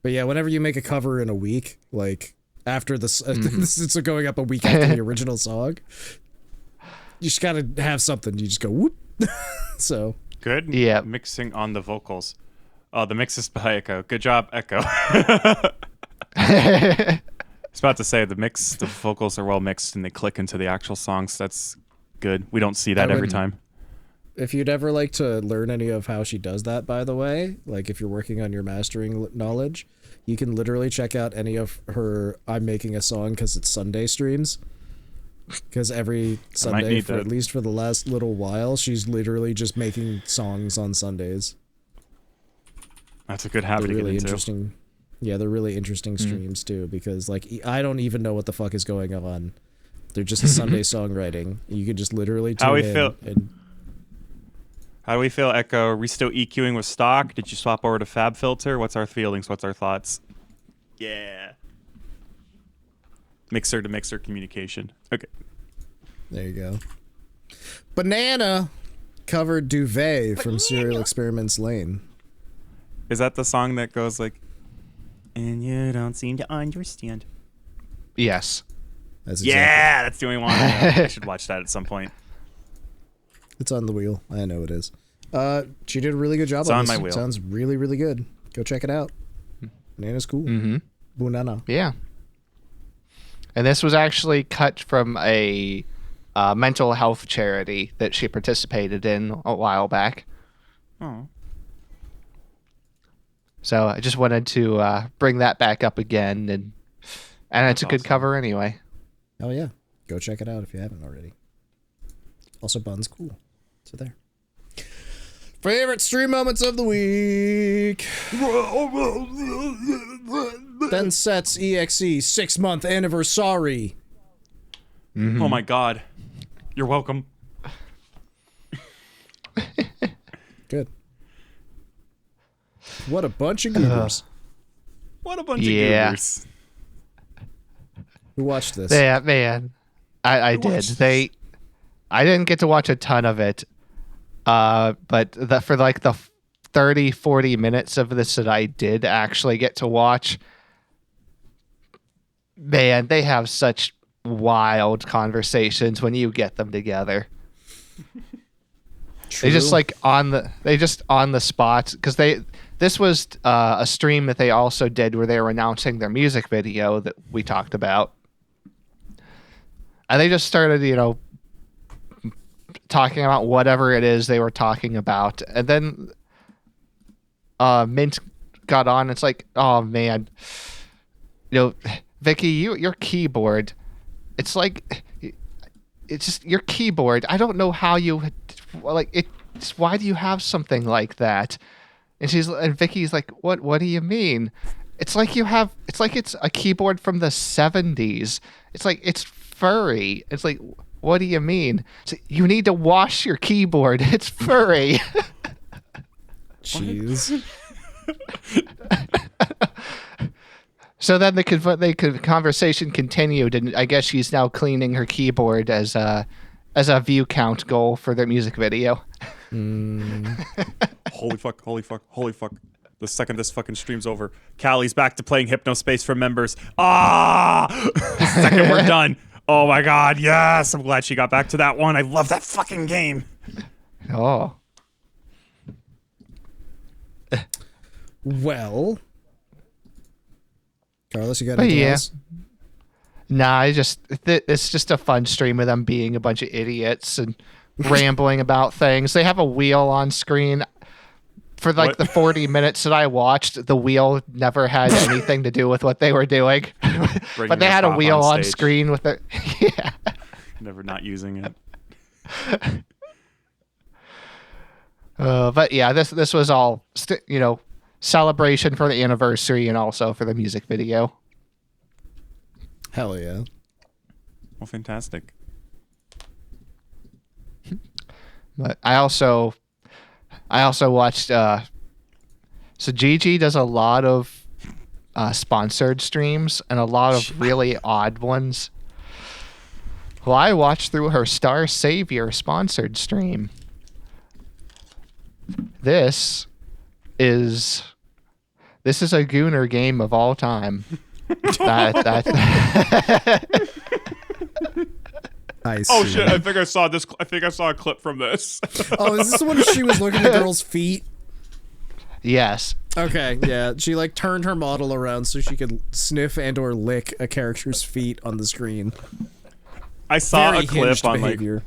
But yeah, whenever you make a cover in a week, like, after this. It's going up a week after the original song. You just gotta have something. You just go whoop. So Good. Yeah. Mixing on the vocals. Oh, the mix is by Echo. Good job, Echo. I was about to say the vocals are well mixed and they click into the actual songs. That's good. We don't see that every time. if you'd ever like to learn any of how she does that, by the way, like if you're working on your mastering knowledge, you can literally check out any of her I'm making a song because it's Sunday streams. Because every Sunday, for at least for the last little while, she's literally just making songs on Sundays. That's a good habit They're to really get into. interesting. Yeah, they're really interesting streams too, because like I don't even know what the fuck is going on. They're just Sunday songwriting. You could just literally tune in. How do we feel, Echo? Are we still EQing with stock? Did you swap over to Fab Filter? What's our feelings? What's our thoughts? Yeah. Mixer to mixer communication. Okay. There you go. Banana covered Duvet from Serial Experiments Lane. Is that the song that goes like, and you don't seem to understand? Yes. That's Yeah, that's the only one. I should watch that at some point. It's on the wheel. I know it is. She did a really good job It's on on this. my wheel. It sounds really, really good. Go check it out. Banana's cool. Mm-hmm. Banana. Yeah. And this was actually cut from a mental health charity that she participated in a while back. Oh. So I just wanted to bring that back up again, and it's a good awesome. cover anyway. Oh yeah. Go check it out if you haven't already. Also, Bun's cool. So there. Favorite stream moments of the week. Densetsu EXE 6-month anniversary. Mm-hmm. Oh my God. You're welcome. Good. What a bunch of goobers. What a bunch Yeah. of goobers. Who watched this? Yeah, man. I did. I didn't get to watch a ton of it. But for like the 30, 40 minutes of this that I did actually get to watch, man, they have such wild conversations when you get them together. True. They just on the spot, because this was a stream that they also did where they were announcing their music video that we talked about, and they just started, talking about whatever it is they were talking about, and then Mint got on. It's like, oh man, Vicky, your keyboard, it's like, it's just your keyboard. I don't know how you like it. Why do you have something like that? And Vicky's like, what do you mean? It's like it's a keyboard from the 70s. It's like it's furry. It's like, what do you mean? It's like, you need to wash your keyboard. It's furry. Jeez. So then the conversation continued, and I guess she's now cleaning her keyboard as a view count goal for their music video. Holy fuck, holy fuck, holy fuck. The second this fucking stream's over, Callie's back to playing Hypnospace for members. The second we're done. Oh my God, yes. I'm glad she got back to that one. I love that fucking game. Oh. Well, Carlos, you got But anything yeah. else? Nah, it's just a fun stream of them being a bunch of idiots and rambling about things. They have a wheel on screen. For like What? the 40 minutes that I watched, the wheel never had anything to do with what they were doing. But they had a wheel on stage. screen with it. Yeah. Never not using it. But yeah, this was all celebration for the anniversary and also for the music video. Hell yeah. Well, fantastic. But I also watched. So Gigi does a lot of sponsored streams and a lot of really odd ones. Well, I watched through her Star Savior sponsored stream. This is a Gooner game of all time. I see. Oh shit! I think I saw this. I think I saw a clip from this. Oh, is this the one where she was looking at the girl's feet? Yes. Okay, yeah. She like turned her model around so she could sniff and or lick a character's feet on the screen. I saw Very a clip hinged on behavior.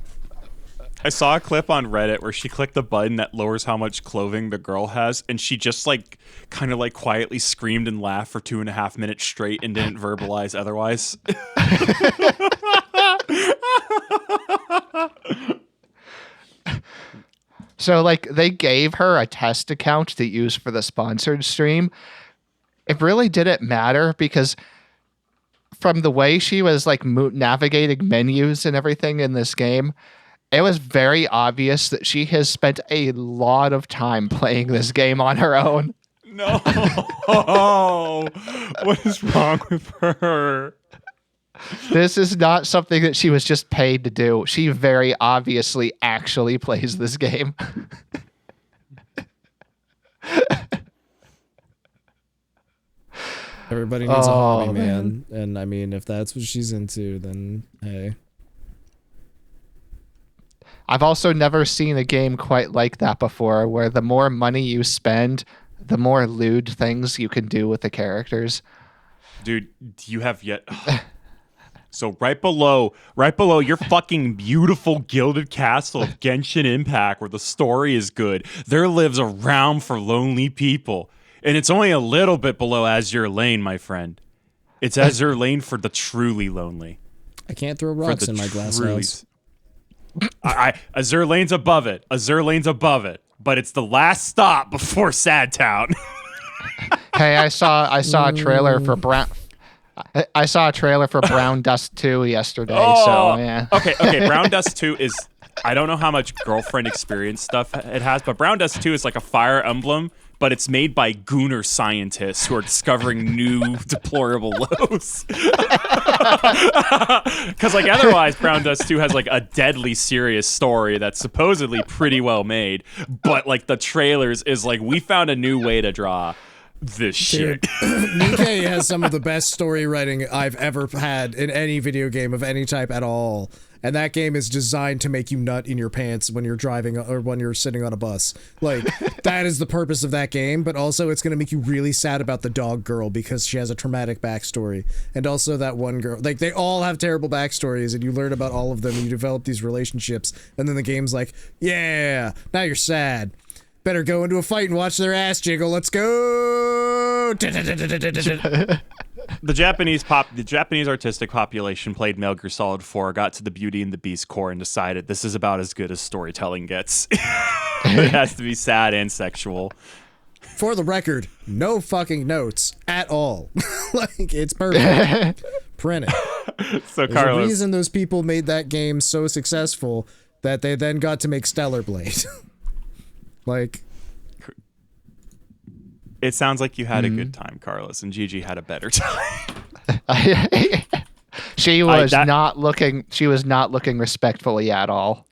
I saw a clip on Reddit where she clicked the button that lowers how much clothing the girl has, and she just like kind of like quietly screamed and laughed for 2.5 minutes straight and didn't verbalize otherwise. So, like, they gave her a test account to use for the sponsored stream. It really didn't matter because from the way she was, like, navigating menus and everything in this game, it was very obvious that she has spent a lot of time playing this game on her own. No. What is wrong with her? This is not something that she was just paid to do. She very obviously actually plays this game. Everybody needs a hobby, man. And I mean, if that's what she's into, then hey. I've also never seen a game quite like that before, where the more money you spend, the more lewd things you can do with the characters. Dude, you have yet... So right below your fucking beautiful gilded castle of Genshin Impact, where the story is good, there lives a realm for lonely people. And it's only a little bit below Azure Lane, my friend. It's Azure Lane for the truly lonely. I can't throw rocks in my glass house. Azure Lane's above it. Azure Lane's above it. But it's the last stop before Sad Town. Hey, I saw a trailer for Brown Dust 2 yesterday, so yeah. Okay, Brown Dust 2 is... I don't know how much girlfriend experience stuff it has, but Brown Dust 2 is like a Fire Emblem, but it's made by Gooner scientists who are discovering new deplorable lows. Because like otherwise, Brown Dust 2 has like a deadly serious story that's supposedly pretty well made, but like the trailers is like, we found a new way to draw this shit. Nikkei has some of the best story writing I've ever had in any video game of any type at all. And that game is designed to make you nut in your pants when you're driving or when you're sitting on a bus. Like, that is the purpose of that game, but also it's going to make you really sad about the dog girl because she has a traumatic backstory. And also that one girl. Like, they all have terrible backstories, and you learn about all of them, and you develop these relationships, and then the game's like, yeah, now you're sad. Better go into a fight and watch their ass jiggle. Let's go! The Japanese artistic population played Metal Gear Solid 4, got to the Beauty and the Beast core, and decided this is about as good as storytelling gets. It has to be sad and sexual. For the record, no fucking notes at all. Like, it's perfect. Print it. So There's Carlos, a reason those people made that game so successful that they then got to make Stellar Blade. Like, it sounds like you had a good time, Carlos, and Gigi had a better time. She was not looking respectfully at all.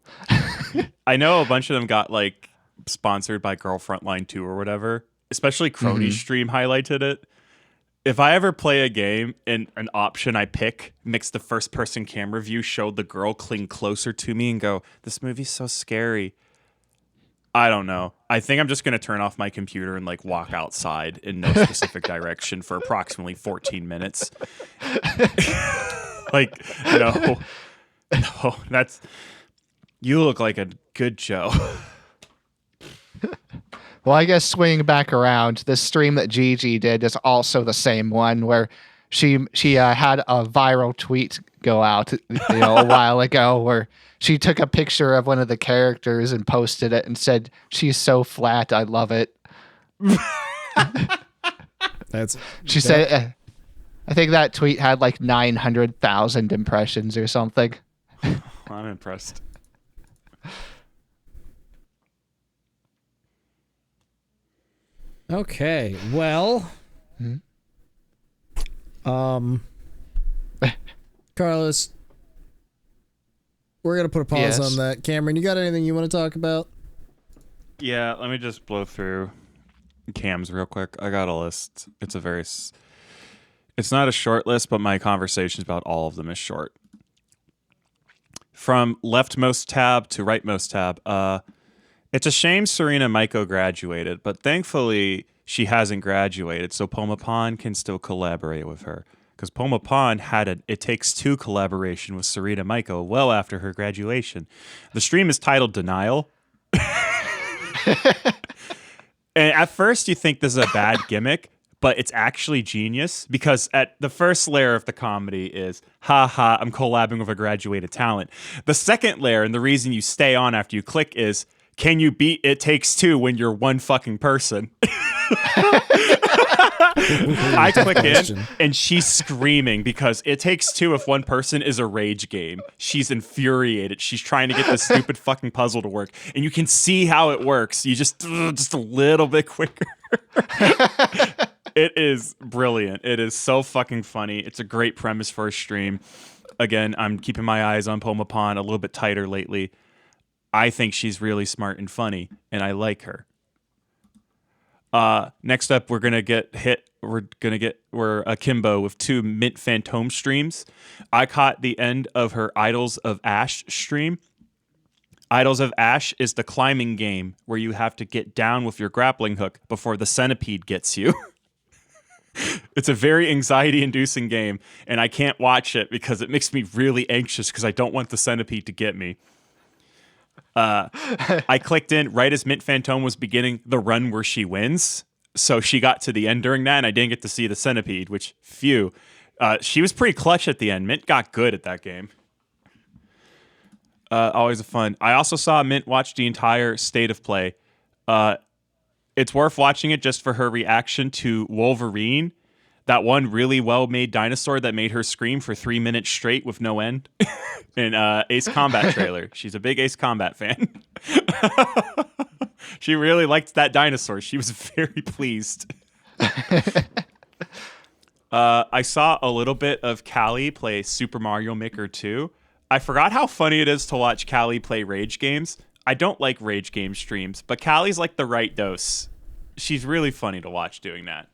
I know a bunch of them got like sponsored by Girl Frontline 2 or whatever. Especially Crony's stream highlighted it. If I ever play a game and an option I pick makes the first person camera view show the girl cling closer to me and go, this movie's so scary, I don't know. I think I'm just going to turn off my computer and like walk outside in no specific direction for approximately 14 minutes. Like, no, that's, you look like a good Joe. Well, I guess swinging back around, the stream that Gigi did is also the same one where she had a viral tweet go out, a while ago where she took a picture of one of the characters and posted it and said, "She's so flat, I love it." She said, I think that tweet had like 900,000 impressions or something. I'm impressed. okay, well, Carlos, we're gonna put a pause on that. Cameron, you got anything you want to talk about? Yeah, let me just blow through cams real quick. I got a list. It's It's not a short list, but my conversations about all of them is short. From leftmost tab to rightmost tab, it's a shame Serena Maiko graduated, but thankfully she hasn't graduated, so Poma Pon can still collaborate with her. Because Poma Pon had a It Takes Two collaboration with Serena Maiko well after her graduation. The stream is titled Denial. And at first you think this is a bad gimmick, but it's actually genius because at the first layer of the comedy is, haha, I'm collabing with a graduated talent. The second layer, and the reason you stay on after you click, is, can you beat It Takes Two when you're one fucking person? I click in and she's screaming because It Takes Two if one person is a rage game. She's infuriated. She's trying to get this stupid fucking puzzle to work. And you can see how it works. You just a little bit quicker. It is brilliant. It is so fucking funny. It's a great premise for a stream. Again, I'm keeping my eyes on Poma Pon a little bit tighter lately. I think she's really smart and funny, and I like her. Next up, we're akimbo with 2 Mint Phantom streams. I caught the end of her Idols of Ash stream. Idols of Ash is the climbing game where you have to get down with your grappling hook before the centipede gets you. It's a very anxiety-inducing game, and I can't watch it because it makes me really anxious because I don't want the centipede to get me. I clicked in right as Mint Phantom was beginning the run where she wins. So she got to the end during that, and I didn't get to see the centipede, which, phew. She was pretty clutch at the end. Mint got good at that game. Always a fun. I also saw Mint watch the entire State of Play. It's worth watching it just for her reaction to Wolverine, that one really well-made dinosaur that made her scream for 3 minutes straight with no end. In Ace Combat trailer. She's a big Ace Combat fan. She really liked that dinosaur. She was very pleased. I saw a little bit of Callie play Super Mario Maker 2. I forgot how funny it is to watch Callie play rage games. I don't like rage game streams, but Callie's like the right dose. She's really funny to watch doing that.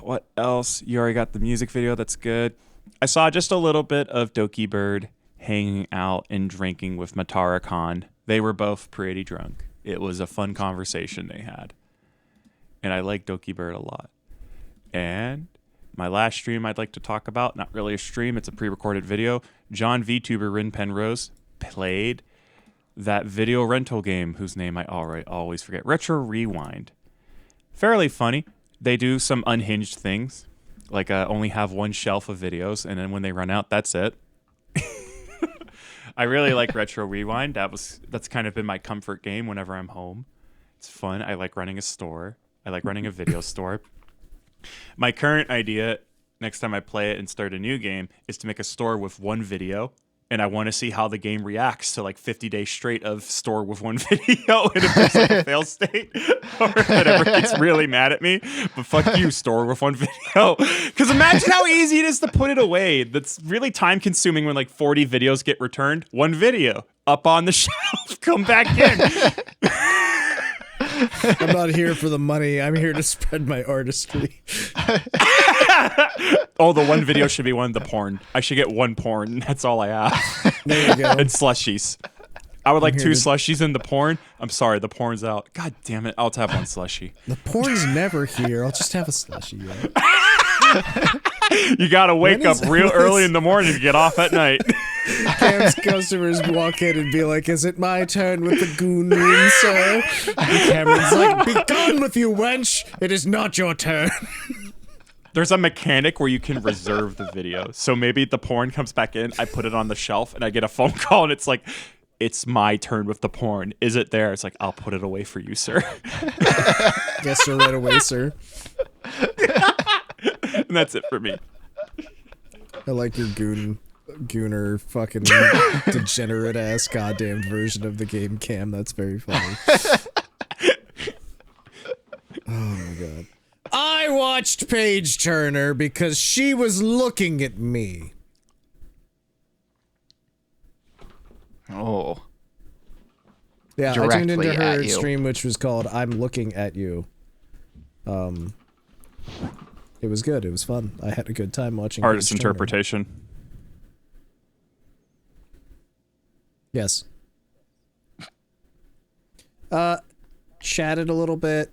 What else? You already got the music video. That's good. I saw just a little bit of Docky Bird hanging out and drinking with Matara Khan. They were both pretty drunk. It was a fun conversation they had. And I like Docky Bird a lot. And my last stream I'd like to talk about, not really a stream, it's a pre-recorded video. John VTuber Rin Penrose played that video rental game whose name I always forget. Retro Rewind. Fairly funny. They do some unhinged things, like only have one shelf of videos, and then when they run out, that's it. I really like Retro Rewind. That's kind of been my comfort game whenever I'm home. It's fun. I like running a store. I like running a video store. My current idea, next time I play it and start a new game, is to make a store with one video. And I want to see how the game reacts to like 50 days straight of store with one video. And if there's like a fail state or whatever, gets really mad at me. But fuck you, store with one video. Because imagine how easy it is to put it away. That's really time consuming when like 40 videos get returned. One video up on the shelf. Come back in. I'm not here for the money. I'm here to spread my artistry. Oh, the one video should be one of the porn. I should get one porn. That's all I have. There you go. And slushies. I would like 2 slushies in the porn. I'm sorry, the porn's out. God damn it. I'll just have one slushie. The porn's never here. I'll just have a slushie. You gotta wake up real early in the morning to get off at night. Cam's customers walk in and be like, "Is it my turn with the goon room, sir?" And Cameron's like, "Be gone with you, wench! It is not your turn." There's a mechanic where you can reserve the video. So maybe the porn comes back in, I put it on the shelf, and I get a phone call, and it's like, "It's my turn with the porn. Is it there?" It's like, "I'll put it away for you, sir." Yes, sir, right away, sir. And that's it for me. I like your gooner fucking degenerate ass goddamned version of the game, Cam. That's very funny. Oh my god. I watched Paige Turner because she was looking at me. Oh. Yeah, I tuned into Directly her at you. stream, which was called "I'm Looking at You." It was good. It was fun. I had a good time watching. Artist Page Turner. interpretation. Yes. Chatted a little bit.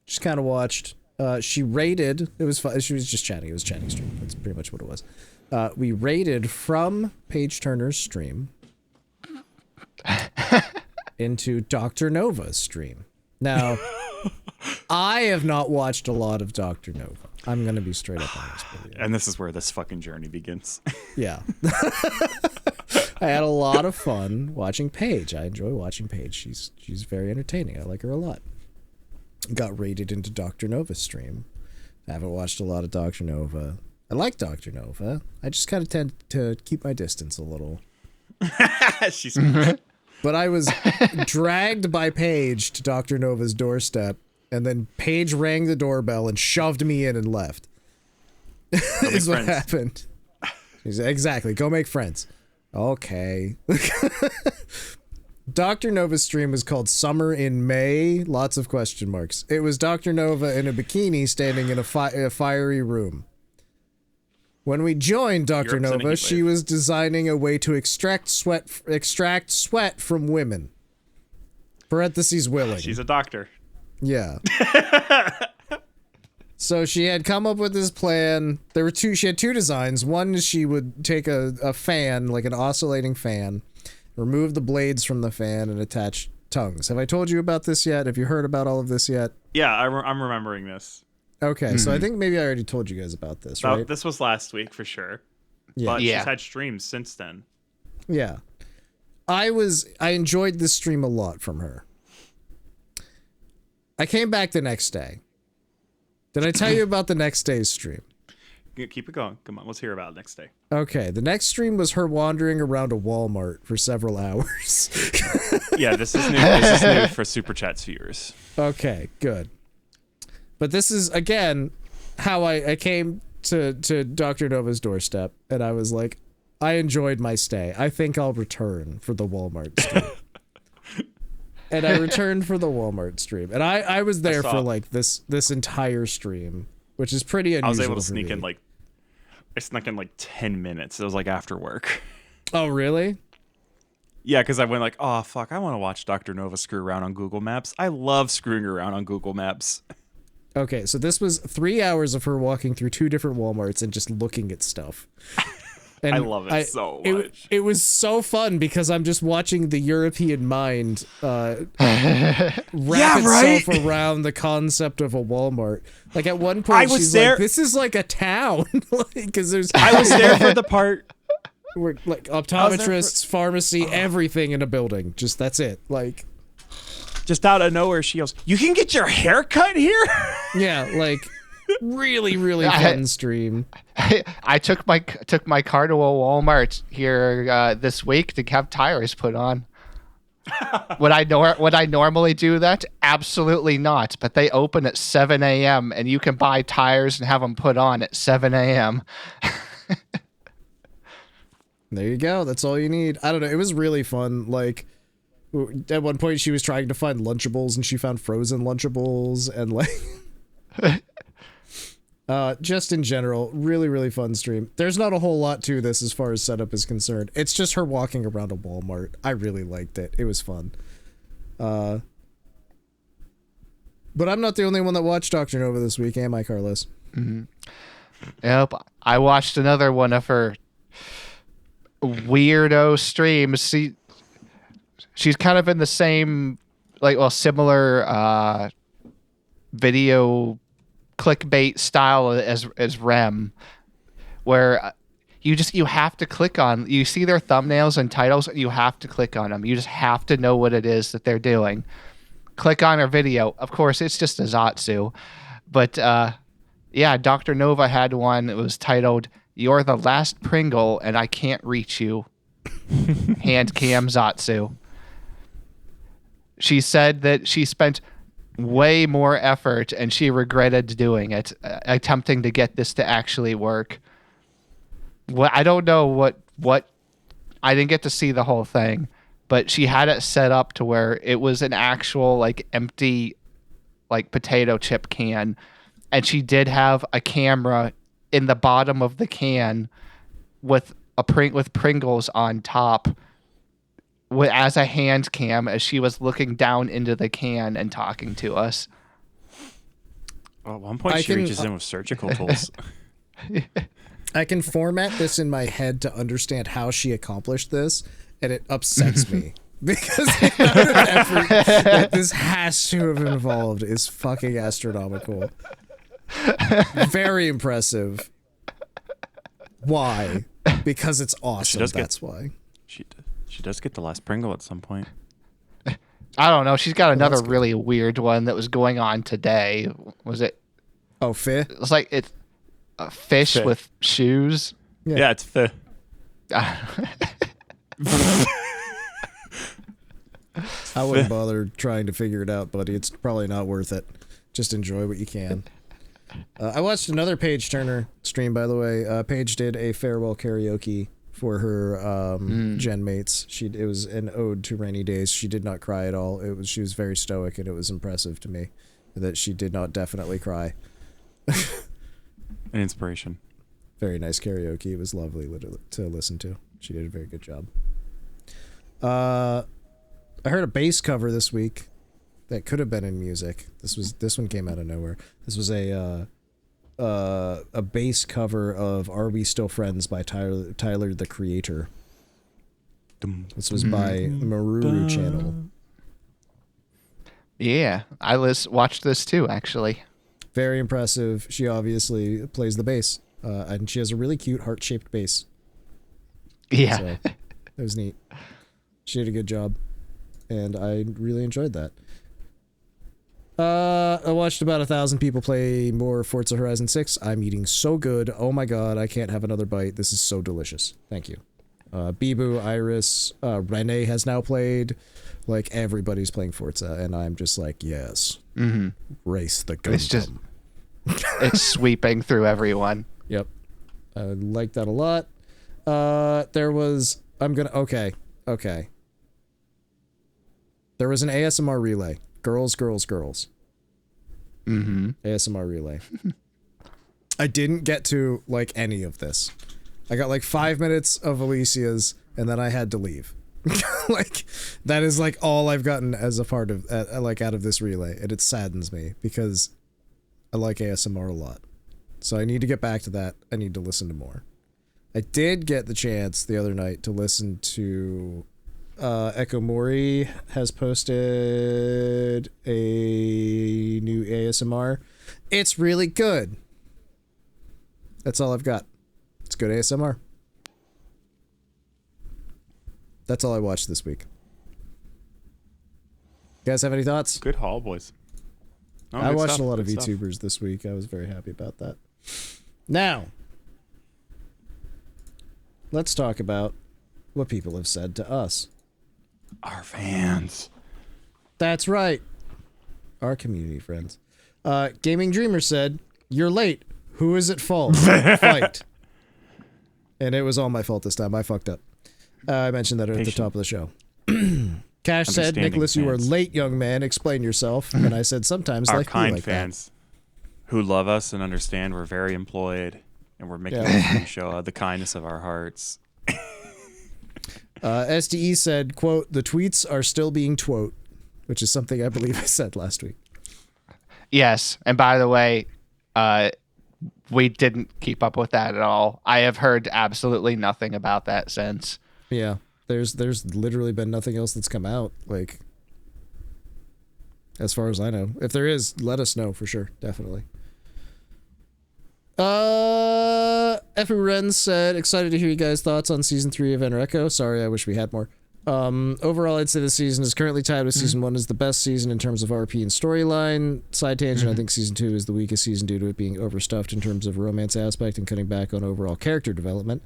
Just kind of watched. She rated. It was fun. She was just chatting. It was a chatting stream. That's pretty much what it was. We rated from Page Turner's stream into Dr. Nova's stream. Now, I have not watched a lot of Dr. Nova. I'm going to be straight up honest with you. And this is where this fucking journey begins. Yeah. I had a lot of fun watching Paige. I enjoy watching Paige. She's very entertaining. I like her a lot. Got rated into Dr. Nova's stream. I haven't watched a lot of Dr. Nova. I like Dr. Nova. I just kind of tend to keep my distance a little. She's But I was dragged by Paige to Dr. Nova's doorstep, and then Paige rang the doorbell and shoved me in and left. Is what happened. She said, exactly. Go make friends. Okay. Dr. Nova's stream was called Summer in May. Lots of question marks. It was Dr. Nova in a bikini standing in a fiery room. When we joined Dr. Nova, she was designing a way to extract sweat from women. Parentheses willing. She's a doctor. Yeah. So she had come up with this plan. She had two designs. One is she would take a fan, like an oscillating fan, remove the blades from the fan, and attach tongues. Have I told you about this yet? Have you heard about all of this yet? Yeah, I'm remembering this. Okay, so I think maybe I already told you guys about this, right? This was last week for sure. Yeah. But she's had streams since then. Yeah. I enjoyed this stream a lot from her. I came back the next day. Did I tell you about the next day's stream? Keep it going. Come on, let's hear about it next day. Okay, the next stream was her wandering around a Walmart for several hours. Yeah, this is new. This is new for Super Chats viewers. Okay, good. But this is, again, how I came to Dr. Nova's doorstep, and I was like, I enjoyed my stay. I think I'll return for the Walmart stream. And I returned for the Walmart stream. And I was there for, like, this entire stream, which is pretty unusual. I was able to sneak me. in, I snuck in, 10 minutes. It was, after work. Oh, really? Yeah, because I went oh, fuck, I want to watch Dr. Nova screw around on Google Maps. I love screwing around on Google Maps. Okay, so this was 3 hours of her walking through two different Walmarts and just looking at stuff. And I love it so much. It was so fun because I'm just watching the European mind wrap itself around the concept of a Walmart. Like at one point, she's like, "This is like a town," because there's. I was there for the part where like optometrists, pharmacy, everything in a building. Just that's it. Like. Just out of nowhere, she goes, "You can get your hair cut here?" Yeah, like really, really fun stream. I took my car to a Walmart here this week to have tires put on. Would I normally do that? Absolutely not. But they open at 7 a.m. and you can buy tires and have them put on at 7 a.m. There you go. That's all you need. I don't know. It was really fun. Like. At one point, she was trying to find Lunchables, and she found frozen Lunchables, and just in general, really, really fun stream. There's not a whole lot to this as far as setup is concerned. It's just her walking around a Walmart. I really liked it. It was fun. But I'm not the only one that watched Dr. Nova this week, am I, Carlos? Mm-hmm. Yep. I watched another one of her weirdo streams. She's kind of in the same, similar video clickbait style as Rem, where you have to click on. You see their thumbnails and titles, and you have to click on them. You just have to know what it is that they're doing. Click on her video. Of course, it's just a Zatsu, but yeah, Dr. Nova had one. It was titled "You're the Last Pringle, and I Can't Reach You." Hand cam Zatsu. She said that she spent way more effort and she regretted doing it, attempting to get this to actually work. Well, I don't know what I didn't get to see the whole thing, but she had it set up to where it was an actual empty potato chip can, and she did have a camera in the bottom of the can with with Pringles on top as a hand cam as she was looking down into the can and talking to us. Well, at one point, she reaches in with surgical tools. I can format this in my head to understand how she accomplished this, and it upsets me. Because the amount of effort that this has to have involved is fucking astronomical. Very impressive. Why? Because it's awesome. That's why. She does get the last Pringle at some point. I don't know. She's got another really weird one that was going on today. Was it? Oh, Fi? It's like it's a fish Fi. with shoes. Yeah, it's Fi. I wouldn't bother trying to figure it out, buddy. It's probably not worth it. Just enjoy what you can. I watched another Paige Turner stream, by the way. Paige did a farewell karaoke for her gen mates. It was an ode to rainy days. She did not cry at all. She was very stoic, and it was impressive to me that she did not definitely cry. An inspiration. Very nice karaoke. It was lovely to listen to. She did a very good job. I heard a bass cover this week that could have been in music. This one came out of nowhere. This was a bass cover of "Are We Still Friends" by Tyler the Creator. This was by Maruru Channel. Yeah, I watched this too, actually. Very impressive. She obviously plays the bass, and she has a really cute heart-shaped bass. Yeah. So, it was neat. She did a good job, and I really enjoyed that. I watched about 1,000 people play more Forza Horizon 6. I'm eating so good. Oh my god, I can't have another bite. This is so delicious. Thank you. Bibu, Iris, Rene has now played. Like, everybody's playing Forza, and I'm just like, yes. Race the Gundam. It's sweeping through everyone. Yep. I like that a lot. Okay. There was an ASMR relay. Girls. ASMR relay. I didn't get to, like, any of this. I got, like, 5 minutes of Alicia's, and then I had to leave. Like, that is, like, all I've gotten as a part of, like, out of this relay, and it saddens me, because I like ASMR a lot. So I need to get back to that. I need to listen to more. I did get the chance the other night to listen to... Echo Mori has posted a new ASMR. It's really good. That's all I've got. It's good ASMR. That's all I watched this week. You guys have any thoughts? Good haul, boys. Oh, I good watched stuff, a lot of good stuff. VTubers this week. I was very happy about that. Now, let's talk about what people have said to us. Our fans. That's right. Our community friends. Gaming Dreamer said, "You're late. Who is at fault? Fight." And it was all my fault this time. I fucked up. I mentioned that at the top of the show. Cash said, "Nicholas, you are late, young man. Explain yourself." And I said, "Sometimes Our life be kind like fans who love us and understand we're very employed and we're making a show out of the kindness of our hearts." SDE said, quote, "The tweets are still being twote," which is something I believe I said last week. Yes, and by the way, we didn't keep up with that at all. I have heard absolutely nothing about that since. Yeah, there's literally been nothing else that's come out, like, as far as I know. If there is, let us know for sure, definitely. Effie Ren said, "Excited to hear you guys' thoughts on season 3 of ENReco. Sorry, I wish we had more. Overall, I'd say this season is currently tied with season 1 as the best season in terms of RP and storyline. Side tangent, I think season 2 is the weakest season due to it being overstuffed in terms of romance aspect and cutting back on overall character development.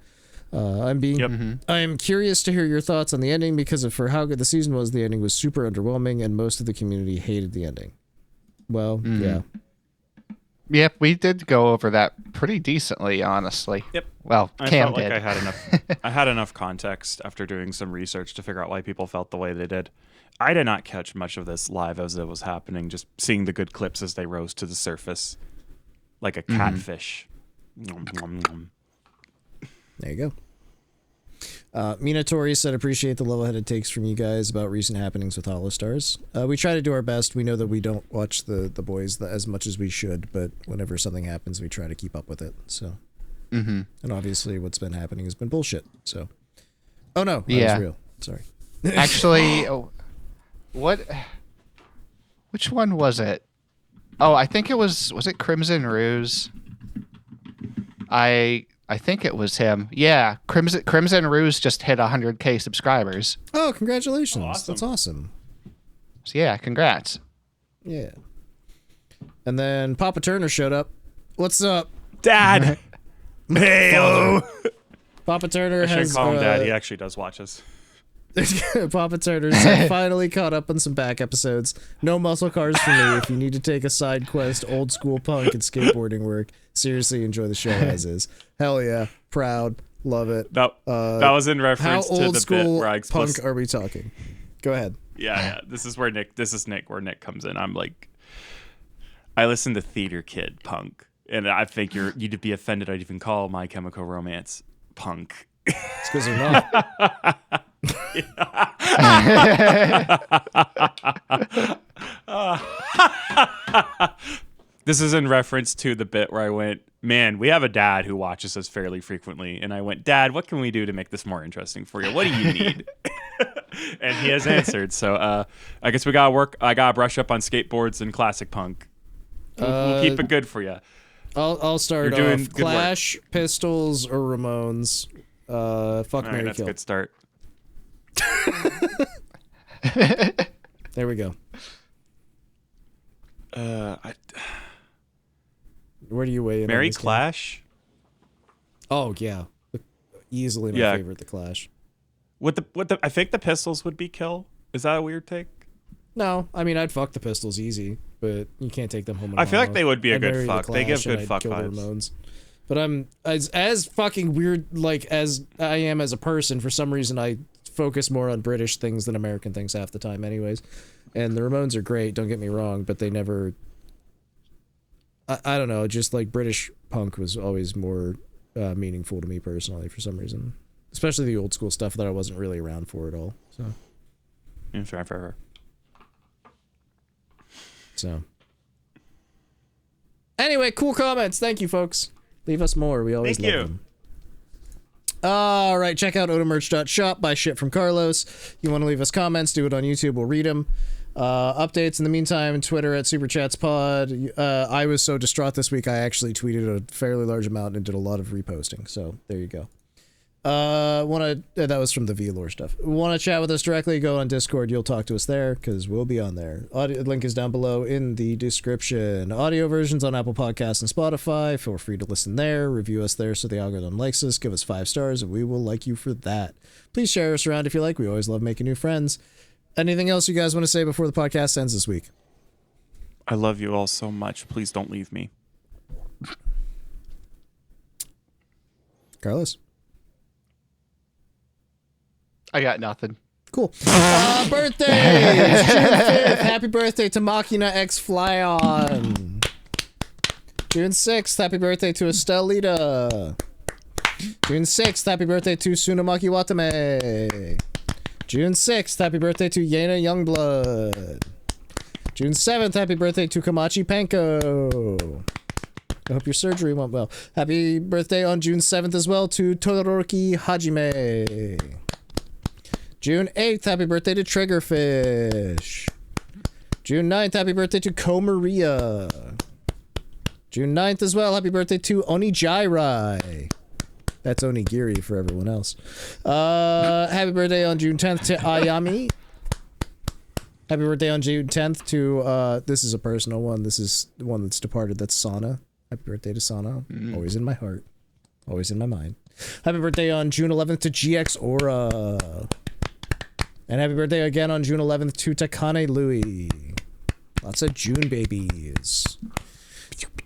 I'm curious to hear your thoughts on the ending because for how good the season was, the ending was super underwhelming and most of the community hated the ending." Well, yeah. Yep, we did go over that pretty decently, honestly. Yep. Well, I Cam felt did. like I had enough context after doing some research to figure out why people felt the way they did. I did not catch much of this live as it was happening, just seeing the good clips as they rose to the surface. like a catfish. There you go. Minatori said, appreciate the level-headed takes from you guys about recent happenings with Holostars. We try to do our best. We know that we don't watch the boys as much as we should, but whenever something happens, we try to keep up with it. So, and obviously what's been happening has been bullshit. So, oh no, that was real. Sorry. Actually, which one was it? Oh, I think it was it Crimson Ruse? I think it was him. Yeah, Crimson Ruse just hit 100K subscribers. Oh, congratulations. Awesome. That's awesome. So yeah, congrats. Yeah. And then Papa Turner showed up. What's up? Dad. Hey, Papa Turner I should has call him Dad. He actually does watch us. Papa Turner's finally caught up on some back episodes. No muscle cars for me. If you need to take a side quest, old school punk and skateboarding work, seriously enjoy the show as is. Hell yeah. Proud. Love it. That was in reference How to old the bit school where I punk are we talking? Go ahead. Yeah. This is Nick, where Nick comes in. I'm like, I listen to Theater Kid punk, and I think you'd be offended I'd even call My Chemical Romance punk. It's because they're not. This is in reference to the bit where I went, man, we have a dad who watches us fairly frequently. And I went, Dad, what can we do to make this more interesting for you? What do you need? And he has answered. So I guess I got to brush up on skateboards and classic punk. We'll keep it good for you. I'll start You're doing off. good work. Clash, Pistols, or Ramones. Fuck, All Mary, right, that's kill. a good start. There we go. Where do you weigh in? Mary on this game? Clash? Oh yeah, easily my favorite. The Clash. I think the Pistols would be kill. Is that a weird take? No, I mean I'd fuck the Pistols easy, but you can't take them home. I feel like they would be a I'd good marry the fuck. They give Clash and good I'd fuck kill the vibes. Ramones. But I'm as fucking weird like as I am as a person. For some reason, I focus more on British things than American things half the time, anyways. And the Ramones are great. Don't get me wrong, but they never. I don't know. Just like British punk was always more meaningful to me personally for some reason, especially the old school stuff that I wasn't really around for at all. So. Yeah, fair. So. Anyway, cool comments. Thank you, folks. Leave us more. We always Thank love you. them. All right, check out otomerch.shop. Buy shit from Carlos. You want to leave us comments, do it on YouTube. We'll read them. Updates in the meantime, Twitter at SuperChatsPod. I was so distraught this week, I actually tweeted a fairly large amount and did a lot of reposting. So there you go. That was from the VAllure stuff. Want to chat with us directly? Go on Discord. You'll talk to us there because we'll be on there. Link is down below in the description. Audio versions on Apple Podcasts and Spotify. Feel free to listen there. Review us there so the algorithm likes us. Give us 5 stars and we will like you for that. Please share us around if you like. We always love making new friends. Anything else you guys want to say before the podcast ends this week? I love you all so much. Please don't leave me. Carlos? I got nothing. Cool. Birthdays! June 5th. Happy birthday to Machina X Flyon. June 6th. Happy birthday to Estelita. June 6th. Happy birthday to Tsunamaki Watame. June 6th. Happy birthday to Yena Youngblood. June 7th. Happy birthday to Kamachi Panko. I hope your surgery went well. Happy birthday on June 7th as well to Todoroki Hajime. June 8th, happy birthday to Triggerfish. June 9th, happy birthday to Ko Maria. June 9th as well, happy birthday to Onijirai. That's Onigiri for everyone else. Happy birthday on June 10th to Ayami. Happy birthday on June 10th to, this is a personal one. This is the one that's departed. That's Sana. Happy birthday to Sana. Always in my heart. Always in my mind. Happy birthday on June 11th to GX Aura. And happy birthday again on June 11th to Takane Louie. Lots of June babies.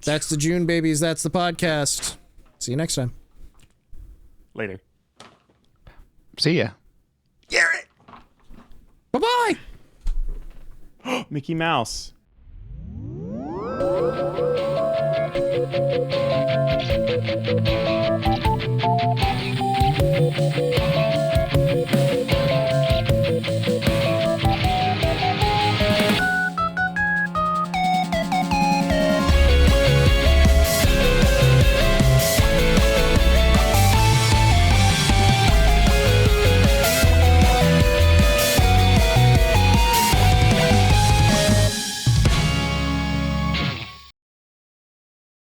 That's the June babies. That's the podcast. See you next time. Later. See ya. Bye-bye. Mickey Mouse.